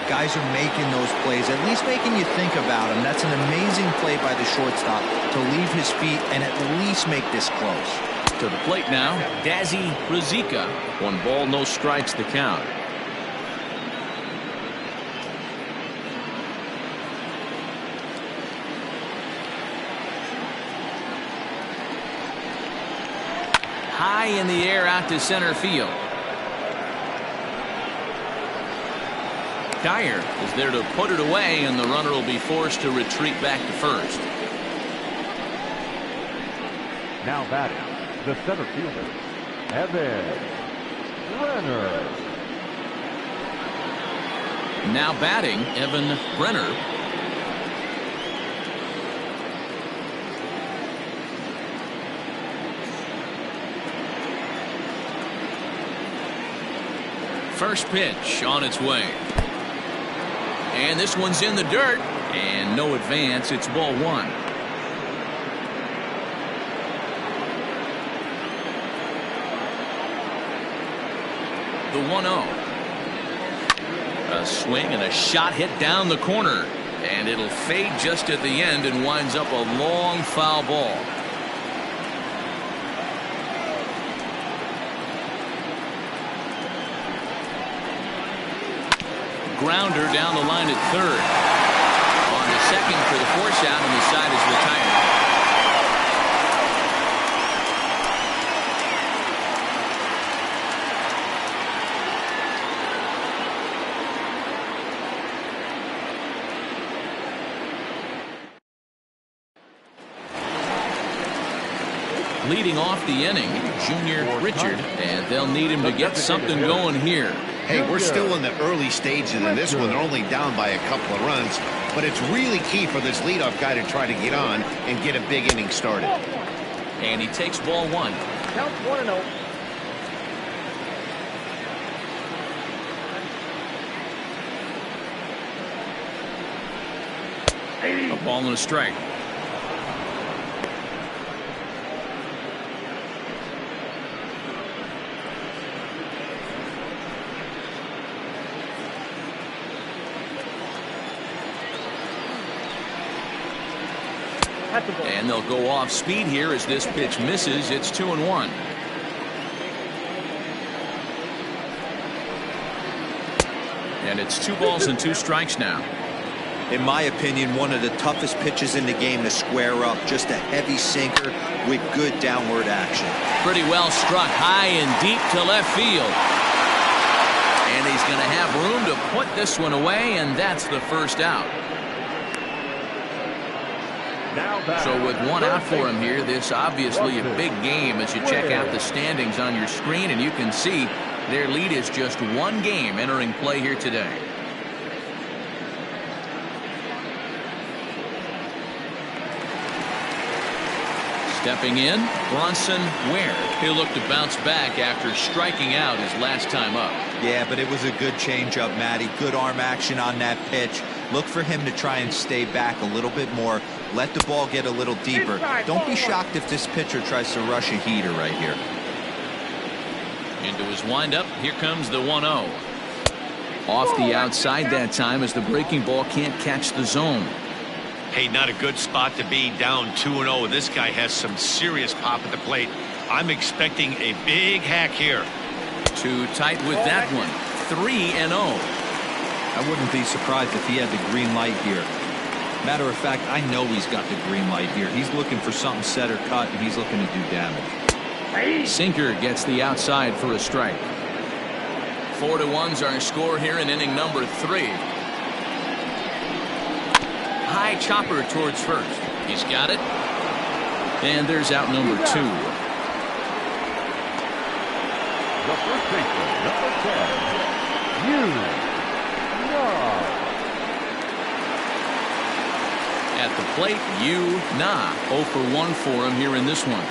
guys are making those plays, at least making you think about them. That's an amazing play by the shortstop to leave his feet and at least make this close. To the plate now, Dazzy Ruzicka. 1 ball, no strikes the count. High in the air out to center field. Kyer is there to put it away, and the runner will be forced to retreat back to first. Now batting, the center fielder, Evan Brenner. Now batting, Evan Brenner. First pitch on its way. And this one's in the dirt. And no advance. It's ball 1. The 1-0. A swing and a shot hit down the corner. And it'll fade just at the end and winds up a long foul ball. Grounder down the line at third. On the second for the force out, and the side is retired. Leading off the inning, Junior Richard, and they'll need him to get something going here. Hey, we're still in the early stages of this one. They're only down by a couple of runs, but it's really key for this leadoff guy to try to get on and get a big inning started. And he takes ball 1. Count 1-0. A ball and a strike. That's the ball. And they'll go off speed here as this pitch misses. It's 2-1. And it's 2 balls and 2 strikes now. In my opinion, one of the toughest pitches in the game to square up. Just a heavy sinker with good downward action. Pretty well struck high and deep to left field. And he's going to have room to put this one away, and that's the first out. So with 1 out for him here, this obviously a big game as you check out the standings on your screen, and you can see their lead is just 1 game entering play here today. Stepping in, Bronson Ware. He'll look to bounce back after striking out his last time up. Yeah, but it was a good changeup, Matty. Good arm action on that pitch. Look for him to try and stay back a little bit more. Let the ball get a little deeper. Don't be shocked if this pitcher tries to rush a heater right here. Into his windup. Here comes the 1-0. Off the outside that time as the breaking ball can't catch the zone. Hey, not a good spot to be, down 2-0. This guy has some serious pop at the plate. I'm expecting a big hack here. Too tight with that one. 3-0. I wouldn't be surprised if he had the green light here. Matter of fact, I know he's got the green light here. He's looking for something set or cut, and he's looking to do damage. Sinker gets the outside for a strike. 4-1's our score here in inning number 3. High chopper towards first. He's got it. And there's out number 2. The first baseman, number 10, Yu Na. At the plate, Yu Na. 0 for 1 for him here in this one.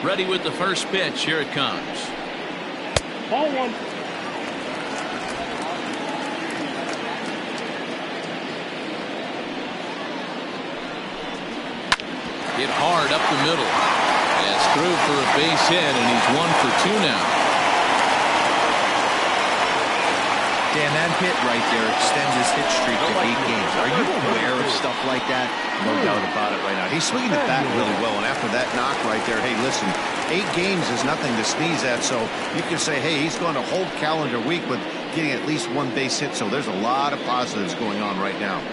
Ready with the first pitch. Here it comes. Ball 1. Hit hard up the middle. That's through for a base hit, and he's 1 for 2 now. Dan, that hit right there extends his hit streak to 8 games. Are you aware of stuff like that? No doubt about it right now. He's swinging the bat really well, and after that knock right there, hey, listen, 8 games is nothing to sneeze at, so you can say, hey, he's going a whole calendar week with getting at least 1 base hit, so there's a lot of positives going on right now.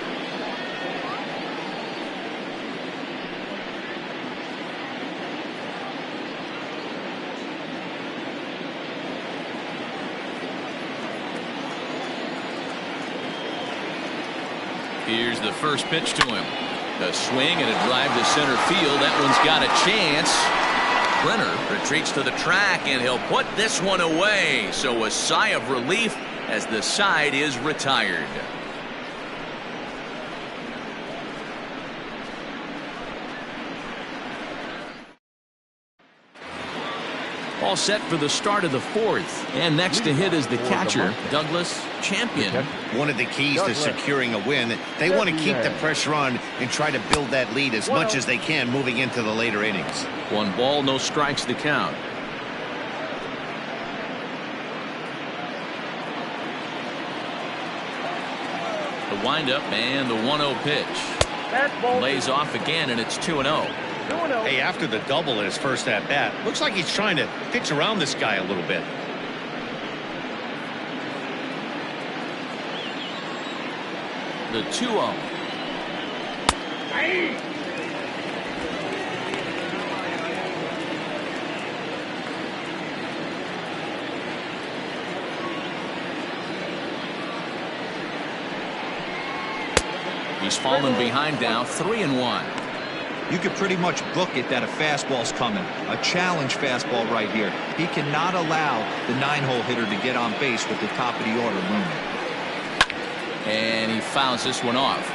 Here's the first pitch to him. A swing and a drive to center field. That one's got a chance. Brenner retreats to the track, and he'll put this one away. So a sigh of relief as the side is retired. All set for the start of the 4th. And next to hit is the catcher, Douglas Champion. One of the keys to securing a win, they want to keep the pressure on and try to build that lead as much as they can moving into the later innings. 1 ball, no strikes to count. The windup and the 1-0 pitch. Lays off again, and it's 2-0. Hey, after the double in his first at bat, looks like he's trying to pitch around this guy a little bit. The 2-0. He's fallen behind now, 3-1. You could pretty much book it that a fastball's coming. A challenge fastball right here. He cannot allow the 9-hole hitter to get on base with the top of the order looming. And he fouls this one off.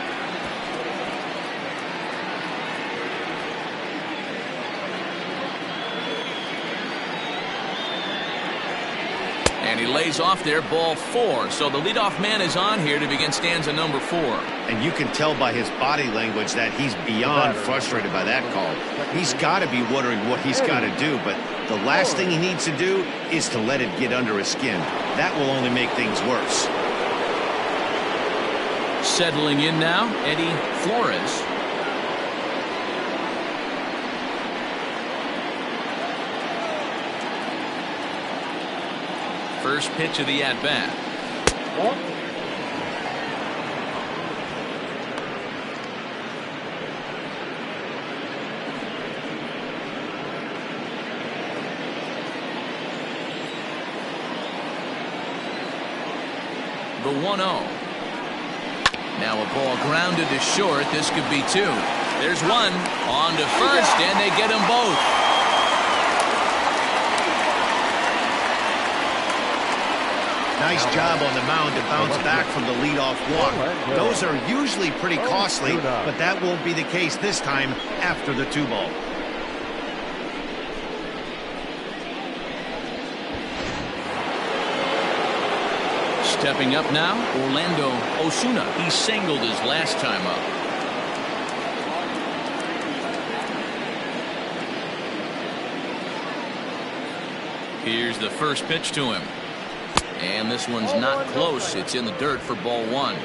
And he lays off there, ball 4. So the leadoff man is on here to begin stanza number 4. And you can tell by his body language that he's beyond frustrated by that call. He's got to be wondering what he's got to do, but the last thing he needs to do is to let it get under his skin. That will only make things worse. Settling in now, Eddie Flores. First pitch of the at-bat. The 1-0. Now a ball grounded to short. This could be two. There's one on to first, and they get them both. Nice job on the mound to bounce back from the leadoff walk. Those are usually pretty costly, but that won't be the case this time after the 2-ball. Stepping up now, Orlando Osuna. He singled his last time up. Here's the first pitch to him. And this one's not close. It's in the dirt for ball one.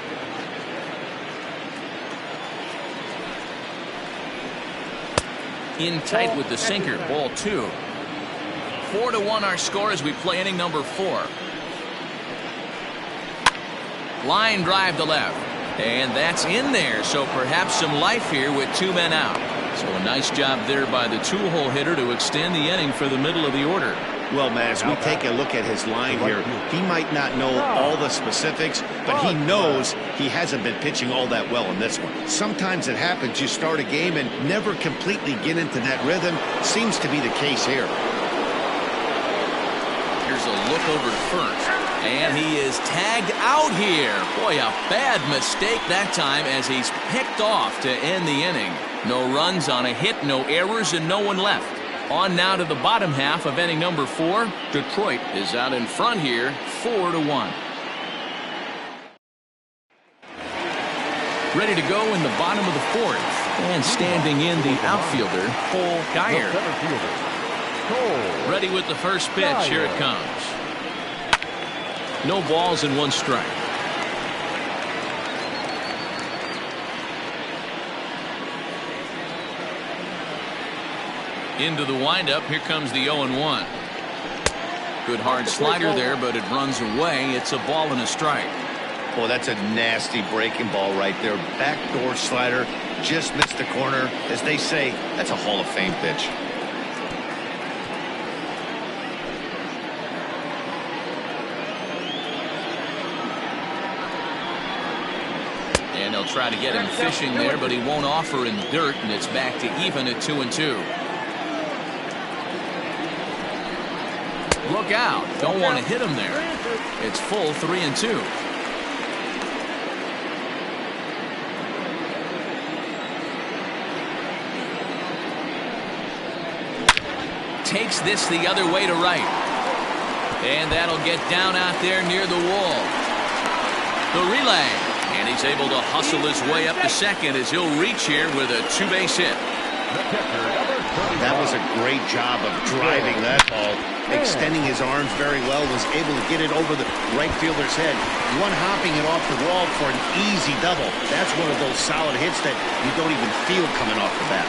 In tight with the sinker, ball two. 4-1 our score as we play inning number 4. Line drive to left. And that's in there, so perhaps some life here with 2 men out. So a nice job there by the 2-hole hitter to extend the inning for the middle of the order. Well, Matt, as we take a look at his line here, he might not know all the specifics, but he knows he hasn't been pitching all that well in this one. Sometimes it happens, you start a game and never completely get into that rhythm. Seems to be the case here. Here's a look over to first. And he is tagged out here. Boy, a bad mistake that time as he's picked off to end the inning. No runs on a hit, no errors, and no one left. On now to the bottom half of inning number 4. Detroit is out in front here, 4-1. Ready to go in the bottom of the 4th. And standing in the outfielder, Cole Geyer. Ready with the first pitch. Here it comes. No balls and 1 strike. Into the windup. Here comes the 0-1. Good hard slider there, but it runs away. It's a ball and a strike. Boy, that's a nasty breaking ball right there. Backdoor slider. Just missed the corner. As they say, that's a Hall of Fame pitch. And they'll try to get him fishing there, but he won't offer in the dirt, and it's back to even at 2-2. Look out. Don't want to hit him there. It's full 3-2. Takes this the other way to right. And that'll get down out there near the wall. The relay. And he's able to hustle his way up to second as he'll reach here with a 2-base hit. That was a great job of driving that ball. Extending his arms very well. Was able to get it over the right fielder's head. One-hopping it off the wall for an easy double. That's one of those solid hits that you don't even feel coming off the bat.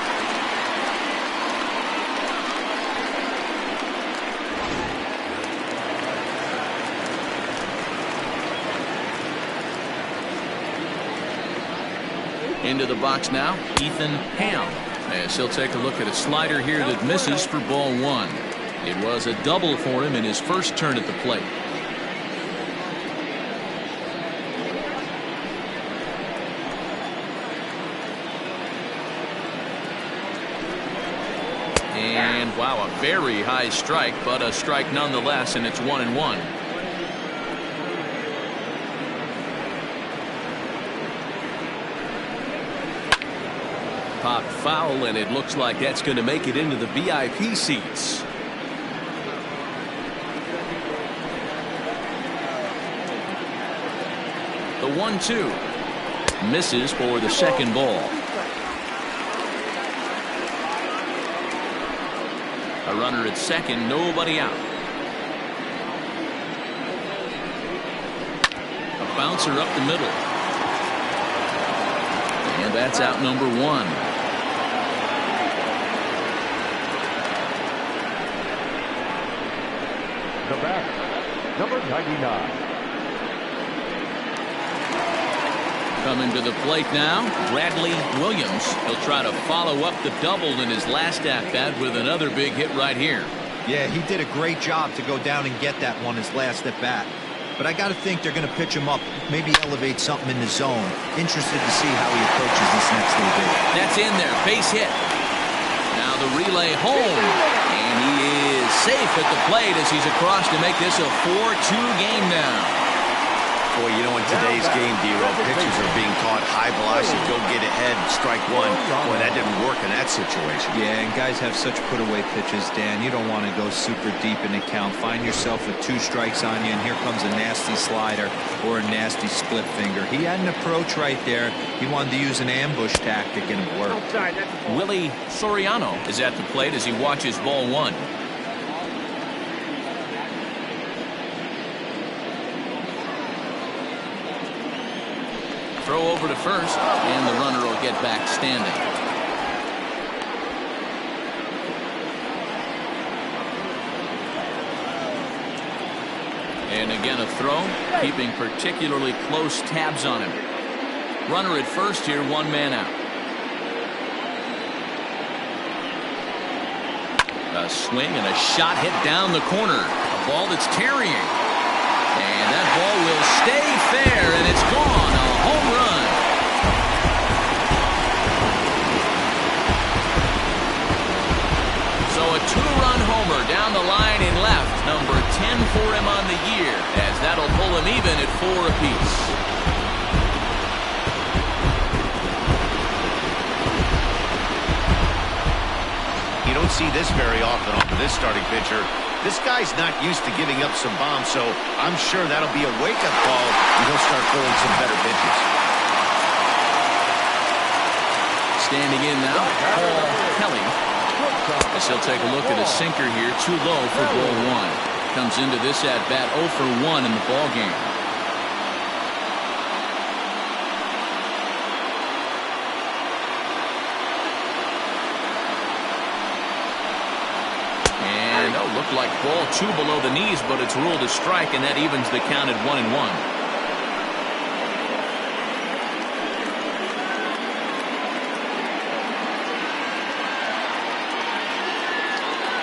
Into the box now, Ethan Ham. As he'll take a look at a slider here that misses for ball 1. It was a double for him in his first turn at the plate. And wow, a very high strike, but a strike nonetheless, and it's 1-1. Pop foul, and it looks like that's going to make it into the VIP seats. The 1-2 misses for the second ball. A runner at second, nobody out. A bouncer up the middle. that's out number 1. The batter, number 99. Coming to the plate now, Bradley Williams. He'll try to follow up the double in his last at-bat with another big hit right here. Yeah, he did a great job to go down and get that one his last at-bat. But I got to think they're going to pitch him up, maybe elevate something in the zone. Interested to see how he approaches this next little bit. That's in there, base hit. Now the relay home, and he is safe at the plate as he's across to make this a 4-2 game now. Boy, you know, in today's game, D-Row, pitchers are being taught high velocity, go get ahead, strike one. Boy, that didn't work in that situation. Yeah, and guys have such put-away pitches, Dan. You don't want to go super deep in the count. Find yourself with 2 strikes on you, and here comes a nasty slider or a nasty split finger. He had an approach right there. He wanted to use an ambush tactic, and it worked. Willie Soriano is at the plate as he watches ball 1. Throw over to first, and the runner will get back standing. And again a throw, keeping particularly close tabs on him. Runner at first here, 1 man out. A swing and a shot hit down the corner. A ball that's carrying. And that ball will stay fair, and it's gone. A home run. So a 2-run homer down the line in left. Number 10 for him on the year, as that'll pull him even at 4 apiece. You don't see this very often off of this starting pitcher. This guy's not used to giving up some bombs, so I'm sure that'll be a wake-up call, and he'll start throwing some better pitches. Standing in now, Paul Kelly. As he'll take a look at a sinker here, too low for ball 1. Comes into this at-bat 0 for 1 in the ball game. Looked like ball 2 below the knees, but it's ruled a strike, and that evens the count at 1-1.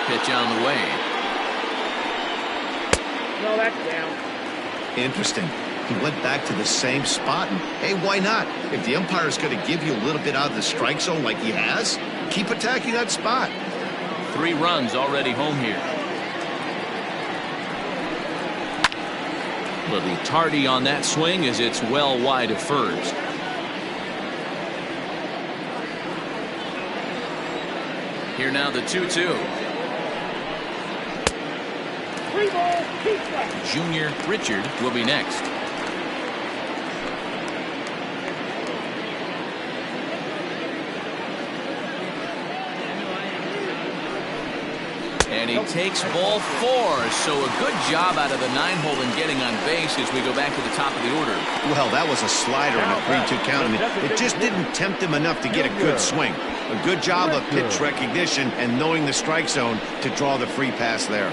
Pitch on the way. No, that's down. Interesting. He went back to the same spot, and hey, why not? If the umpire is going to give you a little bit out of the strike zone like he has, keep attacking that spot. 3 runs already home here. A little tardy on that swing as it's well wide of first. Here now the 2-2. Junior Richard will be next. And he takes ball 4, so a good job out of the 9-hole in getting on base as we go back to the top of the order. Well, that was a slider in a 3-2 count, and it just didn't tempt him enough to get a good swing. A good job of pitch recognition and knowing the strike zone to draw the free pass there.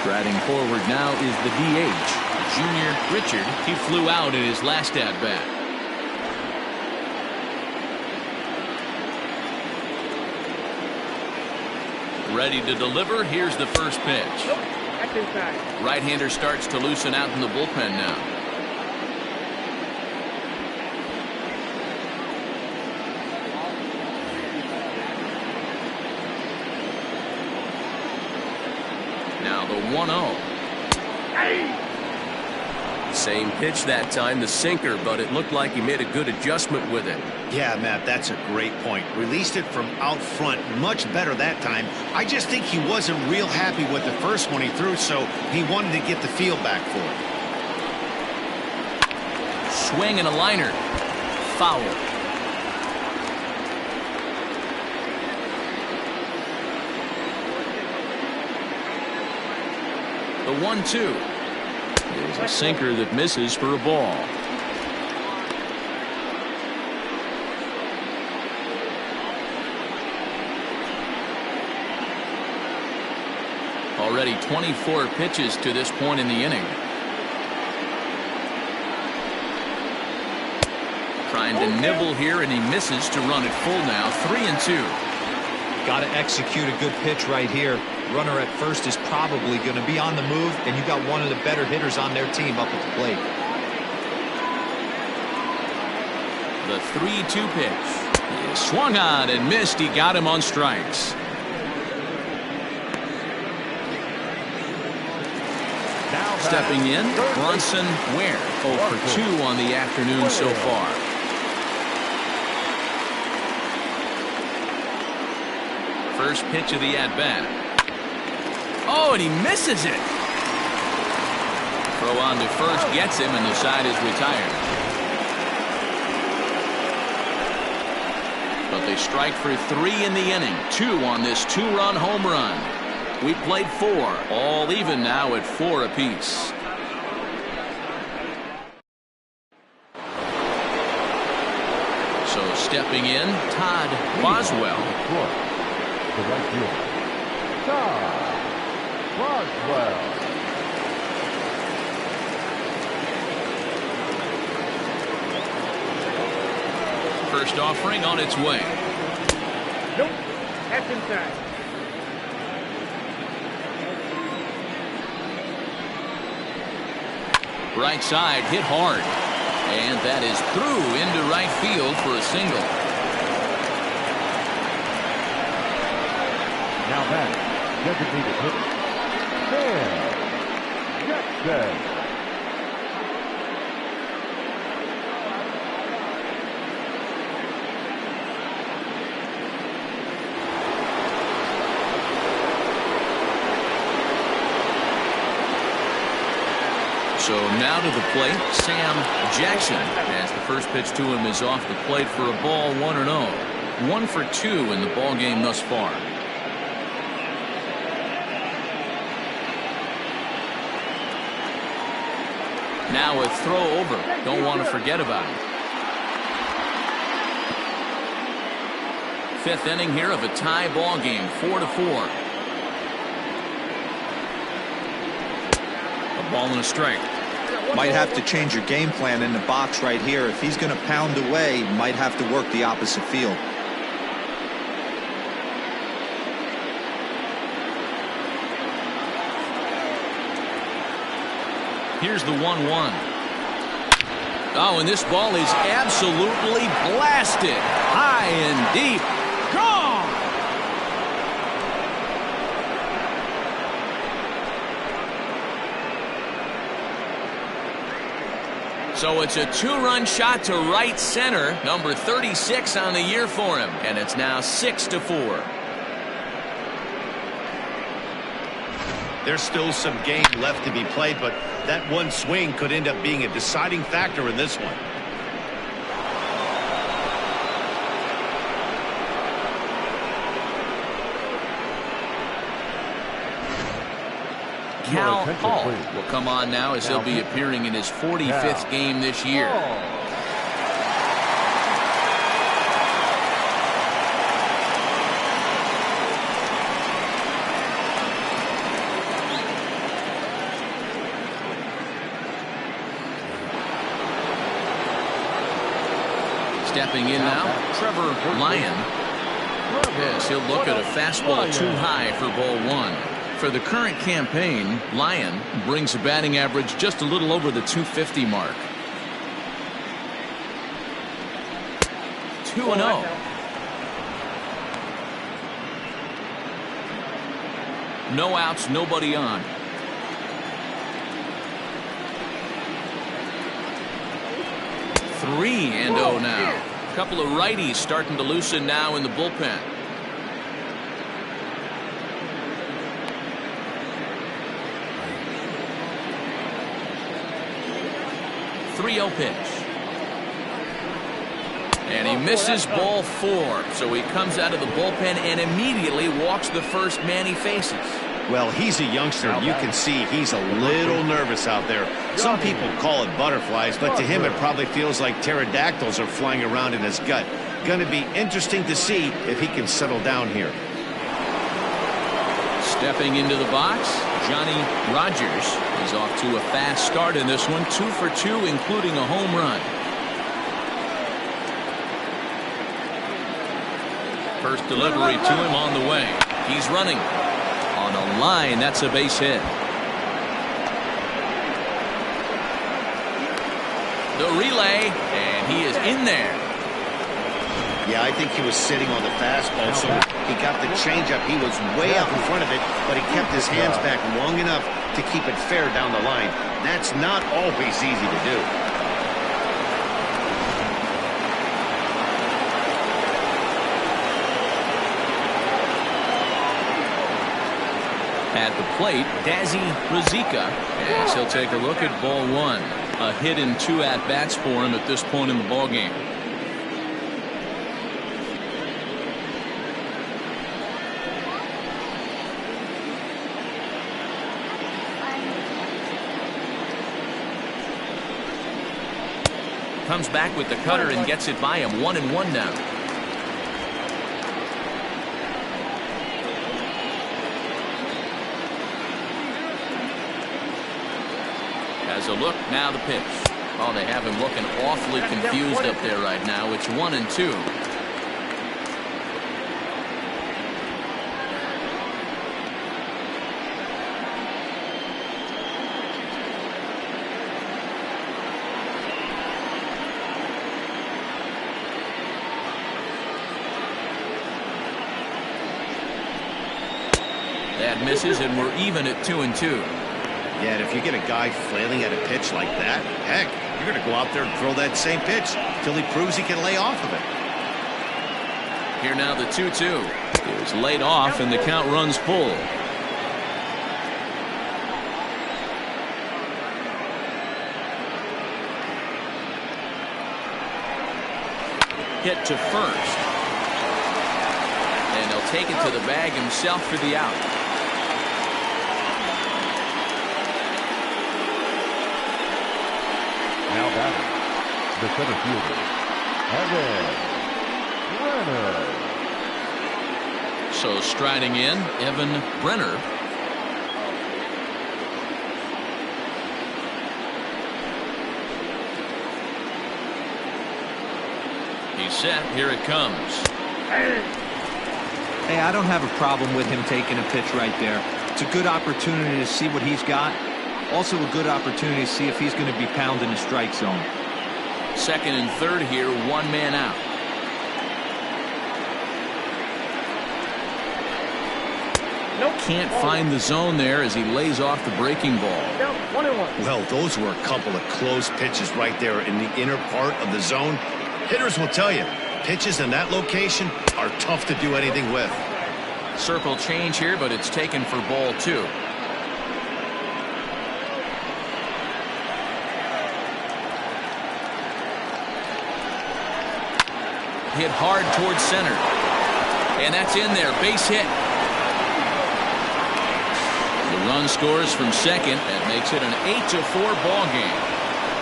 Striding forward now is the DH, Junior Richard. He flew out in his last at-bat. Ready to deliver. Here's the first pitch. That's inside. Right-hander starts to loosen out in the bullpen now. Now the 1-0. Same pitch that time, the sinker, but it looked like he made a good adjustment with it. Yeah, Matt, that's a great point. Released it from out front much better that time. I just think he wasn't real happy with the first one he threw, so he wanted to get the feel back for it. Swing and a liner. Foul. The 1-2. There's a sinker that misses for a ball. Already 24 pitches to this point in the inning. Trying to nibble here, and he misses to run it full now. 3-2. Got to execute a good pitch right here. Runner at first is probably going to be on the move, and you got one of the better hitters on their team up at the plate. The 3-2 pitch. He swung on and missed. He got him on strikes. Stepping in, Bronson Ware. 0 for 2 on the afternoon so far. First pitch of the at-bat. Oh, and he misses it. Throw on to first gets him, and the side is retired. But they strike for 3 in the inning. 2 on this 2-run home run. We played 4, all even now at 4 apiece. So stepping in, Todd Boswell. The right fielder, Todd Boswell. First offering on its way. Nope. That's inside. Right side hit hard. And that is through into right field for a single. Now back, designated hitter, Sam Jackson. So now to the plate, Sam Jackson, as the first pitch to him is off the plate for a ball, 1-0. 1 for 2 in the ball game thus far. Now a throw over. Don't want to forget about it. 5th inning here of a tie ball game, 4-4. A ball and a strike. Might have to change your game plan in the box right here. If he's going to pound away, might have to work the opposite field. Here's the 1-1. Oh, and this ball is absolutely blasted. High and deep. Gone! So it's a 2-run shot to right center. Number 36 on the year for him. And it's now 6-4. There's still some game left to be played, but that one swing could end up being a deciding factor in this one. Cal Hall will come on now as he'll be appearing in his 45th game this year. Stepping in now, Trevor Lyon. Yes, he'll look at a fastball too high for ball 1. For the current campaign, Lyon brings a batting average just a little over the 250 mark. 2-0. No outs, nobody on. Three and 0 now. A couple of righties starting to loosen now in the bullpen. 3-0 pitch. And he misses ball 4. So he comes out of the bullpen and immediately walks the first man he faces. Well, he's a youngster. You can see he's a little nervous out there. Some people call it butterflies, but to him it probably feels like pterodactyls are flying around in his gut. Going to be interesting to see if he can settle down here. Stepping into the box, Johnny Rogers is off to a fast start in this one. 2 for 2, including a home run. First delivery to him on the way. He's running on a line. That's a base hit. The relay, and he is in there. Yeah, I think he was sitting on the fastball, so he got the changeup. He was way out in front of it, but he kept his hands back long enough to keep it fair down the line. That's not always easy to do. At the plate, Dazzy Razika, as he'll take a look at ball 1. A hit in 2 at-bats for him at this point in the ballgame. Comes back with the cutter and gets it by him. 1-1 now. Has a look, now the pitch. Oh, they have him looking awfully confused up there right now. It's 1-2. That misses, and we're even at 2-2. Yeah, and if you get a guy flailing at a pitch like that, heck, you're going to go out there and throw that same pitch till he proves he can lay off of it. Here now the 2-2 is laid off, and the count runs full. Hit to first, and he'll take it to the bag himself for the out. Now batting, the center fielder, Evan Brenner. So striding in, Evan Brenner. He's set. Here it comes. Hey, I don't have a problem with him taking a pitch right there. It's a good opportunity to see what he's got. Also a good opportunity to see if he's going to be pounding the strike zone. Second and third here, 1 man out. Can't find the zone there as he lays off the breaking ball. Down 1-1. Well, those were a couple of close pitches right there in the inner part of the zone. Hitters will tell you, pitches in that location are tough to do anything with. Circle change here, but it's taken for ball 2. Hit hard towards center. And that's in there. Base hit. The run scores from second. That makes it an 8-4 ball game.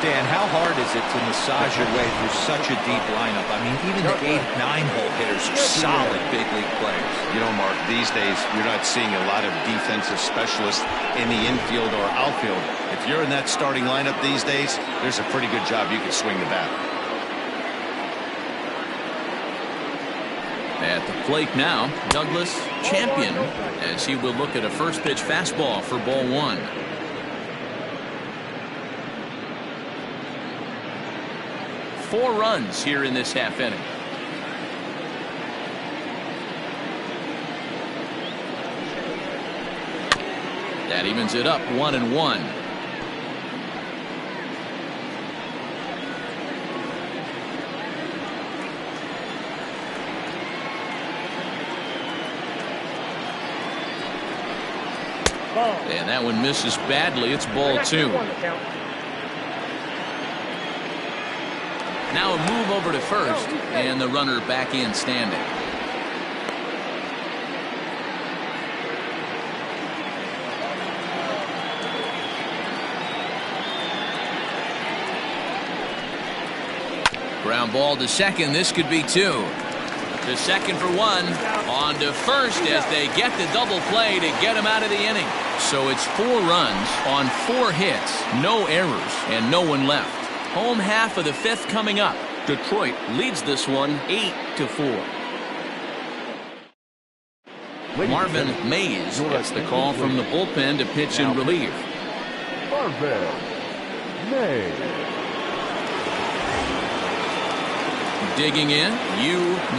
Dan, how hard is it to massage your way through such a deep lineup? I mean, even the 8-9 hole hitters are solid big league players. You know, Mark, these days you're not seeing a lot of defensive specialists in the infield or outfield. If you're in that starting lineup these days, there's a pretty good job you can swing the bat. At the plate now, Douglas Champion, as he will look at a first pitch fastball for ball 1. Four runs here in this half inning. That evens it up 1-1. And that one misses badly. It's ball 2. Now a move over to first, and the runner back in standing. Ground ball to second. This could be 2. To second for one. On to first as they get the double play to get him out of the inning. So it's 4 runs on 4 hits, no errors, and no one left. Home half of the 5th coming up. Detroit leads this one 8-4. Marvin Mays gets the call from the bullpen to pitch in relief. Marvin Mays. Digging in,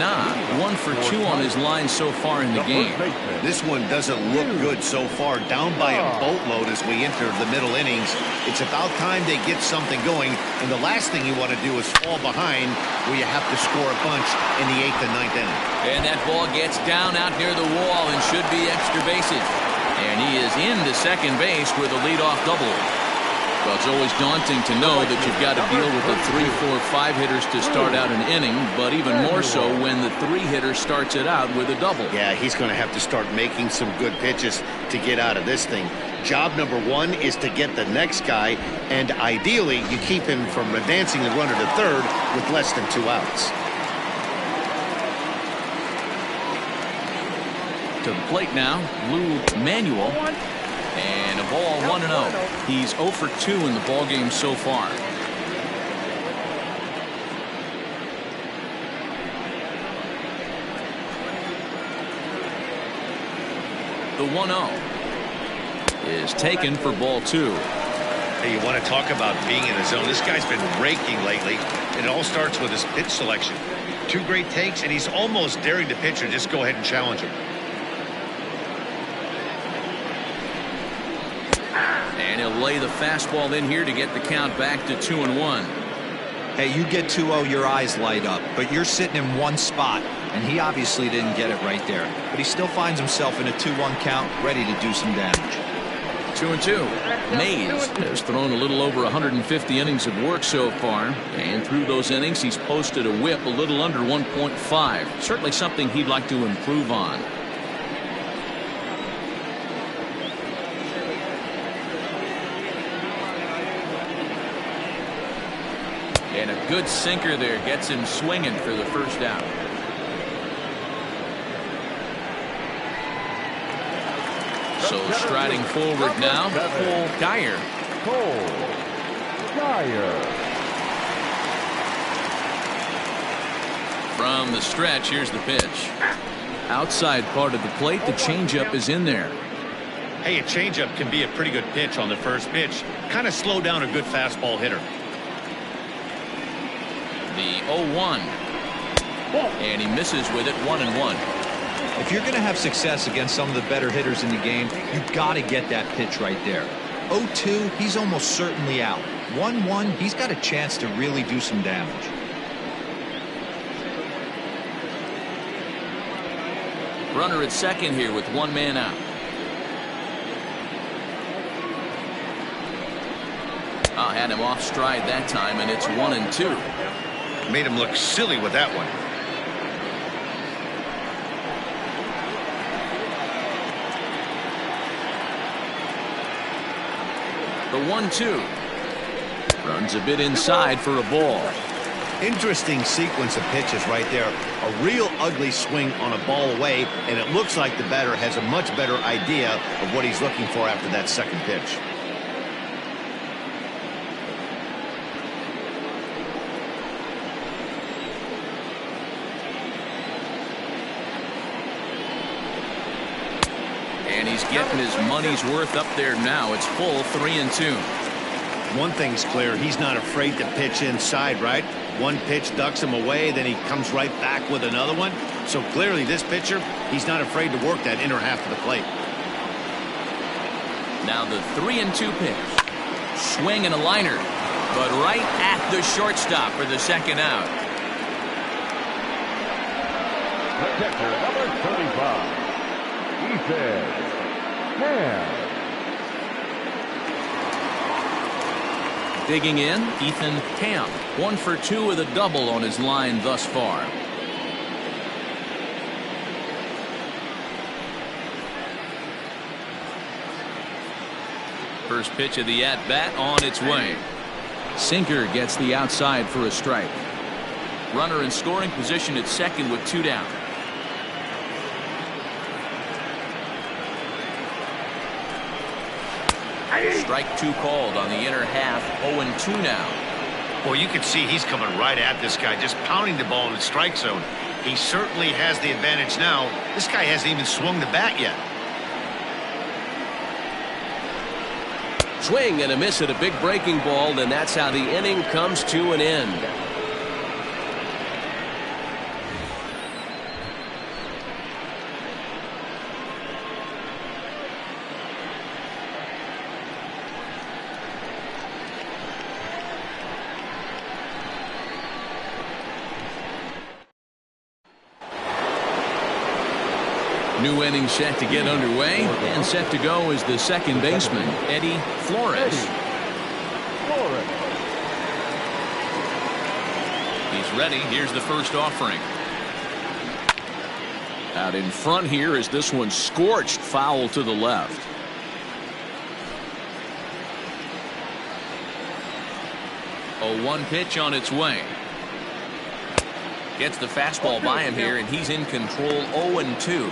Nah. 1 for 2 on his line so far in the game. This one doesn't look good so far. Down by a boatload as we enter the middle innings. It's about time they get something going. And the last thing you want to do is fall behind where you have to score a bunch in the 8th and 9th inning. And that ball gets down out near the wall and should be extra bases. And he is into second base with a leadoff double. Well, it's always daunting to know that you've got to deal with the 3, 4, 5 hitters to start out an inning, but even more so when the 3 hitter starts it out with a double. Yeah, he's going to have to start making some good pitches to get out of this thing. Job number 1 is to get the next guy, and ideally you keep him from advancing the runner to third with less than 2 outs. To the plate now, Lou Manuel. And a ball 1-0. He's 0 for 2 in the ballgame so far. The 1-0 is taken for ball 2. Hey, you want to talk about being in the zone. This guy's been raking lately, and it all starts with his pitch selection. 2 great takes, and he's almost daring the pitcher just go ahead and challenge him. And he'll lay the fastball in here to get the count back to 2-1. Hey, you get 2-0, your eyes light up, but you're sitting in one spot, and he obviously didn't get it right there. But he still finds himself in a 2-1 count, ready to do some damage. 2-2. Mays has thrown a little over 150 innings of work so far, and through those innings he's posted a whip a little under 1.5. Certainly something he'd like to improve on. And a good sinker there gets him swinging for the first out. So striding forward now, Cole Geyer. Cole Geyer. From the stretch, here's the pitch. Outside part of the plate, the changeup is in there. Hey, a changeup can be a pretty good pitch on the first pitch. Kind of slow down a good fastball hitter. The 0-1. And he misses with it, 1-1. If you're going to have success against some of the better hitters in the game, you've got to get that pitch right there. 0-2, he's almost certainly out. 1-1, he's got a chance to really do some damage. Runner at second here with 1 man out. Had him off stride that time, and it's 1-2. Made him look silly with that one. The 1-2. Runs a bit inside for a ball. Interesting sequence of pitches right there. A real ugly swing on a ball away, and it looks like the batter has a much better idea of what he's looking for after that second pitch. And he's getting his money's worth up there now. It's full 3-2. One thing's clear, he's not afraid to pitch inside, right? One pitch ducks him away, then he comes right back with another one. So clearly this pitcher, he's not afraid to work that inner half of the plate. Now the 3-2 pitch. Swing and a liner, but right at the shortstop for the second out. The catcher, number 35, Ethan Hamm. Digging in, Ethan Hamm. 1 for 2 with a double on his line thus far. First pitch of the at-bat on its way. Sinker gets the outside for a strike. Runner in scoring position at second with 2 down. Strike 2 called on the inner half. 0-2 now. Well, you can see he's coming right at this guy, just pounding the ball in the strike zone. He certainly has the advantage now. This guy hasn't even swung the bat yet. Swing and a miss at a big breaking ball, and that's how the inning comes to an end. New inning set to get underway, and set to go is the second baseman, Eddie Flores. He's ready. Here's the first offering. Out in front here is this one scorched foul to the left. A 1 pitch on its way. Gets the fastball by him here, and he's in control. 0-2.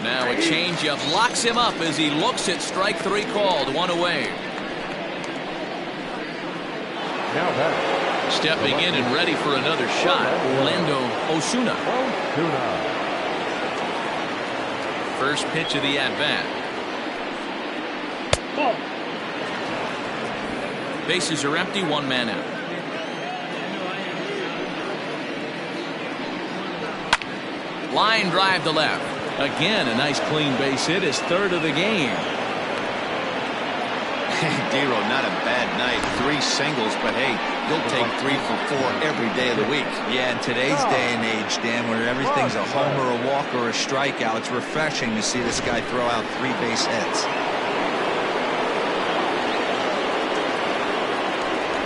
Now a changeup locks him up as he looks at strike 3 called. 1 away. Now back. Stepping in and ready for another shot, Orlando Osuna. First pitch of the at-bat. Bases are empty, 1 man out. Line drive to left. Again, a nice clean base hit, his 3rd of the game. Dero, not a bad night. 3 singles, but hey, you'll take 3 for 4 every day of the week. Yeah, in today's day and age, Dan, where everything's a homer, a walk, or a strikeout, it's refreshing to see this guy throw out 3 base hits.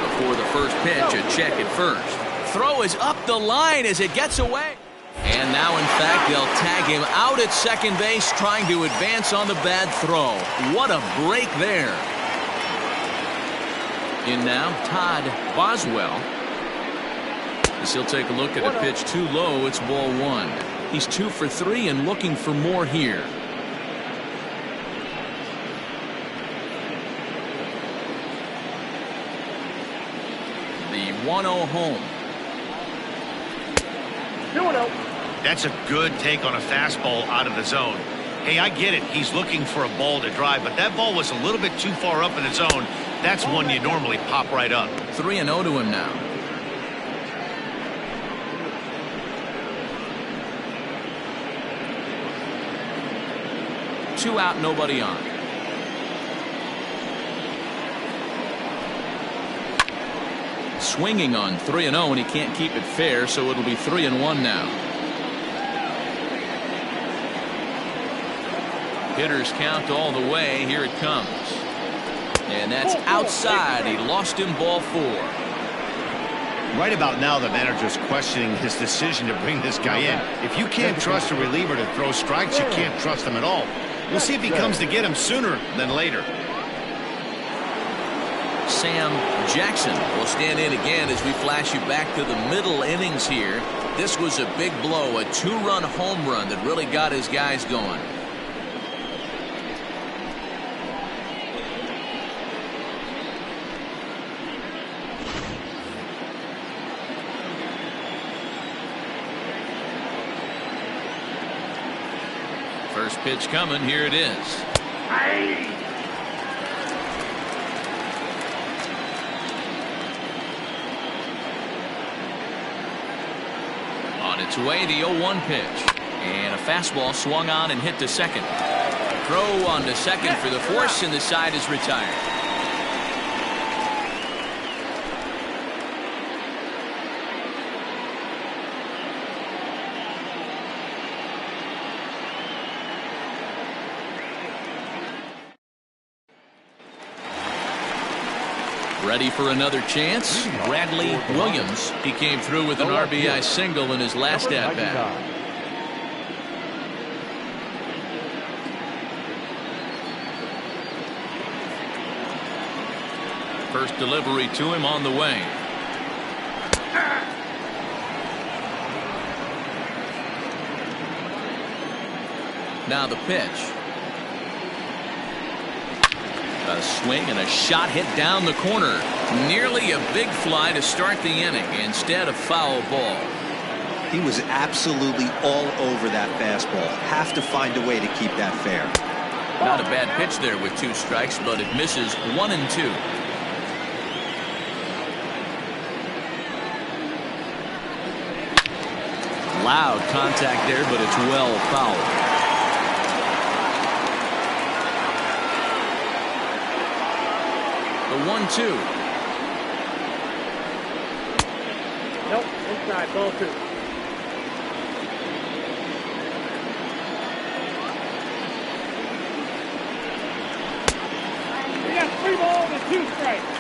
Before the first pitch, a check at first. Throw is up the line as it gets away. And now, in fact, they'll tag him out at second base, trying to advance on the bad throw. What a break there. In now, Todd Boswell. As he'll take a look at a pitch too low, it's ball 1. He's 2 for 3 and looking for more here. The 1-0 home. 2-0. That's a good take on a fastball out of the zone. Hey, I get it. He's looking for a ball to drive, but that ball was a little bit too far up in the zone. That's one you normally pop right up. 3-0 to him now. Two out, nobody on. Swinging on 3-0, and he can't keep it fair, so it'll be 3-1 now. Hitters count all the way. Here it comes. And that's outside. He lost him, ball 4. Right about now, the manager's questioning his decision to bring this guy in. If you can't trust a reliever to throw strikes, you can't trust him at all. We'll see if he comes to get him sooner than later. Sam Jackson will stand in again as we flash you back to the middle innings here. This was a big blow, a 2-run home run that really got his guys going. First pitch coming. Here it is. On its way, the 0-1 pitch. And a fastball swung on and hit to second. Throw on to second for the force, and the side is retired. Ready for another chance? Bradley Williams. He came through with an RBI single in his last at-bat. First delivery to him on the way. Now the pitch. A swing and a shot hit down the corner. Nearly a big fly to start the inning. Instead, a foul ball. He was absolutely all over that fastball. Have to find a way to keep that fair. Not a bad pitch there with 2 strikes, but it misses 1 and 2. Loud contact there, but it's well fouled. The 1-2. Nope, inside, ball 2. We got 3 balls and 2 strikes.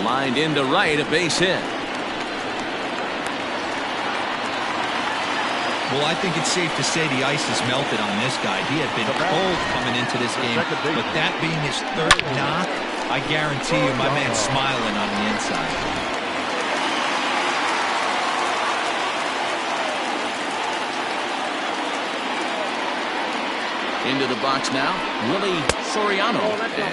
Lined into right, a base hit. Well, I think it's safe to say the ice has melted on this guy. He had been cold coming into this game, but that being his 3rd knock, I guarantee you my man's smiling on the inside. Into the box now, Willie Soriano.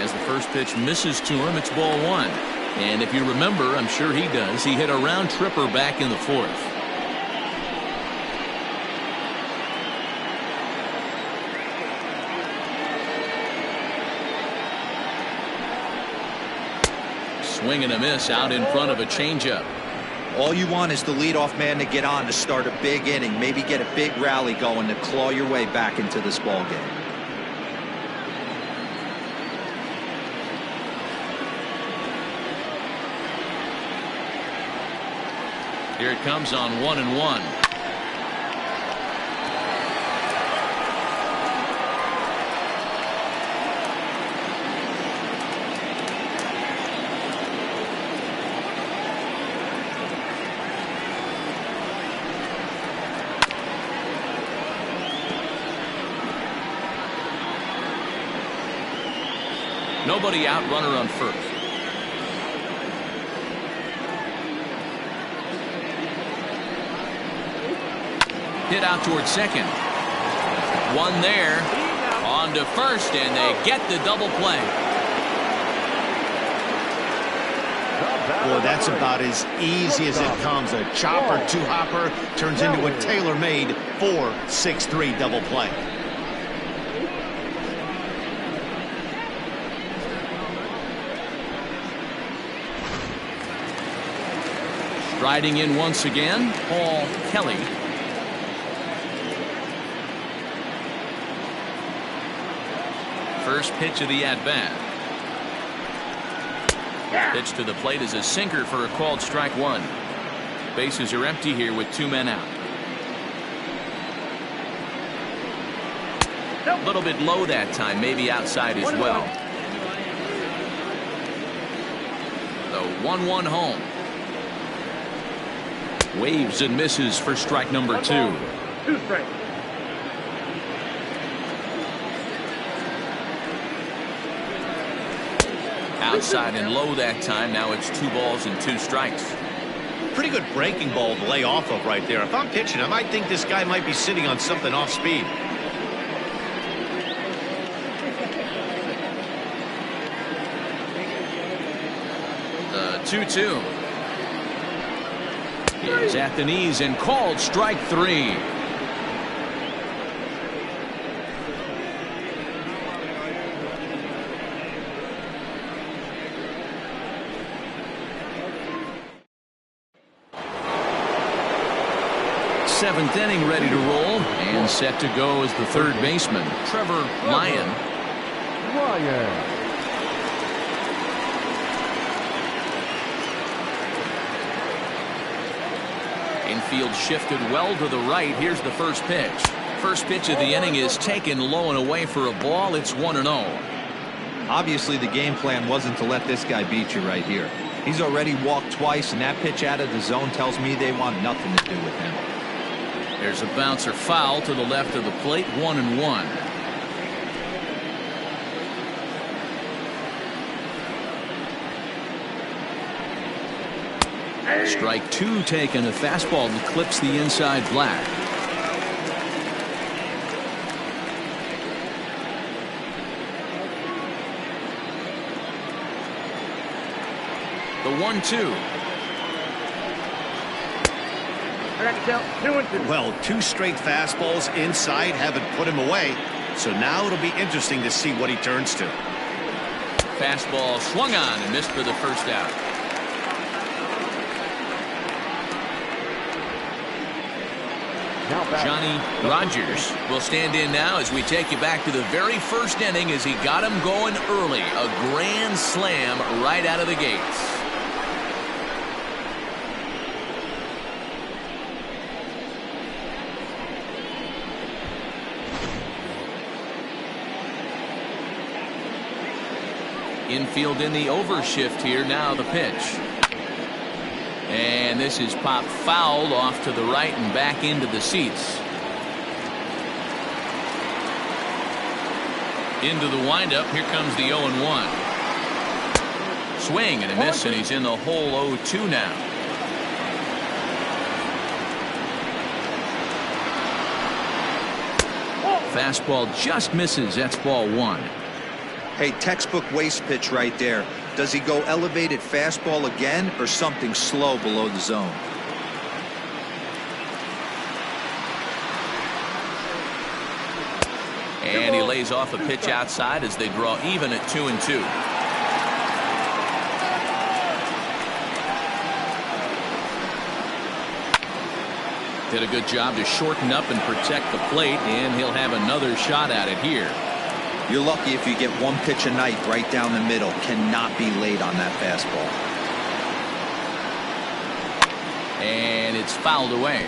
As the first pitch misses to him, it's ball 1. And if you remember, I'm sure he does, he hit a round tripper back in the 4th. Swing and a miss out in front of a changeup. All you want is the leadoff man to get on to start a big inning, maybe get a big rally going to claw your way back into this ball game. Here it comes on 1-1. Nobody out, runner on first. Hit out towards second. One there. On to first, and they get the double play. Boy, that's about as easy as it comes. A chopper, 2-hopper turns into a tailor-made 4-6-3 double play. Riding in once again, Paul Kelly. First pitch of the at-bat. Pitch to the plate is a sinker for a called strike 1. Bases are empty here with 2 men out. A little bit low that time, maybe outside as well. The 1-1 home. Waves and misses for strike number 2. 2 strikes. Outside and low that time. Now it's 2 balls and 2 strikes. Pretty good breaking ball to lay off of right there. If I'm pitching, I might think this guy might be sitting on something off speed. The 2-2. Is at the knees and called strike 3. Seventh inning ready to roll and set to go as the 3rd baseman, Trevor Lyon. Infield shifted well to the right. Here's the first pitch. First pitch of the inning is taken low and away for a ball. It's 1-0. Obviously, the game plan wasn't to let this guy beat you right here. He's already walked twice, and that pitch out of the zone tells me they want nothing to do with him. There's a bouncer foul to the left of the plate. 1-1. Strike two taken. A fastball that clips the inside black. The 1-2. Well, two straight fastballs inside haven't put him away. So now it'll be interesting to see what he turns to. Fastball swung on and missed for the first out. Johnny Rogers will stand in now as we take you back to the very first inning as he got him going early. A grand slam right out of the gates. Infield in the overshift here. Now the pitch. And this is popped foul off to the right and back into the seats. Into the windup. Here comes the 0-1. Swing and a miss, and he's in the hole 0-2 now. Fastball just misses. That's ball one. Hey, textbook waste pitch right there. Does he go elevated fastball again or something slow below the zone? And he lays off a pitch outside as they draw even at 2-2. Did a good job to shorten up and protect the plate, and he'll have another shot at it here. You're lucky if you get one pitch a night right down the middle. Cannot be late on that fastball. And it's fouled away.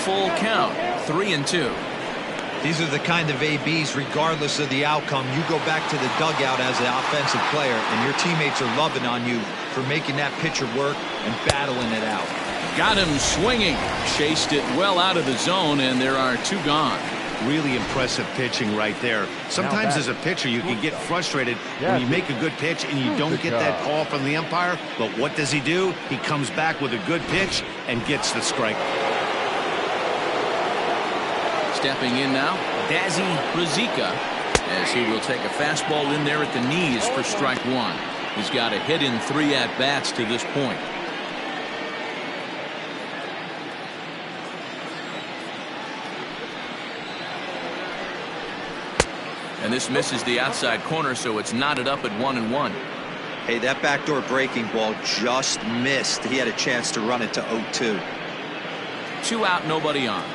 Full count. 3-2. These are the kind of ABs, regardless of the outcome, you go back to the dugout as an offensive player, and your teammates are loving on you for making that pitcher work and battling it out. Got him swinging. Chased it well out of the zone, and there are two gone. Really impressive pitching right there. Sometimes as a pitcher, you can get frustrated when you make a good pitch and you don't get that call from the umpire. But what does he do? He comes back with a good pitch and gets the strike. Stepping in now, Dazzy Razika, as he will take a fastball in there at the knees for strike one. He's got a hit in 3 at-bats to this point. And this misses the outside corner, so it's knotted up at 1-1. Hey, that backdoor breaking ball just missed. He had a chance to run it to 0-2. 2 out, nobody on.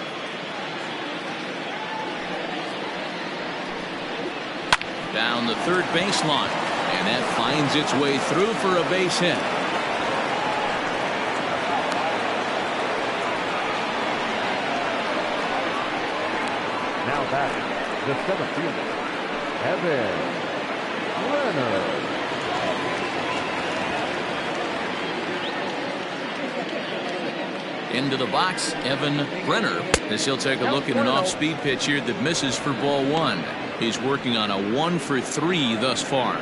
Down the third baseline, and that finds its way through for a base hit. Now back, the center fielder, Evan Brenner. Into the box, Evan Brenner, as he'll take a look at an off-speed pitch here that misses for ball one. He's working on a 1 for 3 thus far.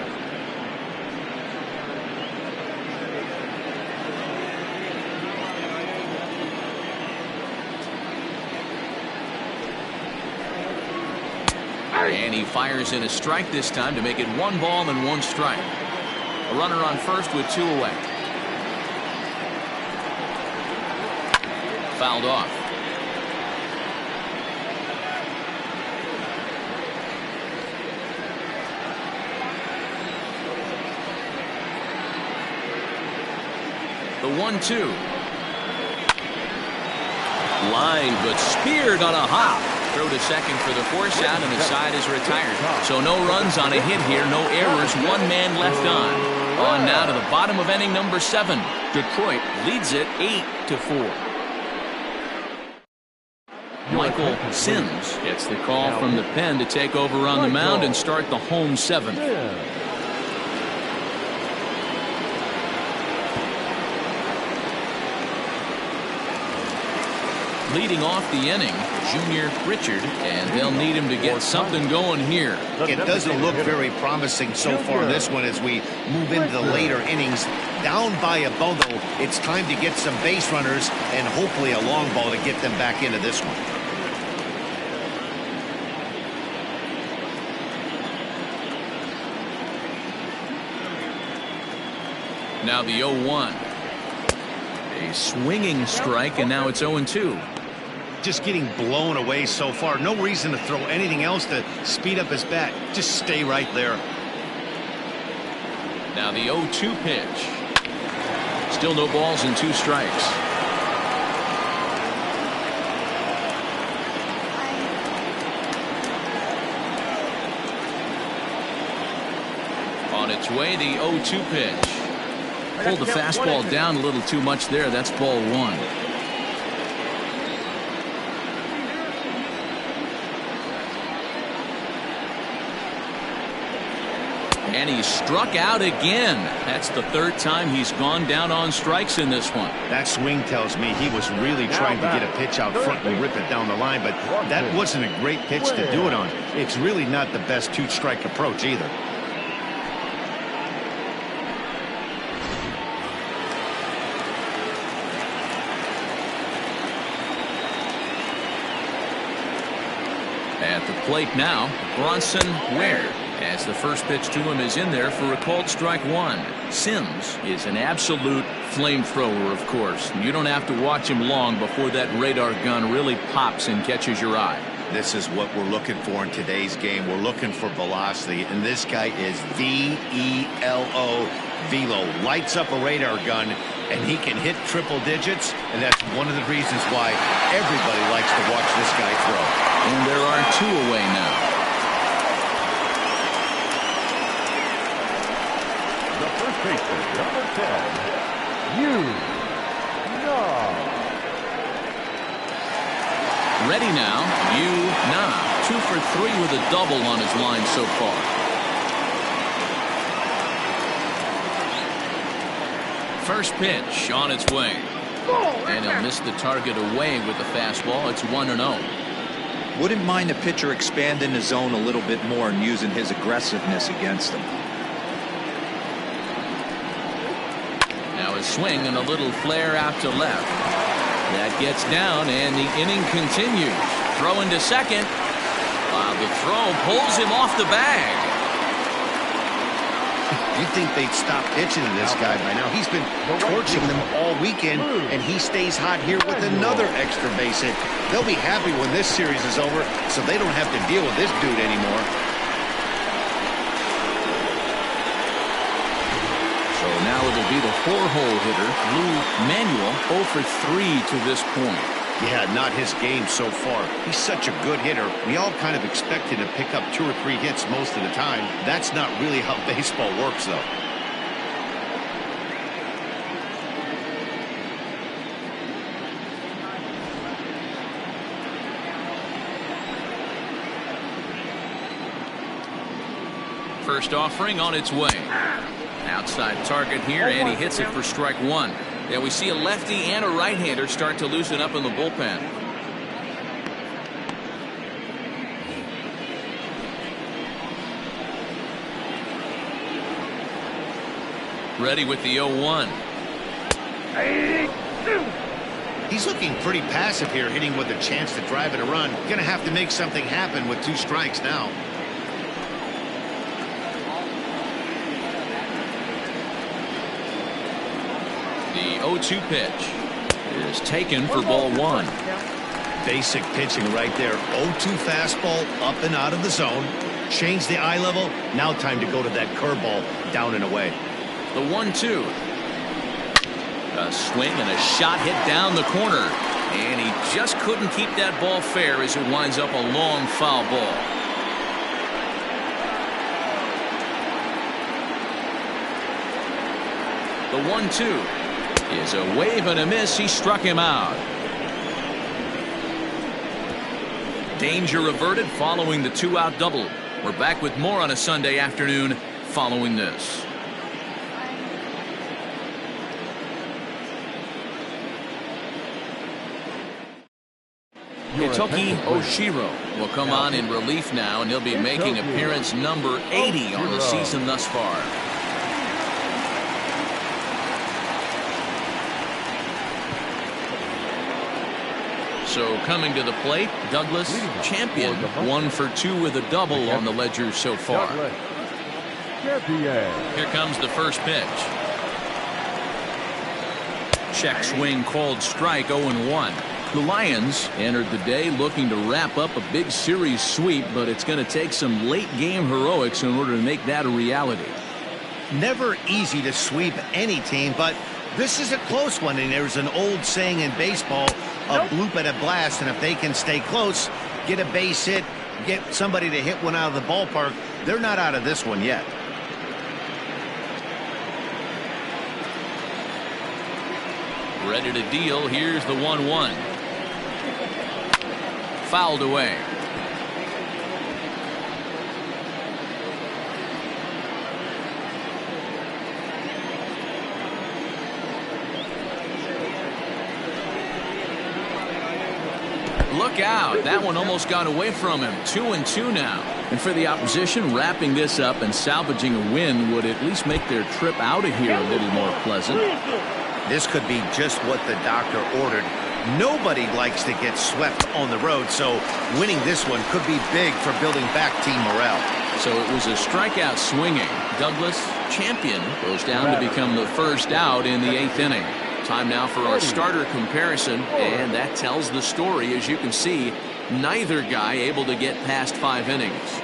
And he fires in a strike this time to make it 1 ball and 1 strike. A runner on first with 2 away. Fouled off. The 1-2. Line, but speared on a hop. Throw to second for the force out, and the side is retired. So no runs on a hit here, no errors, 1 man left on. On now to the bottom of inning number 7. Detroit leads it 8-4. Michael Sims gets the call from the pen to take over on the mound and start the home seventh. Leading off the inning, Junior Richard, and they'll need him to get something going here. It doesn't look very promising so far this one as we move into the later innings. Down by a bundle, it's time to get some base runners and hopefully a long ball to get them back into this one. Now the 0-1. A swinging strike, and now it's 0-2. Just getting blown away so far. No reason to throw anything else to speed up his bat. Just stay right there. Now the 0-2 pitch. Still no balls and 2 strikes. On its way, the 0-2 pitch. Pulled the fastball down a little too much there. That's ball 1. And he struck out again. That's the 3rd time he's gone down on strikes in this one. That swing tells me he was really trying to get a pitch out front and rip it down the line, but that wasn't a great pitch to do it on. It's really not the best 2-strike approach either. At the plate now, Bronson Ware, as the first pitch to him is in there for a called strike 1. Sims is an absolute flamethrower, of course. You don't have to watch him long before that radar gun really pops and catches your eye. This is what we're looking for in today's game. We're looking for velocity, and this guy is V-E-L-O, velo. Lights up a radar gun, and he can hit triple digits, and that's one of the reasons why everybody likes to watch this guy throw. And there are 2 away now. The first baseman, number 10, Yu Na. Ready now, Yu Na. 2 for 3 with a double on his line so far. First pitch on its way. And he'll miss the target away with the fastball. It's 1-0. Wouldn't mind a pitcher expanding the zone a little bit more and using his aggressiveness against them. Now a swing and a little flare out to left. That gets down, and the inning continues. Throwing to second. While the throw pulls him off the bag. You'd think they'd stop pitching to this guy by now. He's been torching them all weekend, and he stays hot here with another extra base hit. They'll be happy when this series is over, so they don't have to deal with this dude anymore. So now it'll be the 4-hole hitter, Lou Manuel, 0 for 3 to this point. Yeah, not his game so far. He's such a good hitter. We all kind of expect him to pick up 2 or 3 hits most of the time. That's not really how baseball works, though. First offering on its way. Outside target here, and he hits it for strike 1. Yeah, we see a lefty and a right-hander start to loosen up in the bullpen. Ready with the 0-1. He's looking pretty passive here, hitting with a chance to drive it a run. Gonna have to make something happen with 2 strikes now. The 0-2 pitch is taken for ball 1. Basic pitching right there. 0-2 fastball up and out of the zone. Change the eye level. Now time to go to that curveball down and away. The 1-2. A swing and a shot hit down the corner. And he just couldn't keep that ball fair as it winds up a long foul ball. The 1-2 is a wave and a miss. He struck him out. Danger averted following the 2-out double. We're back with more on a Sunday afternoon following this. Hitoki Oshiro will come on in relief now, and he'll be making appearance number 80 on the season thus far. So coming to the plate, Douglas, champion, 1 for 2 with a double on the ledger so far. Here comes the first pitch. Check swing called strike, 0-1. The Lions entered the day looking to wrap up a big series sweep, but it's going to take some late game heroics in order to make that a reality. Never easy to sweep any team, but this is a close one, and there's an old saying in baseball, a bloop at a blast, and if they can stay close, get a base hit, get somebody to hit one out of the ballpark, they're not out of this one yet. Ready to deal. Here's the 1-1. Fouled away. Look out. That one almost got away from him. 2-2 now. And for the opposition, wrapping this up and salvaging a win would at least make their trip out of here a little more pleasant. This could be just what the doctor ordered. Nobody likes to get swept on the road, so winning this one could be big for building back team morale. So it was a strikeout swinging. Douglas, champion, goes down to become the first out in the 8th inning. Time now for our starter comparison, and that tells the story. As you can see, neither guy able to get past 5 innings.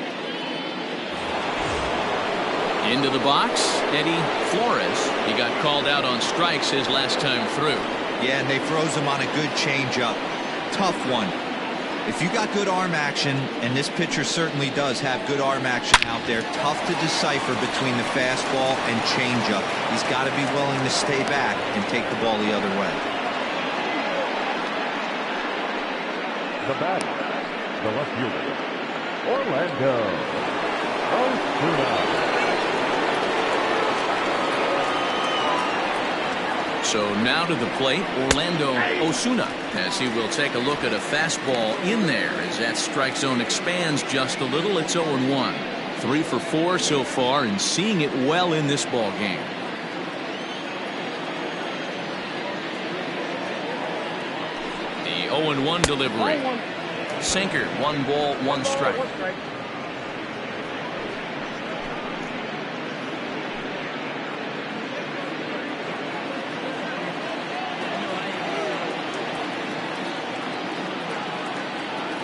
Into the box, Eddie Flores. He got called out on strikes his last time through. Yeah, and they froze him on a good changeup. Tough one. If you got good arm action, and this pitcher certainly does have good arm action out there, tough to decipher between the fastball and changeup. He's got to be willing to stay back and take the ball the other way. The batter, the left fielder, Orlando Osuna. So now to the plate, Orlando Osuna, as he will take a look at a fastball in there as that strike zone expands just a little. It's 0-1. 3 for 4 so far, and seeing it well in this ball game. The 0-1 delivery. Sinker, 1 ball, 1 strike.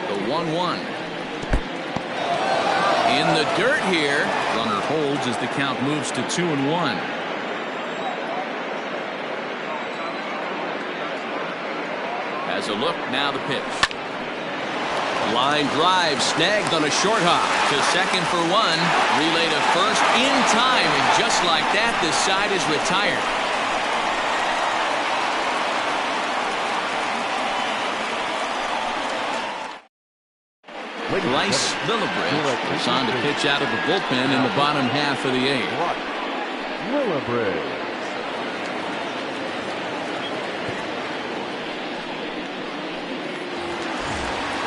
The 1-1. In the dirt here. Runner holds as the count moves to 2-1. Has a look, now the pitch. Line drive snagged on a short hop to second for 1. Relay to first in time, and just like that, this side is retired. Bryce Lillibridge is on to pitch out of the bullpen in the bottom half of the 8th. Lillibridge.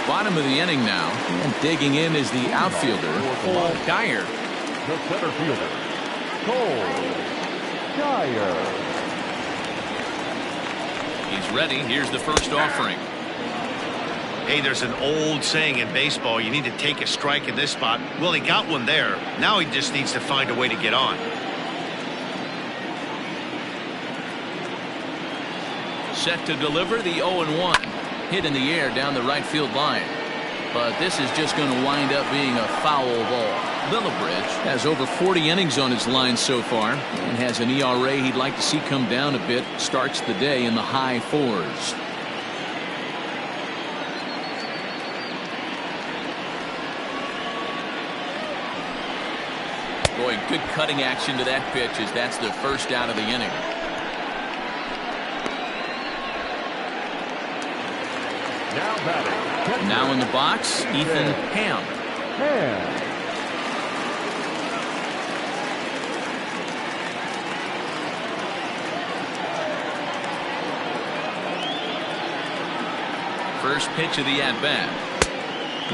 Bottom of the inning now, and digging in is the outfielder, Cole Dyer. The center fielder, Cole Dyer. He's ready. Here's the first offering. Hey, there's an old saying in baseball, you need to take a strike in this spot. Well, he got one there. Now he just needs to find a way to get on. Set to deliver the 0-1. Hit in the air down the right field line. But this is just going to wind up being a foul ball. Lillibridge has over 40 innings on his line so far and has an ERA he'd like to see come down a bit. Starts the day in the high 4s. Boy, good cutting action to that pitch as that's the first out of the inning. Now batting, Now in the box, Ethan Ham. First pitch of the at-bat.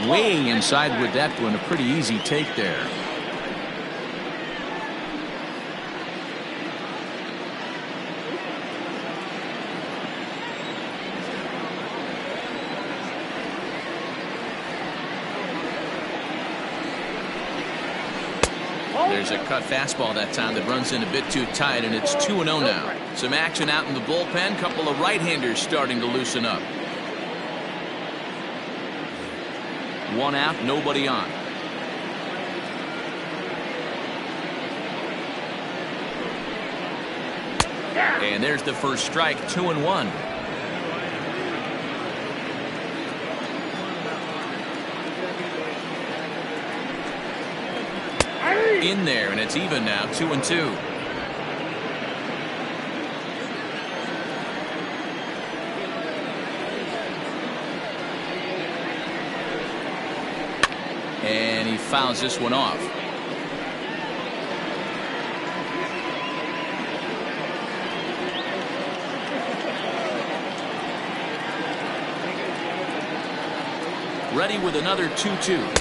Way inside with that one. A pretty easy take there. There's a cut fastball that time that runs in a bit too tight, and it's 2-0 now. Some action out in the bullpen. Couple of right-handers starting to loosen up. One out, nobody on. And there's the first strike, 2-1. In there, and it's even now, 2-2. And he fouls this one off. Ready with another 2-2.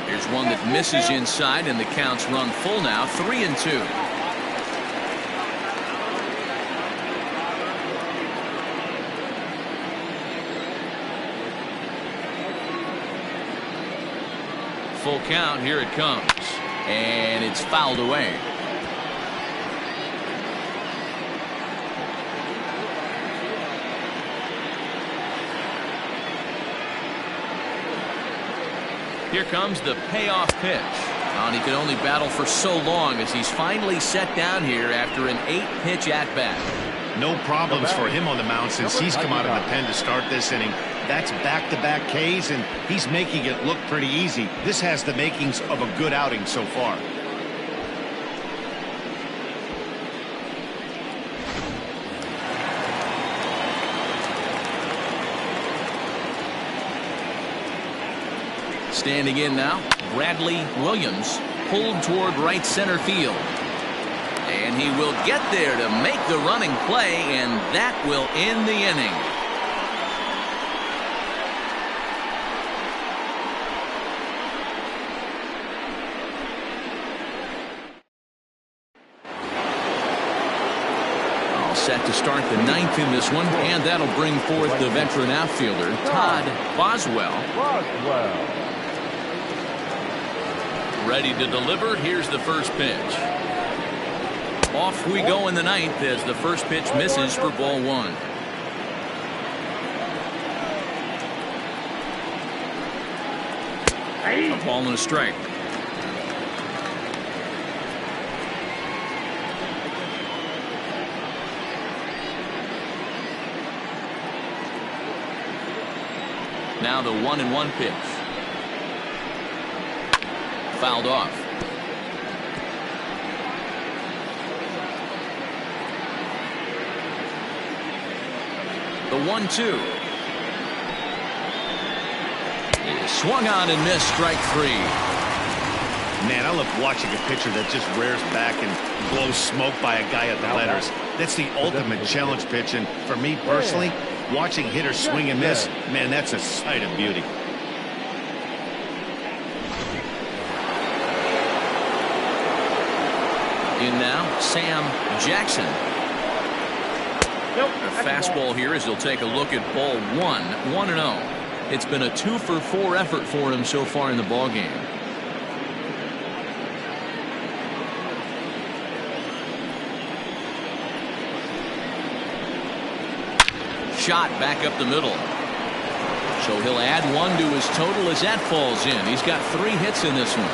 Here's one that misses inside, and the count's run full now, 3-2. Full count, here it comes. And it's fouled away. Here comes the payoff pitch. And he could only battle for so long as he's finally set down here after an 8-pitch at-bat. No problems for him on the mound since he's come out of the pen to start this inning. That's back-to-back Ks, and he's making it look pretty easy. This has the makings of a good outing so far. Standing in now, Bradley Williams, pulled toward right center field. And he will get there to make the running play, and that will end the inning. All set to start the 9th in this one, and that'll bring forth the veteran outfielder, Todd Boswell. Ready to deliver. Here's the first pitch. Off we go in the 9th as the first pitch misses for ball 1. A ball and a strike. Now the 1-1 pitch. Fouled off. The 1-2. It is swung on and missed, strike 3. Man, I love watching a pitcher that just rears back and blows smoke by a guy at the letters. That's the ultimate challenge pitch, and for me personally, watching hitters swing and miss, man, that's a sight of beauty. In now, Sam Jackson. A fastball here as he'll take a look at ball 1, 1-0. It's been a 2-for-4 effort for him so far in the ballgame. Shot back up the middle. So he'll add 1 to his total as that falls in. He's got 3 hits in this one.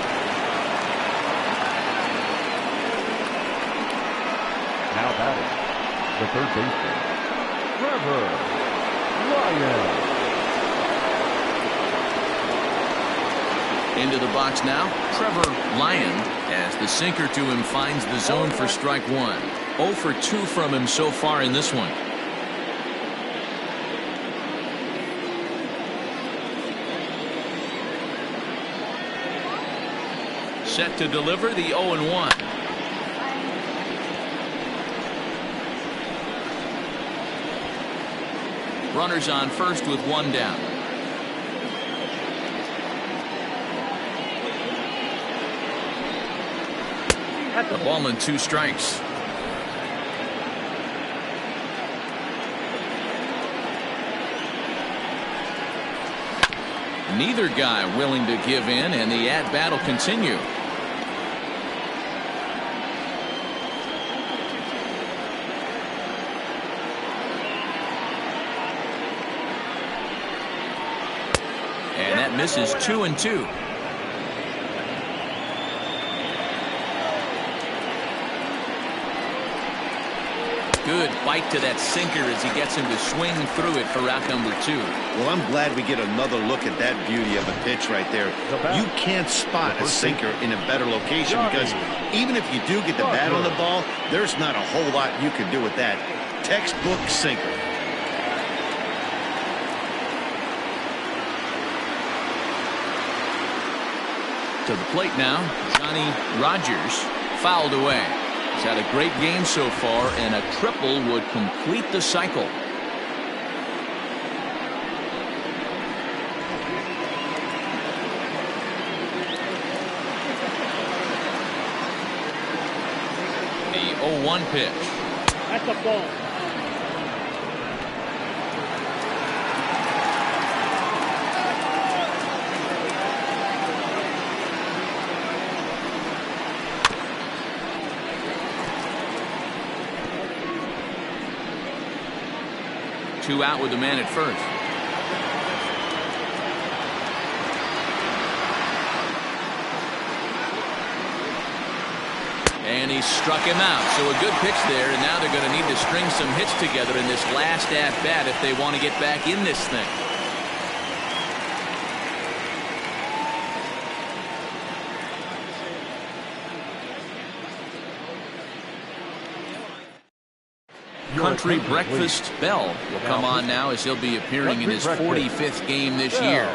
Now batting, the third baseman, Trevor Ryan. Into the box now, Trevor Lyon, as the sinker to him finds the zone for strike 1. 0 for 2 from him so far in this one. Set to deliver the 0-1. Runners on first with one down. The ball and 2 strikes. Neither guy willing to give in, and the at-bat will continue. And that misses 2-2. Good bite to that sinker as he gets him to swing through it for out number 2. Well, I'm glad we get another look at that beauty of a pitch right there. You can't spot a sinker in a better location because even if you do get the bat on the ball, there's not a whole lot you can do with that. Textbook sinker. To the plate now, Johnny Rogers fouled away. He's had a great game so far, and a triple would complete the cycle. The 0-1 pitch. That's a ball. 2 out with the man at first. And he struck him out. So a good pitch there, and now they're going to need to string some hits together in this last at-bat if they want to get back in this thing. Country Breakfast Bell will come on now as he'll be appearing in his 45th game this year.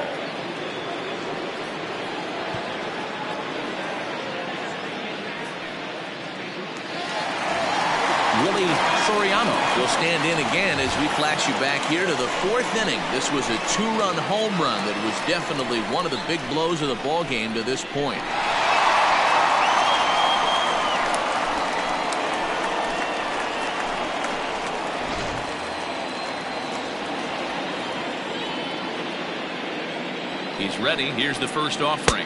Willie Soriano will stand in again as we flash you back here to the 4th inning. This was a 2-run home run that was definitely one of the big blows of the ball game to this point. He's ready. Here's the first offering.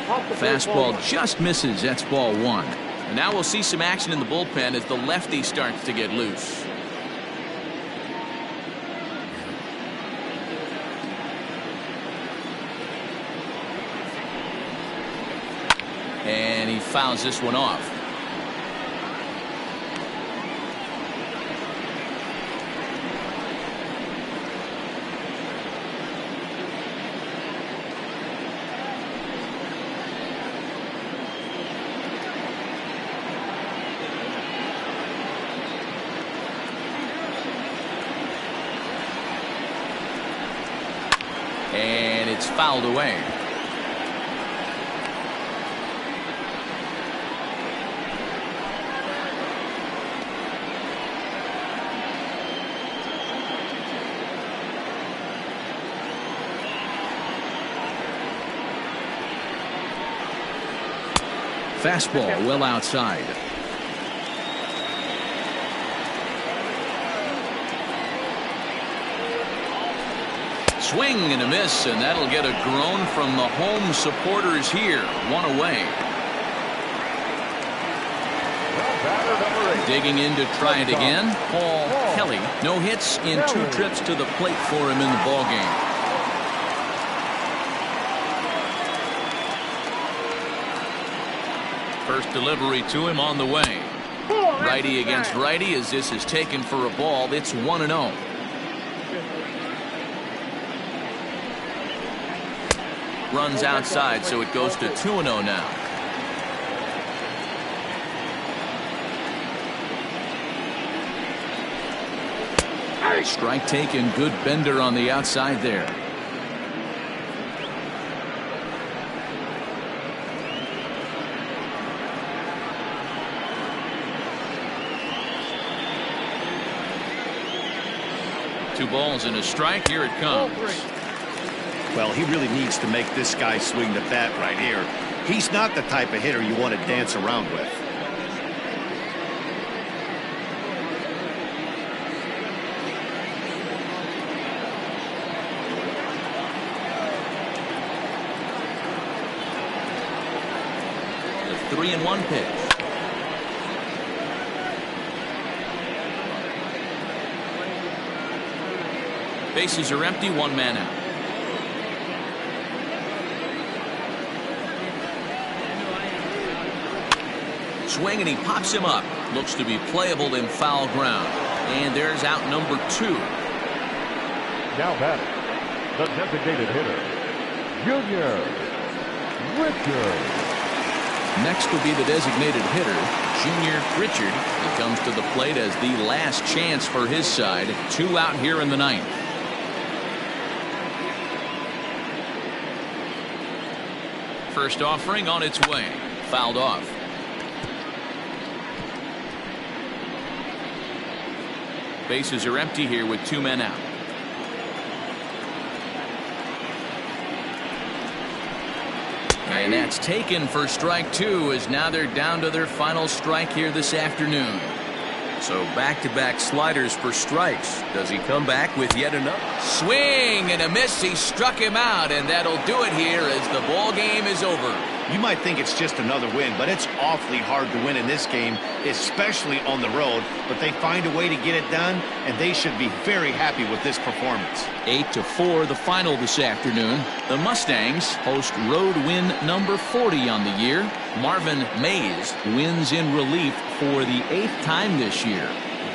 Fastball just misses. That's ball 1. And now we'll see some action in the bullpen as the lefty starts to get loose. And he fouls this one off. And it's fouled away. Fastball well outside. Swing and a miss, and that'll get a groan from the home supporters here. 1 away. Digging in to try it again, Paul Kelly. No hits in 2 trips to the plate for him in the ballgame. First delivery to him on the way. Righty against righty as this is taken for a ball. It's 1-0. Runs outside, so it goes to 2-0 now. Strike taken, good bender on the outside there. 2 balls and a strike. Here it comes. Well, he really needs to make this guy swing the bat right here. He's not the type of hitter you want to dance around with. The 3-1 pitch. Bases are empty, 1 man out. Swing and he pops him up. Looks to be playable in foul ground. And there's out number 2. Now batting, the designated hitter, Junior Richard. Next will be the designated hitter, Junior Richard. He comes to the plate as the last chance for his side. 2 out here in the 9th. First offering on its way. Fouled off. Bases are empty here with 2 men out. And that's taken for strike 2, as now they're down to their final strike here this afternoon. So back-to-back sliders for strikes. Does he come back with yet another? Swing and a miss. He struck him out, and that'll do it here as the ball game is over. You might think it's just another win, but it's awfully hard to win in this game, especially on the road. But they find a way to get it done, and they should be very happy with this performance. 8-4 the final this afternoon. The Mustangs host road win number 40 on the year. Marvin Mays wins in relief for the 8th time this year.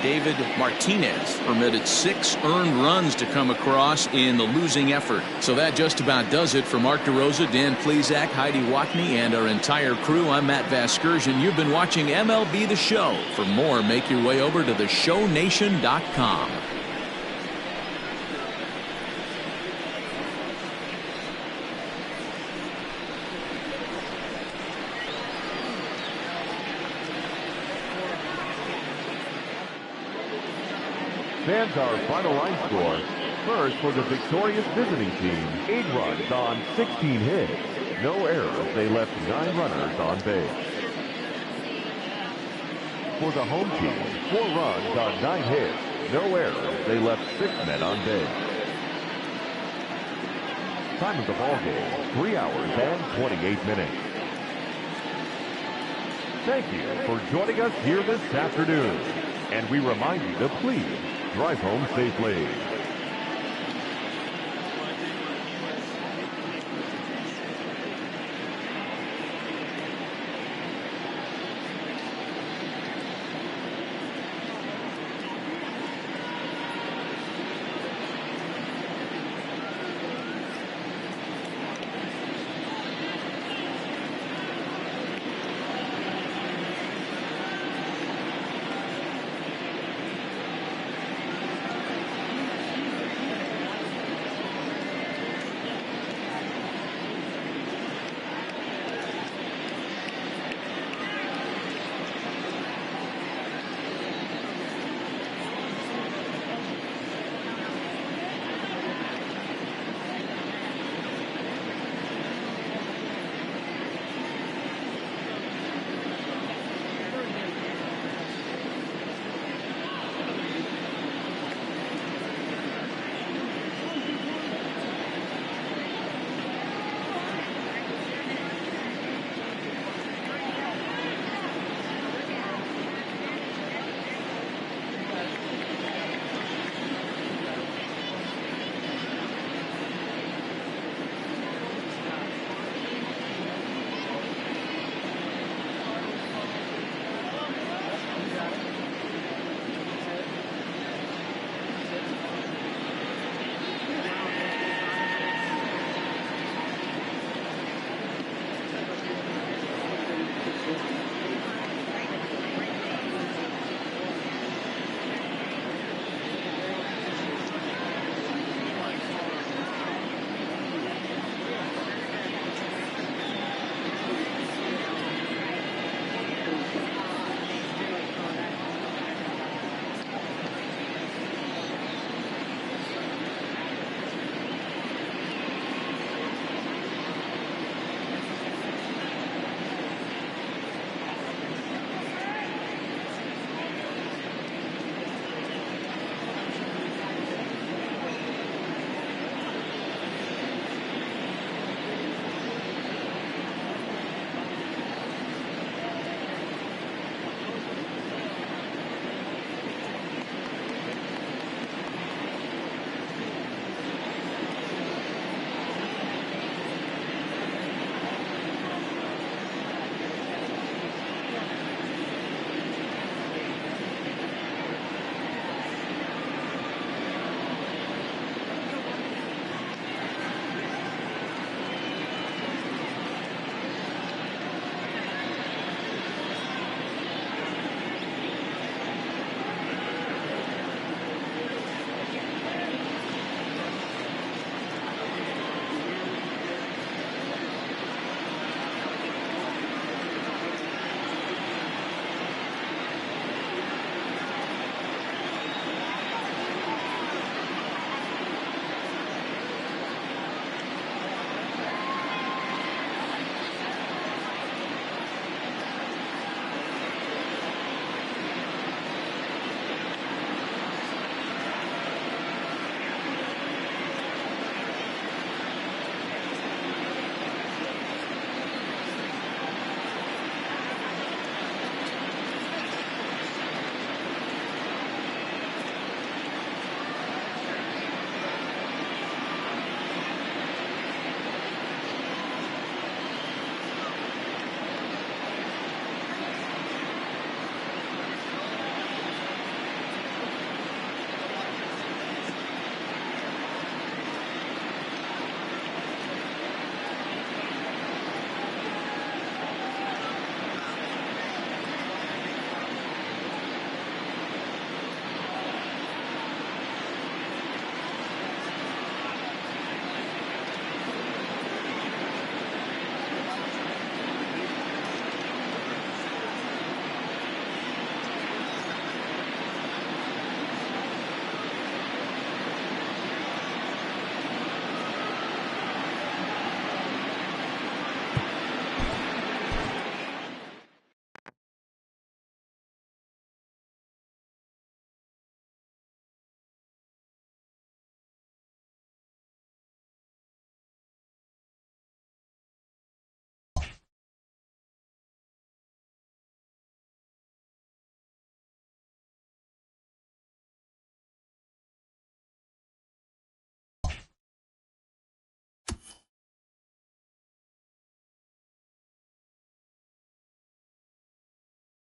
David Martinez permitted 6 earned runs to come across in the losing effort. So that just about does it. For Mark DeRosa, Dan Plesac, Heidi Watney, and our entire crew, I'm Matt Vasgersian. You've been watching MLB The Show. For more, make your way over to theshownation.com. Fans, our final line score. First, for the victorious visiting team, 8 runs on 16 hits. No errors. They left 9 runners on base. For the home team, 4 runs on 9 hits. No errors. They left 6 men on base. Time of the ball game, 3 hours and 28 minutes. Thank you for joining us here this afternoon. And we remind you to please drive home safely.